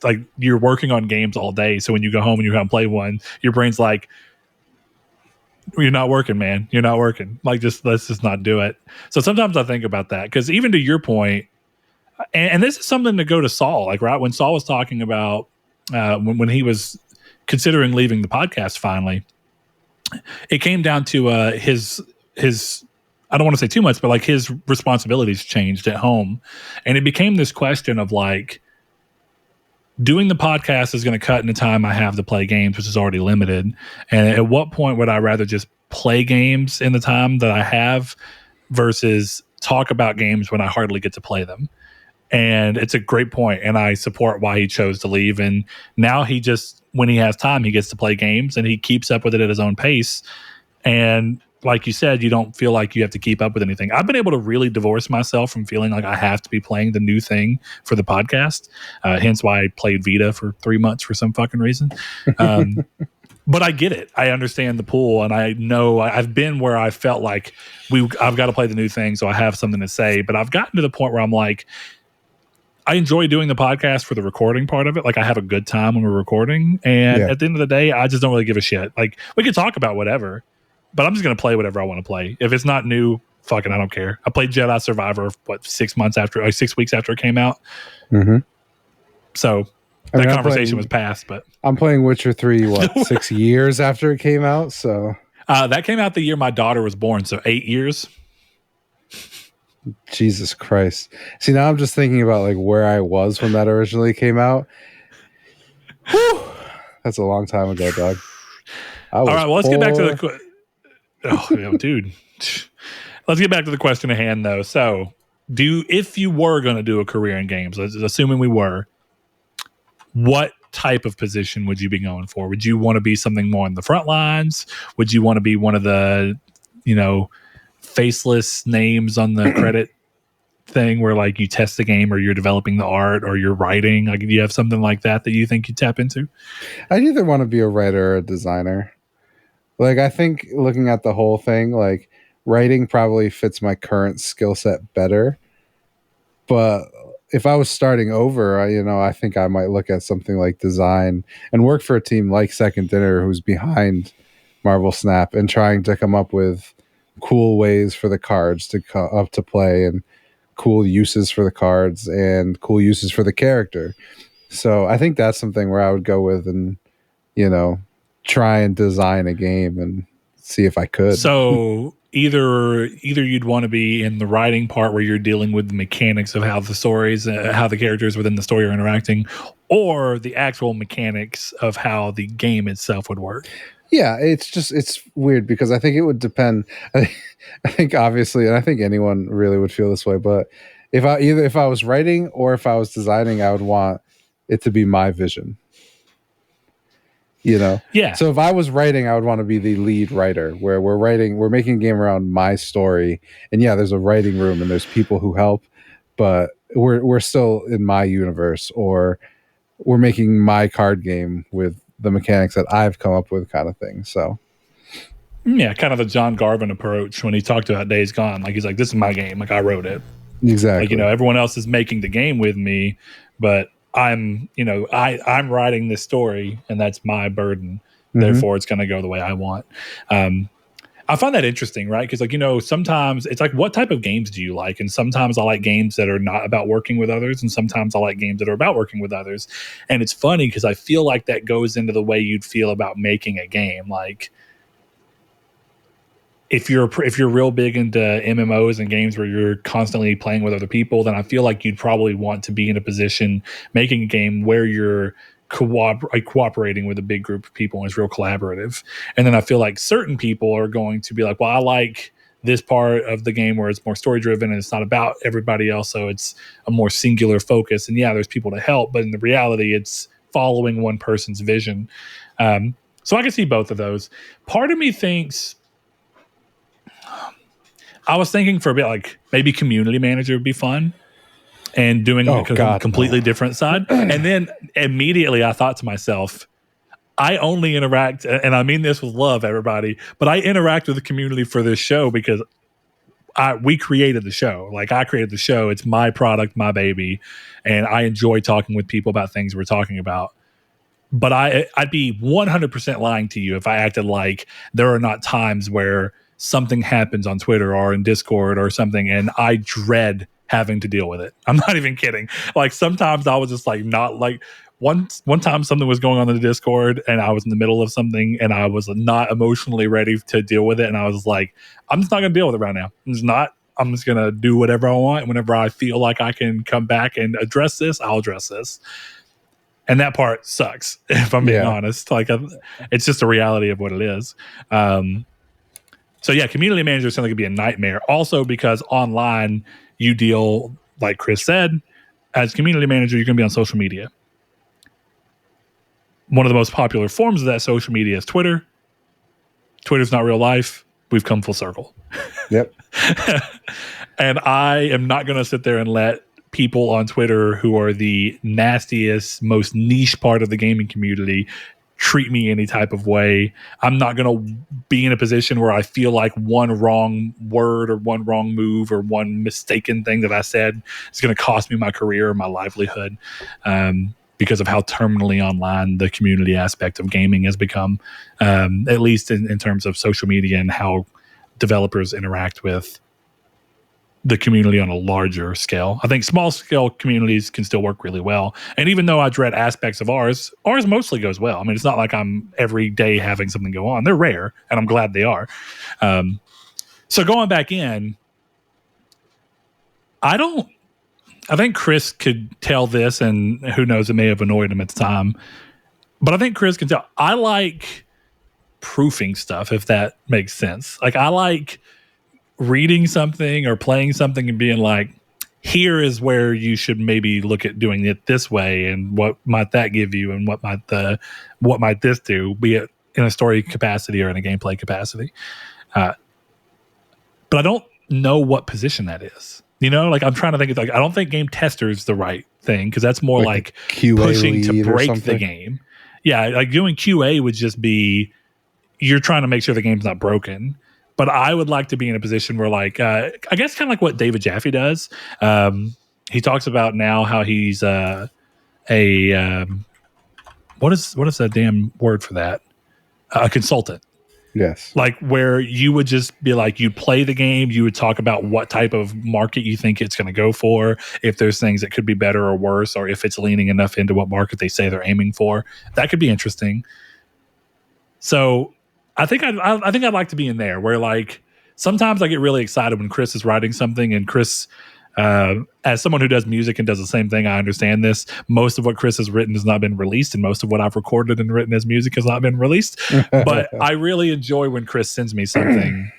like, you're working on games all day. So when you go home and you go play one, your brain's like, you're not working, man. You're not working. Like, let's just not do it. So sometimes I think about that because even to your point, and this is something to go to Saul, like, right when Saul was talking about when he was considering leaving the podcast finally, it came down to his I don't want to say too much, but like his responsibilities changed at home, and it became this question of like, doing the podcast is going to cut into time I have to play games, which is already limited. And at what point would I rather just play games in the time that I have versus talk about games when I hardly get to play them? And it's a great point, and I support why he chose to leave. And now he just, when he has time, he gets to play games, and he keeps up with it at his own pace. And like you said, you don't feel like you have to keep up with anything. I've been able to really divorce myself from feeling like I have to be playing the new thing for the podcast. Hence why I played Vita for 3 months for some fucking reason. But I get it. I understand the pull, and I know I've been where I felt like I've got to play the new thing, so I have something to say. But I've gotten to the point where I'm like, I enjoy doing the podcast for the recording part of it. Like, I have a good time when we're recording. And at the end of the day, I just don't really give a shit. Like, we could talk about whatever, but I'm just going to play whatever I want to play. If it's not new, fucking, I don't care. I played Jedi Survivor, 6 weeks after it came out. Mm-hmm. So that conversation was past, but I'm playing Witcher 3, 6 years after it came out. So that came out the year my daughter was born. So 8 years. Jesus Christ. See, now I'm just thinking about like where I was when that originally came out. Whew. That's a long time ago, dog. All right, well, let's get back to the dude. Let's get back to the question at hand, though. So, if you were going to do a career in games, assuming we were, what type of position would you be going for? Would you want to be something more in the front lines? Would you want to be one of the, faceless names on the credit thing where like you test the game or you're developing the art or you're writing? Like, do you have something like that you think you tap into? I'd either want to be a writer or a designer. Like, I think looking at the whole thing, like, writing probably fits my current skill set better. But if I was starting over, I think I might look at something like design and work for a team like Second Dinner, who's behind Marvel Snap and trying to come up with cool ways for the cards to come up to play and cool uses for the cards and cool uses for the character. So I think that's something where I would go with and, try and design a game and see if I could. So either you'd want to be in the writing part where you're dealing with the mechanics of how the stories, how the characters within the story are interacting, or the actual mechanics of how the game itself would work. Yeah, it's weird because I think it would depend. I think obviously, and I think anyone really would feel this way, but if I was writing or if I was designing, I would want it to be my vision. Yeah. So if I was writing, I would want to be the lead writer where we're making a game around my story. And yeah, there's a writing room and there's people who help, but we're still in my universe, or we're making my card game with the mechanics that I've come up with, kind of thing. So yeah, kind of the John Garvin approach when he talked about Days Gone. Like, he's like, this is my game. Like, I wrote it. Exactly. Like, you know, everyone else is making the game with me, but I'm, you know, I'm writing this story, and that's my burden. Therefore, it's going to go the way I want. I find that interesting, right? Because, like, you know, sometimes it's like, what type of games do you like? And sometimes I like games that are not about working with others, and sometimes I like games that are about working with others. And it's funny because I feel like that goes into the way you'd feel about making a game. Like, if you're real big into MMOs and games where you're constantly playing with other people, then I feel like you'd probably want to be in a position making a game where you're cooperating with a big group of people and it's real collaborative. And then I feel like certain people are going to be like, well, I like this part of the game where it's more story driven and it's not about everybody else, so it's a more singular focus. And yeah, there's people to help, but in the reality, it's following one person's vision. So I can see both of those. Part of me thinks, I was thinking for a bit, like maybe community manager would be fun, and doing a completely different side. And then immediately I thought to myself, I only interact, and I mean this with love, everybody, but I interact with the community for this show because we created the show. Like, I created the show. It's my product, my baby, and I enjoy talking with people about things we're talking about. But I'd be 100% lying to you if I acted like there are not times where something happens on Twitter or in Discord or something, and I dread having to deal with it. I'm not even kidding. Like, sometimes I was just like, not like, one time something was going on in the Discord and I was in the middle of something and I was not emotionally ready to deal with it. And I was like, I'm just not going to deal with it right now. I'm just going to do whatever I want. Whenever I feel like I can come back and address this, I'll address this. And that part sucks, if I'm being honest. Like, it's just a reality of what it is. So yeah, community manager sounds like it'd be a nightmare. Also, because online you deal, like Chris said, as community manager, you're going to be on social media. One of the most popular forms of that social media is Twitter. Twitter's not real life. We've come full circle. Yep. And I am not going to sit there and let people on Twitter who are the nastiest, most niche part of the gaming community treat me any type of way. I'm not going to be in a position where I feel like one wrong word or one wrong move or one mistaken thing that I said is going to cost me my career or my livelihood, because of how terminally online the community aspect of gaming has become, at least in terms of social media and how developers interact with the community on a larger scale. I think small scale communities can still work really well. And even though I dread aspects of ours mostly goes well. I mean, it's not like I'm every day having something go on. They're rare, and I'm glad they are. So going back in, I think Chris could tell this, and who knows, it may have annoyed him at the time. But I think Chris can tell. I like proofing stuff, if that makes sense. Like, I like reading something or playing something and being like, here is where you should maybe look at doing it this way, and what might that give you, and what might this do, be it in a story capacity or in a gameplay capacity. But I don't know what position that is. You know, like, I'm trying to think of, like, I don't think game tester is the right thing, because that's more like QA pushing to break the game. Yeah, like doing QA would just be, you're trying to make sure the game's not broken. But I would like to be in a position where, like, I guess kind of like what David Jaffe does. He talks about now how he's what is that damn word for that? A consultant. Yes. Like, where you would just be like, you'd play the game, you would talk about what type of market you think it's going to go for, if there's things that could be better or worse, or if it's leaning enough into what market they say they're aiming for. That could be interesting. So I think I'd like to be in there, where, like, sometimes I get really excited when Chris is writing something, and Chris, as someone who does music and does the same thing, I understand this. Most of what Chris has written has not been released, and most of what I've recorded and written as music has not been released. But I really enjoy when Chris sends me something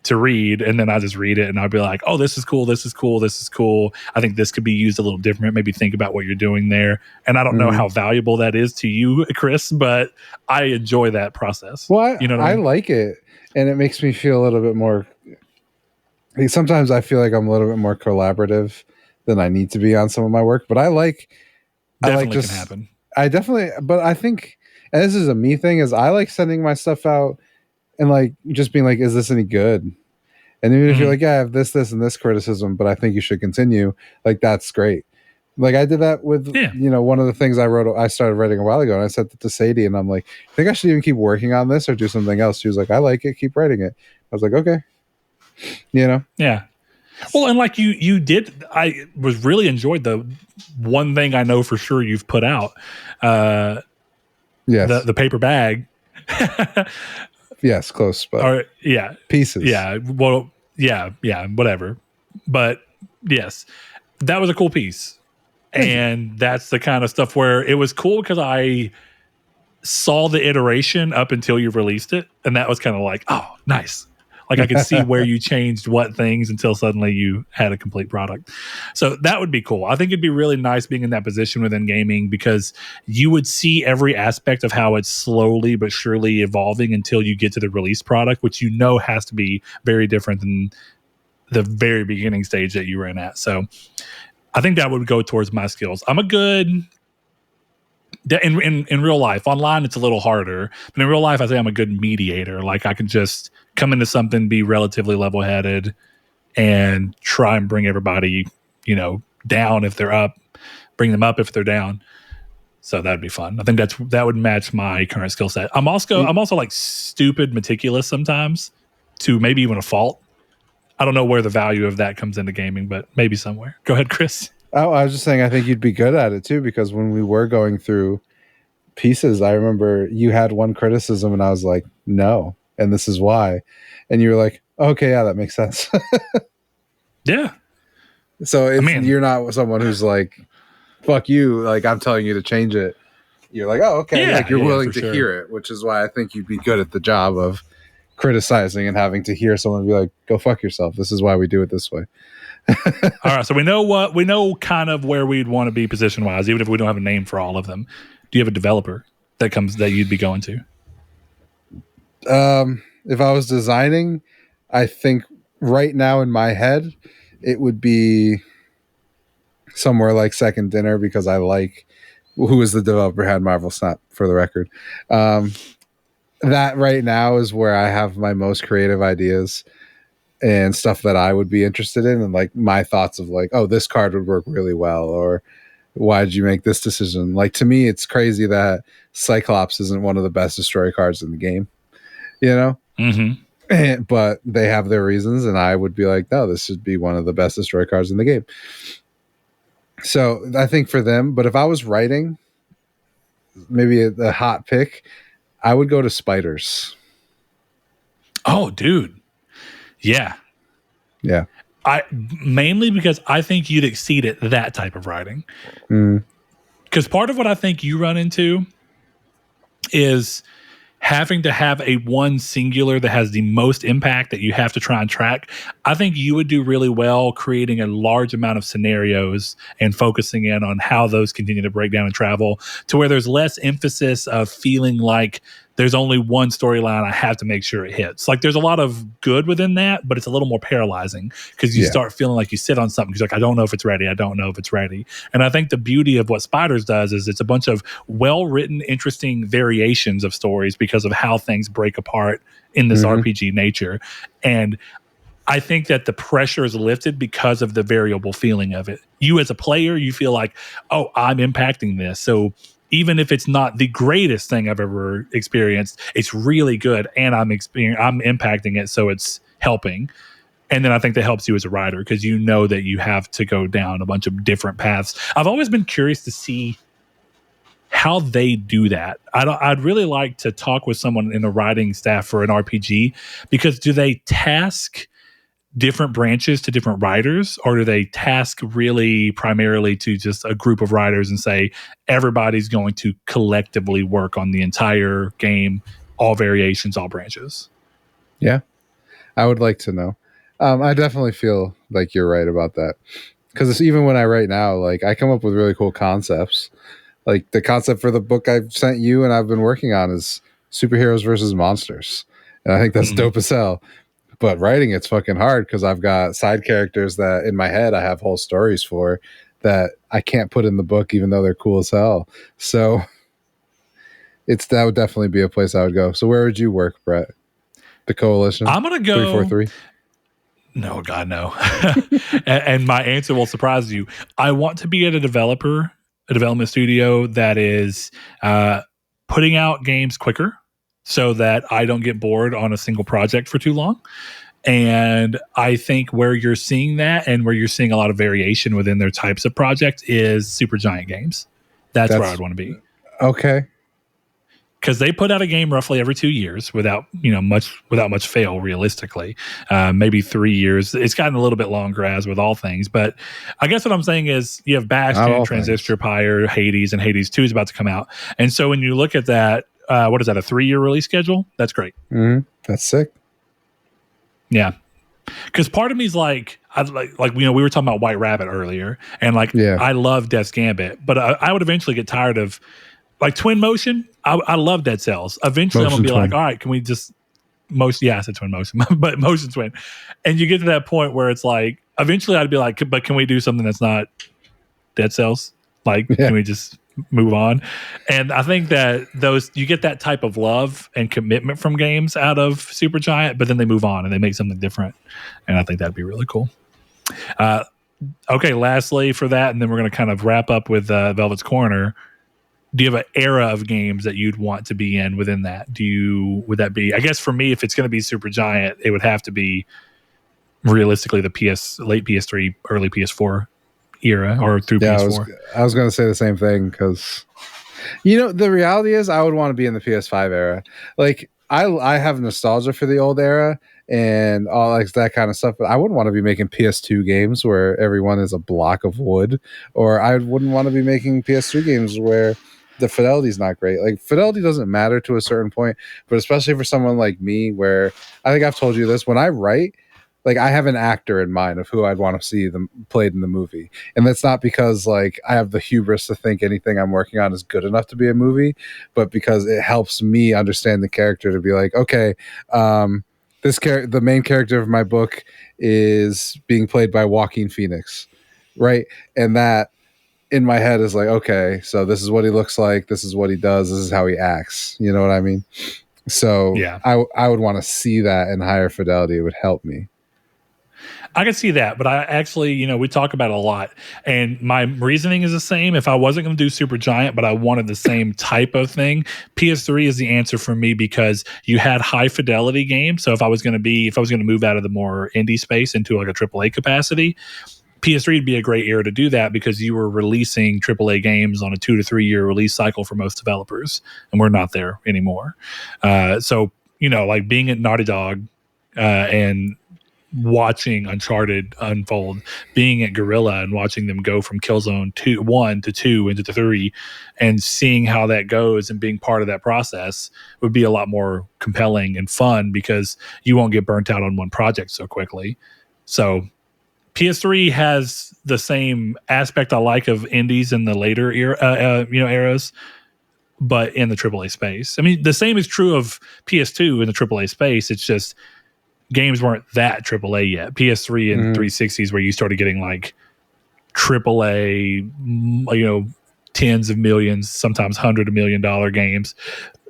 to read, and then I just read it, and I'll be like, oh, this is cool, this is cool, this is cool. I think this could be used a little different. Maybe think about what you're doing there. And I don't know how valuable that is to you, Chris, but I enjoy that process. Well, you know what I mean? like it, and it makes me feel a little bit more. Sometimes I feel like I'm a little bit more collaborative than I need to be on some of my work, but Definitely can happen. But I think, and this is a me thing, is I like sending my stuff out and, like, just being like, is this any good? And even if you're like, yeah, I have this, and this criticism, but I think you should continue, like, that's great. Like, I did that with, one of the things I started writing a while ago, and I sent it to Sadie, and I'm like, I think I should even keep working on this or do something else. She was like, I like it, keep writing it. I was like, okay. Yeah. Well, and like you did, I was really enjoyed the one thing I know for sure you've put out, the paper bag. Yes, close, but pieces. Yeah, well, yeah, whatever. But yes, that was a cool piece, and that's the kind of stuff where it was cool because I saw the iteration up until you released it, and that was kind of like, oh, nice. Like I could see where you changed what things until suddenly you had a complete product. So that would be cool. I think it'd be really nice being in that position within gaming because you would see every aspect of how it's slowly but surely evolving until you get to the release product, which has to be very different than the very beginning stage that you were in at. So I think that would go towards my skills. I'm a good... In real life. Online, it's a little harder. But in real life, I say I'm a good mediator. Like I can just come into something, be relatively level-headed, and try and bring everybody, down if they're up, bring them up if they're down. So that'd be fun. I think that would match my current skill set. I'm also like stupid meticulous sometimes, to maybe even a fault. I don't know where the value of that comes into gaming, but maybe somewhere. Go ahead, Chris. Oh, I was just saying, I think you'd be good at it too, because when we were going through pieces, I remember you had one criticism and I was like, no, and this is why. And you were like, okay, yeah, that makes sense. Yeah. So you're not someone who's like, fuck you, like I'm telling you to change it. You're like, oh, okay. Like you're willing to hear it, which is why I think you'd be good at the job of criticizing and having to hear someone be like, go fuck yourself. This is why we do it this way. All right, so we know kind of where we'd want to be position wise, even if we don't have a name for all of them. Do you have a developer that you'd be going to? If I was designing, I think right now in my head, it would be somewhere like Second Dinner, because I like who is the developer, had Marvel Snap, for the record. That right now is where I have my most creative ideas and stuff that I would be interested in, and like my thoughts of like, oh, this card would work really well, or why did you make this decision? Like, to me, it's crazy that Cyclops isn't one of the best destroy cards in the game, but they have their reasons, and I would be like, no, this should be one of the best destroy cards in the game. So I think for them, but if I was writing, maybe a hot pick, I would go to Spiders. Oh, dude. Yeah. Mainly because I think you'd exceed at that type of writing. Because part of what I think you run into is having to have a one singular that has the most impact that you have to try and track. I think you would do really well creating a large amount of scenarios and focusing in on how those continue to break down and travel to where there's less emphasis of feeling like there's only one storyline I have to make sure it hits. Like there's a lot of good within that, but it's a little more paralyzing because you start feeling like you sit on something because like, I don't know if it's ready. I don't know if it's ready. And I think the beauty of what Spiders does is it's a bunch of well-written, interesting variations of stories because of how things break apart in this RPG nature. And I think that the pressure is lifted because of the variable feeling of it. You as a player, you feel like, oh, I'm impacting this. So even if it's not the greatest thing I've ever experienced, it's really good, and I'm impacting it, so it's helping. And then I think that helps you as a writer because you know that you have to go down a bunch of different paths. I've always been curious to see how they do that. I'd really like to talk with someone in the writing staff for an RPG, because do they task different branches to different writers, or do they task really primarily to just a group of writers and say everybody's going to collectively work on the entire game, all variations, all branches? Yeah, I would like to know. I definitely feel like you're right about that, because even when I write now, like I come up with really cool concepts. Like the concept for the book I've sent you and I've been working on is superheroes versus monsters, and I think that's dope as hell. But writing it's fucking hard because I've got side characters that in my head I have whole stories for that I can't put in the book, even though they're cool as hell. So that would definitely be a place I would go. So where would you work, Brett? The Coalition? I'm gonna go 343. No, God, no. And my answer will surprise you. I want to be at a development studio that is putting out games quicker so that I don't get bored on a single project for too long. And I think where you're seeing that and where you're seeing a lot of variation within their types of projects is Supergiant Games. That's where I'd want to be. Okay. Because they put out a game roughly every 2 years without much fail, realistically. Maybe 3 years. It's gotten a little bit longer, as with all things. But I guess what I'm saying is you have Bastion, Transistor, Pyre, Hades, and Hades 2 is about to come out. And so when you look at that, what is that, a 3-year release schedule? That's great. Mm-hmm. That's sick. Yeah. Because part of me is like we were talking about White Rabbit earlier, and I love Death's Gambit, but I would eventually get tired of like Twin Motion. I love Dead Cells. Eventually, I'm gonna be like, all right, can we just I said Twin Motion, but Motion Twin, and you get to that point where it's like, eventually, I'd be like, but can we do something that's not Dead Cells? Like, can we just move on? And I think that you get that type of love and commitment from games out of Supergiant, but then they move on and they make something different, and I think that'd be really cool. Okay, lastly for that, and then we're going to kind of wrap up with Velvet's Corner. Do you have an era of games that you'd want to be in within that? Would that be, I guess for me, if it's going to be Supergiant, it would have to be realistically the late PS3, early PS4 era, or through PS4. I was going to say the same thing, because the reality is I would want to be in the PS5 era. Like I have nostalgia for the old era and all like that kind of stuff, but I wouldn't want to be making PS2 games where everyone is a block of wood, or I wouldn't want to be making PS3 games where the fidelity is not great. Like, fidelity doesn't matter to a certain point, but especially for someone like me, where I think I've told you this, when I write, like, I have an actor in mind of who I'd want to see them played in the movie. And that's not because like I have the hubris to think anything I'm working on is good enough to be a movie, but because it helps me understand the character to be like, okay, the main character of my book is being played by Joaquin Phoenix, right? And that in my head is like, okay, so this is what he looks like, this is what he does, this is how he acts. You know what I mean? So yeah, I would want to see that in higher fidelity. It would help me. I can see that, but I actually, we talk about it a lot, and my reasoning is the same. If I wasn't going to do Supergiant, but I wanted the same type of thing, PS3 is the answer for me, because you had high fidelity games. So if I was going to move out of the more indie space into like a AAA capacity, PS3 would be a great era to do that, because you were releasing AAA games on a 2 to 3 year release cycle for most developers, and we're not there anymore. So like being at Naughty Dog and watching Uncharted unfold, being at Guerrilla and watching them go from Killzone 1 to 2 into 3, and seeing how that goes and being part of that process would be a lot more compelling and fun, because you won't get burnt out on one project so quickly. So PS3 has the same aspect I like of indies in the later eras, but in the AAA space. I mean, the same is true of PS2 in the AAA space. It's just games weren't that AAA yet. PS3 and 360s, where you started getting like AAA, tens of millions, sometimes $100 million games,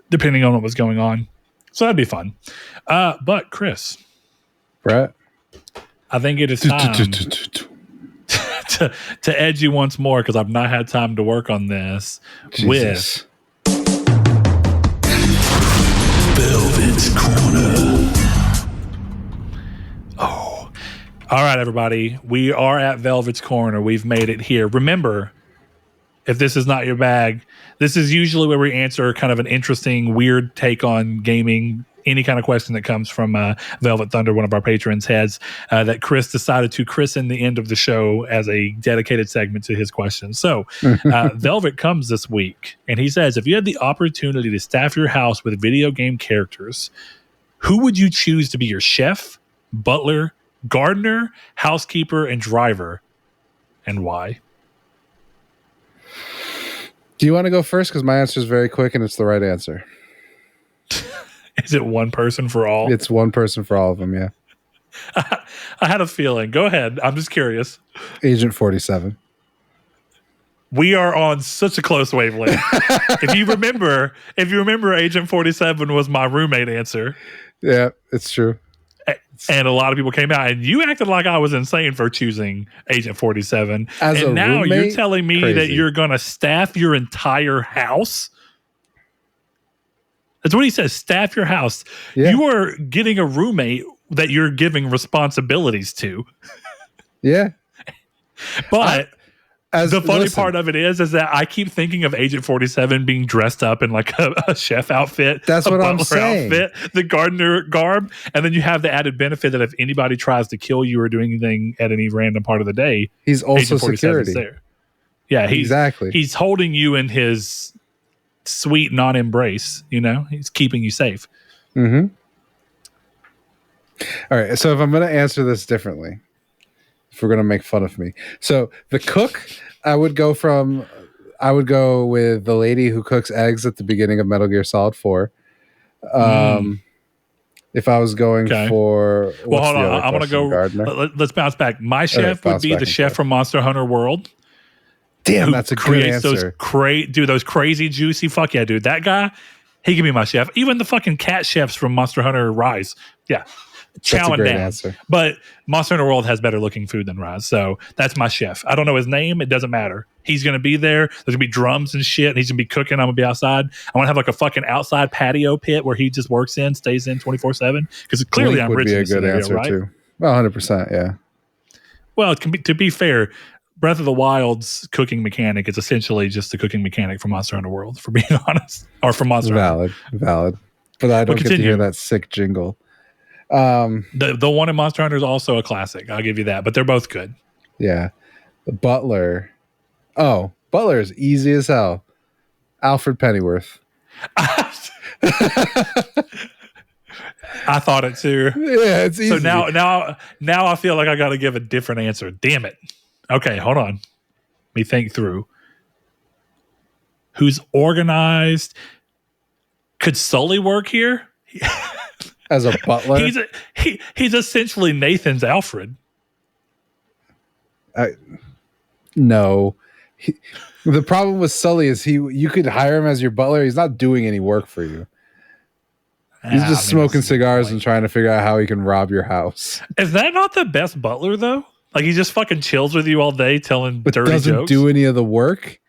depending on what was going on. So that'd be fun. But Chris, Brett, I think it is time to edge you once more, because I've not had time to work on this with Velvet's Corner. Oh, all right, everybody. We are at Velvet's Corner. We've made it here. Remember, if this is not your bag, this is usually where we answer kind of an interesting, weird take on gaming. Any kind of question that comes from Velvet Thunder, one of our patrons, has that Chris decided to christen the end of the show as a dedicated segment to his questions. So Velvet comes this week, and he says, if you had the opportunity to staff your house with video game characters, who would you choose to be your chef, butler, gardener, housekeeper, and driver, and why? Do you want to go first? Because my answer is very quick and it's the right answer. Is it one person for all? It's one person for all of them, yeah. I had a feeling. Go ahead. I'm just curious. Agent 47. We are on such a close wavelength. If you remember, Agent 47 was my roommate answer. Yeah, it's true. And a lot of people came out, and you acted like I was insane for choosing Agent 47. As and a now roommate, you're telling me crazy. that you're going to staff your entire house? That's what he says, staff your house. Yeah. You are getting a roommate that you're giving responsibilities to. Yeah. But the funny listen, part of it is that I keep thinking of Agent 47 being dressed up in like a chef outfit. That's what I'm saying. Outfit, the gardener garb. And then you have the added benefit that if anybody tries to kill you or do anything at any random part of the day, he's also Agent 47's security. there. Yeah, he's holding you in his sweet non-embrace, he's keeping you safe. Mm-hmm. All right, so if I'm going to answer this differently, if we're going to make fun of me, so the cook, I would go with the lady who cooks eggs at the beginning of Metal Gear Solid 4. If I was going for, well, hold on, I'm going to go. Gardener? Let's bounce back. My chef would be the chef from Monster Hunter World. Damn, that's a good answer. Those crazy juicy. Fuck yeah, dude. That guy, he can be my chef. Even the fucking cat chefs from Monster Hunter Rise. Yeah. Chowing down. Answer. But Monster Hunter World has better looking food than Rise. So that's my chef. I don't know his name. It doesn't matter. He's going to be there. There's going to be drums and shit. And he's going to be cooking. I'm going to be outside. I want to have like a fucking outside patio pit where he just works in, stays in 24/7. Because clearly I'm rich in this scenario, right? Too. Well, 100%, yeah. Well, it can be, to be fair, Breath of the Wild's cooking mechanic is essentially just the cooking mechanic from Monster Hunter World, for being honest. Or from Monster Hunter. Valid. But I don't get to hear that sick jingle. The one in Monster Hunter is also a classic. I'll give you that. But they're both good. Yeah. The Butler. Oh, Butler is easy as hell. Alfred Pennyworth. I thought it too. Yeah, it's easy. So now I feel like I got to give a different answer. Damn it. Okay, hold on. Let me think through. Who's organized? Could Sully work here? As a butler? He's essentially Nathan's Alfred. No. The problem with Sully is you could hire him as your butler. He's not doing any work for you. He's just smoking cigars and trying to figure out how he can rob your house. Is that not the best butler, though? Like, he just fucking chills with you all day telling dirty jokes? But doesn't do any of the work?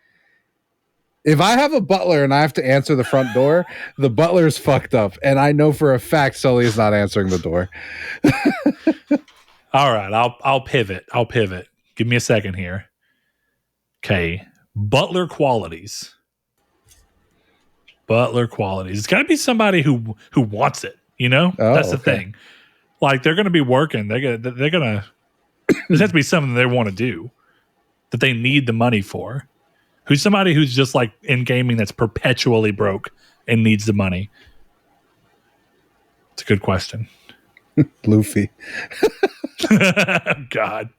If I have a butler and I have to answer the front door, the butler's fucked up. And I know for a fact Sully is not answering the door. All right, I'll pivot. Give me a second here. Okay, butler qualities. It's got to be somebody who wants it. That's the thing. Like, they're going to be working. They're gonna. There has to be something they want to do that they need the money for. Who's somebody who's just like in gaming that's perpetually broke and needs the money? It's a good question. Luffy. God.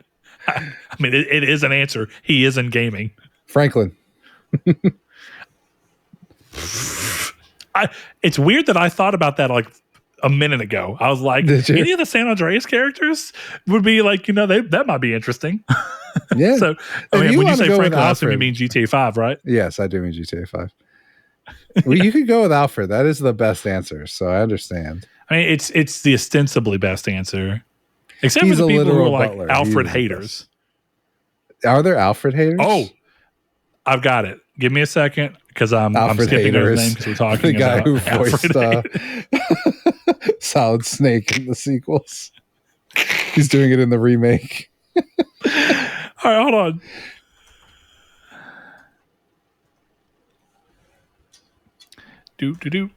I mean, it is an answer. He is in gaming. Franklin. It's weird that I thought about that like a minute ago. I was like, any of the San Andreas characters would be like, that might be interesting. Yeah. So, when you say Franklin Austin, you mean GTA 5, right? Yes, I do mean GTA 5. Well, you could go with Alfred. That is the best answer, so I understand. I mean, it's the ostensibly best answer. Except for the people who are like butler. Alfred haters. Are there Alfred haters? Oh, I've got it. Give me a second, because I'm skipping over his name because we're talking the guy about who voiced Solid Snake in the sequels. He's doing it in the remake. All right, hold on. Do.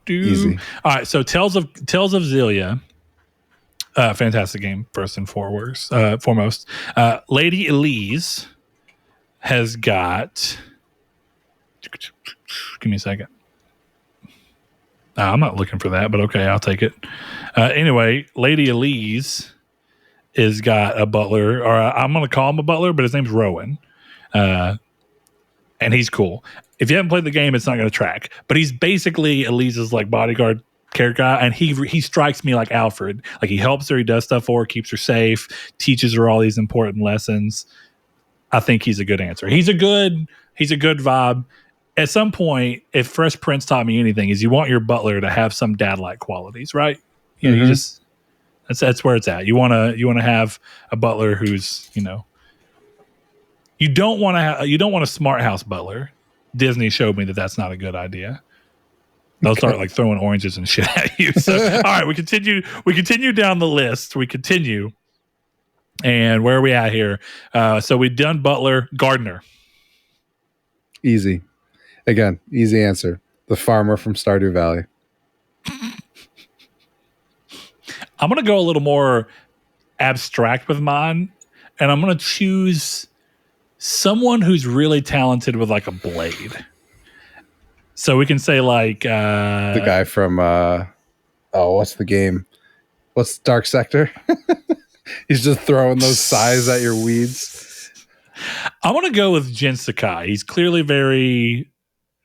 Easy. All right, so Tales of Xillia. Fantastic game, first and foremost. Lady Elise has got. Give me a second. I'm not looking for that, but okay, I'll take it. Anyway, Lady Elise has got a butler, or I'm going to call him a butler, but his name's Rowan. And he's cool. If you haven't played the game, it's not going to track. But he's basically Elise's like bodyguard character guy, and he strikes me like Alfred. Like, he helps her, he does stuff for her, keeps her safe, teaches her all these important lessons. I think he's a good answer. He's a good vibe. At some point, if Fresh Prince taught me anything, is you want your butler to have some dad-like qualities, right? You know, That's where it's at. You want to have a butler who's, you don't want a smart house butler. Disney showed me that that's not a good idea. They'll start like throwing oranges and shit at you. So, all right, we continue down the list. We continue. And where are we at here? So we've done butler, gardener. Easy. Again, easy answer. The farmer from Stardew Valley. I'm going to go a little more abstract with mine, and I'm going to choose someone who's really talented with like a blade. So we can say like the guy from what's the game? What's Dark Sector? He's just throwing those sighs at your weeds. I want to go with Jin Sakai. He's clearly very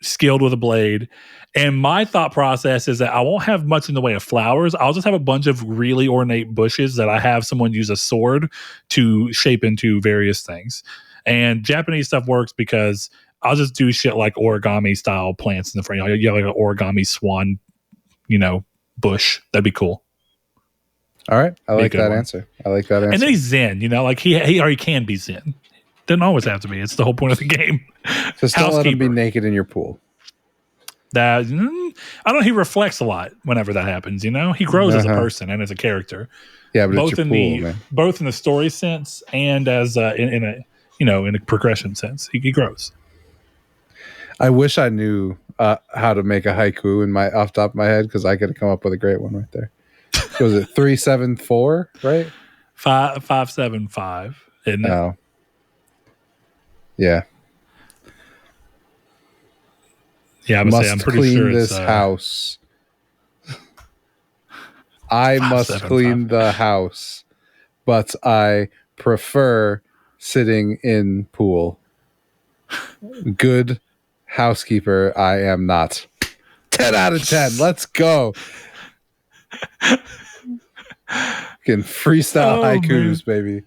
skilled with a blade. And my thought process is that I won't have much in the way of flowers. I'll just have a bunch of really ornate bushes that I have someone use a sword to shape into various things. And Japanese stuff works because I'll just do shit like origami style plants in the front. You have like an origami swan, bush. That'd be cool. All right. I like that answer. And then he's Zen, like he can be Zen. Doesn't always have to be. It's the whole point of the game. Just don't let him be naked in your pool. I don't know. He reflects a lot whenever that happens. He grows as a person and as a character. Yeah, but both it's your in pool, the man. Both in the story sense and as in a progression sense. He grows. I wish I knew how to make a haiku off the top of my head, because I could have come up with a great one right there. Was it 374? Right? 575. Isn't it? Oh, yeah. Yeah, I'm pretty clean sure this it's house. I must clean the house, but I prefer sitting in pool. Good housekeeper, I am not. 10 out of 10. Let's go. Can freestyle haikus, man. Baby.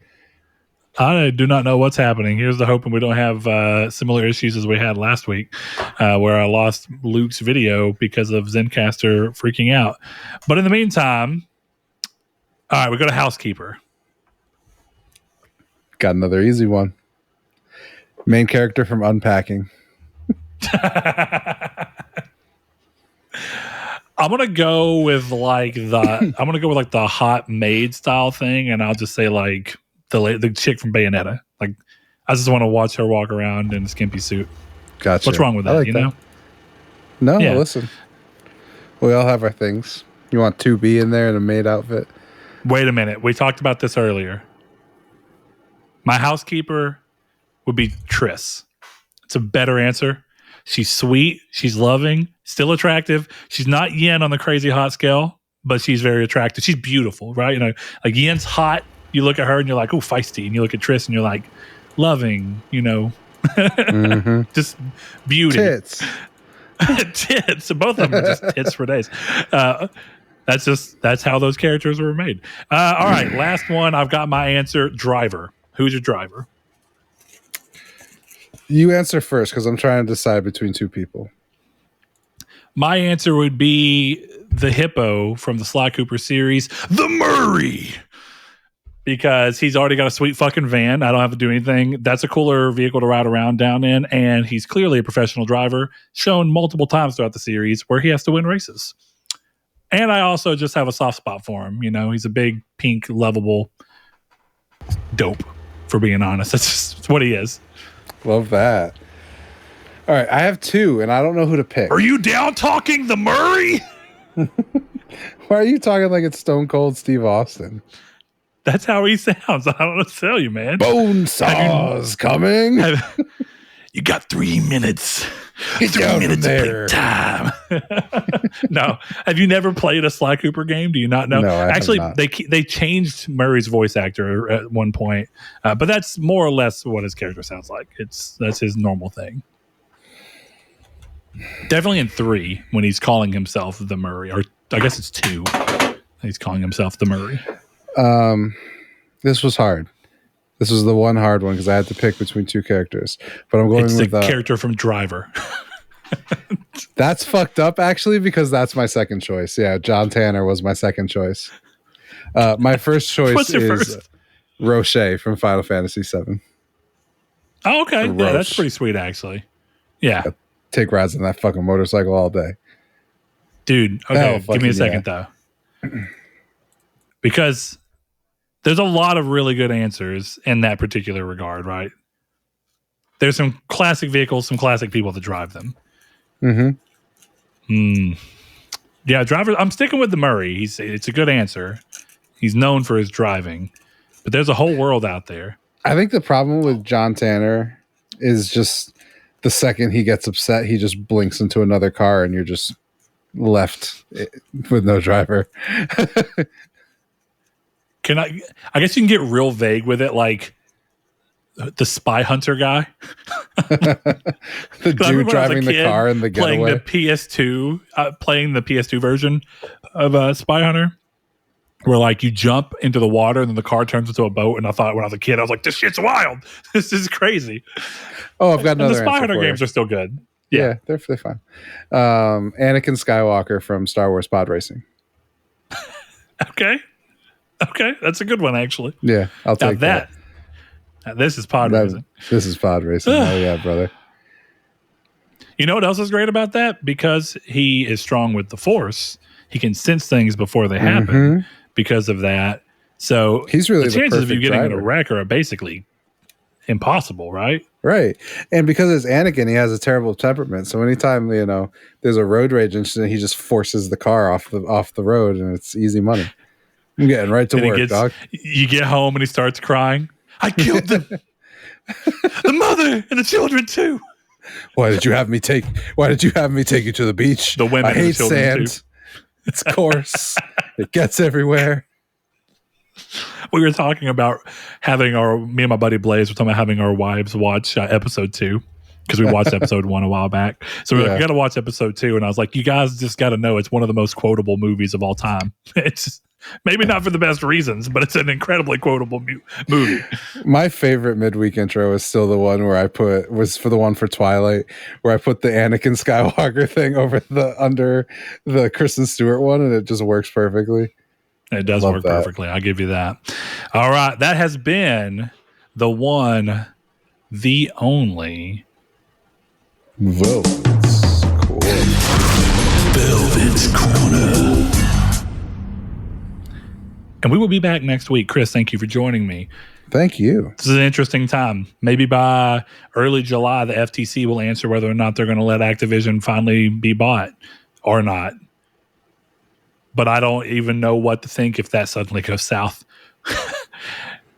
I do not know what's happening. Here's the hoping we don't have similar issues as we had last week, where I lost Luke's video because of Zencaster freaking out. But in the meantime, all right, we go to housekeeper. Got another easy one. Main character from Unpacking. I'm gonna go with like the hot maid style thing, and I'll just say like the chick from Bayonetta. Like, I just want to watch her walk around in a skimpy suit. Gotcha. What's wrong with that? Like that. No, yeah. Listen. We all have our things. You want 2B in there in a maid outfit? Wait a minute. We talked about this earlier. My housekeeper would be Triss. It's a better answer. She's sweet. She's loving. Still attractive. She's not Yen on the crazy hot scale, but she's very attractive. She's beautiful, right? Like Yen's hot. You look at her and you're like, oh, feisty. And you look at Triss and you're like, loving, mm-hmm. Just beauty. Tits. Tits. Both of them are just tits for days. That's how those characters were made. All right. Last one. I've got my answer. Driver. Who's your driver? You answer first, because I'm trying to decide between two people. My answer would be the hippo from the Sly Cooper series, the Murray. Because he's already got a sweet fucking van. I don't have to do anything. That's a cooler vehicle to ride around down in. And he's clearly a professional driver, shown multiple times throughout the series where he has to win races. And I also just have a soft spot for him. He's a big, pink, lovable dope, for being honest. That's what he is. Love that. All right, I have two, and I don't know who to pick. Are you down talking the Murray? Why are you talking like it's Stone Cold Steve Austin? That's how he sounds. I don't know what to tell you, man. Bone saws coming. You got 3 minutes. Get 3 minutes of time. No. Have you never played a Sly Cooper game? Do you not know? No, I Actually, have not. They changed Murray's voice actor at one point, but that's more or less what his character sounds like. That's his normal thing. Definitely in 3 when he's calling himself the Murray, or I guess it's 2. He's calling himself the Murray. This was hard. This was the one hard one because I had to pick between two characters. But I'm going with the character from Driver. That's fucked up, actually, because that's my second choice. Yeah, John Tanner was my second choice. My first choice What's your is first? Roche from Final Fantasy VII. Oh, okay. Roche. Yeah, that's pretty sweet, actually. Yeah. Take rides on that fucking motorcycle all day. Dude, okay, give me a second, though. Because there's a lot of really good answers in that particular regard, right? There's some classic vehicles, some classic people that drive them. Yeah, driver. I'm sticking with the Murray. It's a good answer. He's known for his driving, but there's a whole world out there. I think the problem with John Tanner is just the second he gets upset, he just blinks into another car and you're just left with no driver. I guess you can get real vague with it, like the Spy Hunter guy. The dude driving the car in the getaway. Playing the PS2 version of Spy Hunter, where like you jump into the water and then the car turns into a boat. And I thought when I was a kid, I was like, this shit's wild. This is crazy. Oh, I've got another. And the Spy Hunter games are still good. Yeah, they're fun. Anakin Skywalker from Star Wars Pod Racing. Okay, that's a good one, actually. Yeah, I'll take that. This is pod racing. This is pod racing. Oh yeah, brother. You know what else is great about that? Because he is strong with the Force, he can sense things before they happen. Because of that, so he's really the chances of you getting in a driver. wreck are basically impossible, right? Right, and because it's Anakin, he has a terrible temperament. So anytime there's a road rage incident, he just forces the car off the road, and it's easy money. I'm getting right to work, dog. You get home and he starts crying. I killed them. The mother and the children too. Why did you have me take you to the beach? The women I and the hate children sand. Too. It's coarse. It gets everywhere. We were talking about me and my buddy Blaze were talking about having our wives watch episode 2 because we watched episode 1 a while back. So we got to watch episode 2, and I was like, you guys just got to know it's one of the most quotable movies of all time. It's maybe not for the best reasons, but it's an incredibly quotable movie. My favorite midweek intro is still the one where was for the one for Twilight, where I put the Anakin Skywalker thing under the Kristen Stewart one, and it just works perfectly. It does work perfectly. I'll give you that. All right. That has been the one, the only Velvet's Corner. And we will be back next week. Chris, thank you for joining me. Thank you. This is an interesting time. Maybe by early July, the FTC will answer whether or not they're going to let Activision finally be bought or not. But I don't even know what to think if that suddenly goes south.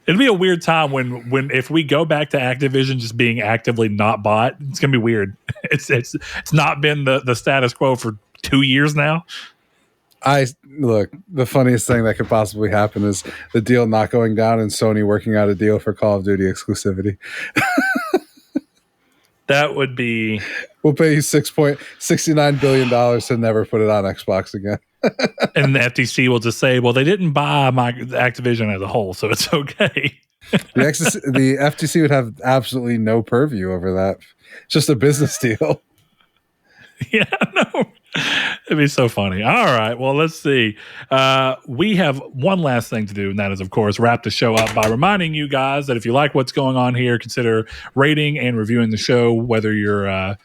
It'll be a weird time if we go back to Activision just being actively not bought. It's gonna be weird. It's not been the status quo for 2 years now. Look, the funniest thing that could possibly happen is the deal not going down and Sony working out a deal for Call of Duty exclusivity. That would be. We'll pay you $6.69 billion to never put it on Xbox again. And the FTC will just say, well, they didn't buy my Activision as a whole, so it's okay. The FTC would have absolutely no purview over that. It's just a business deal. Yeah, no. It'd be so funny. All right. Well, let's see. We have one last thing to do, and that is, of course, wrap the show up by reminding you guys that if you like what's going on here, consider rating and reviewing the show, whether you're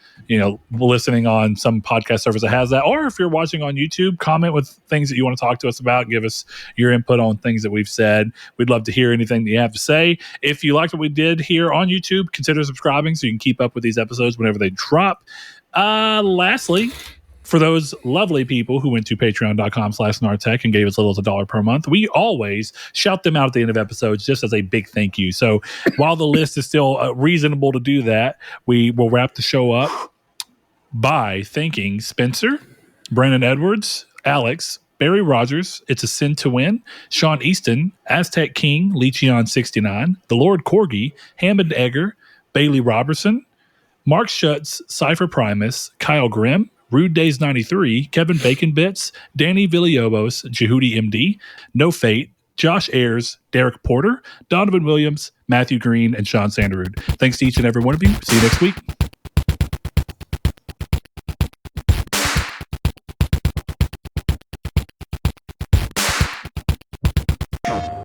listening on some podcast service that has that, or if you're watching on YouTube, comment with things that you want to talk to us about. Give us your input on things that we've said. We'd love to hear anything that you have to say. If you liked what we did here on YouTube, consider subscribing so you can keep up with these episodes whenever they drop. Lastly, for those lovely people who went to patreon.com/Nartech and gave us a little as $1 per month, we always shout them out at the end of episodes just as a big thank you. So while the list is still reasonable to do that, we will wrap the show up by thanking Spencer, Brandon Edwards, Alex, Barry Rogers, It's a Sin to Win, Sean Easton, Aztec King, Lecheon69, The Lord Corgi, Hammond Egger, Bailey Robertson, Mark Schutz, Cypher Primus, Kyle Grimm, Rude Days 93, Kevin Bacon Bits, Danny Villalobos, Jehudi MD, No Fate, Josh Ayers, Derek Porter, Donovan Williams, Matthew Green, and Sean Sanderud. Thanks to each and every one of you. See you next week.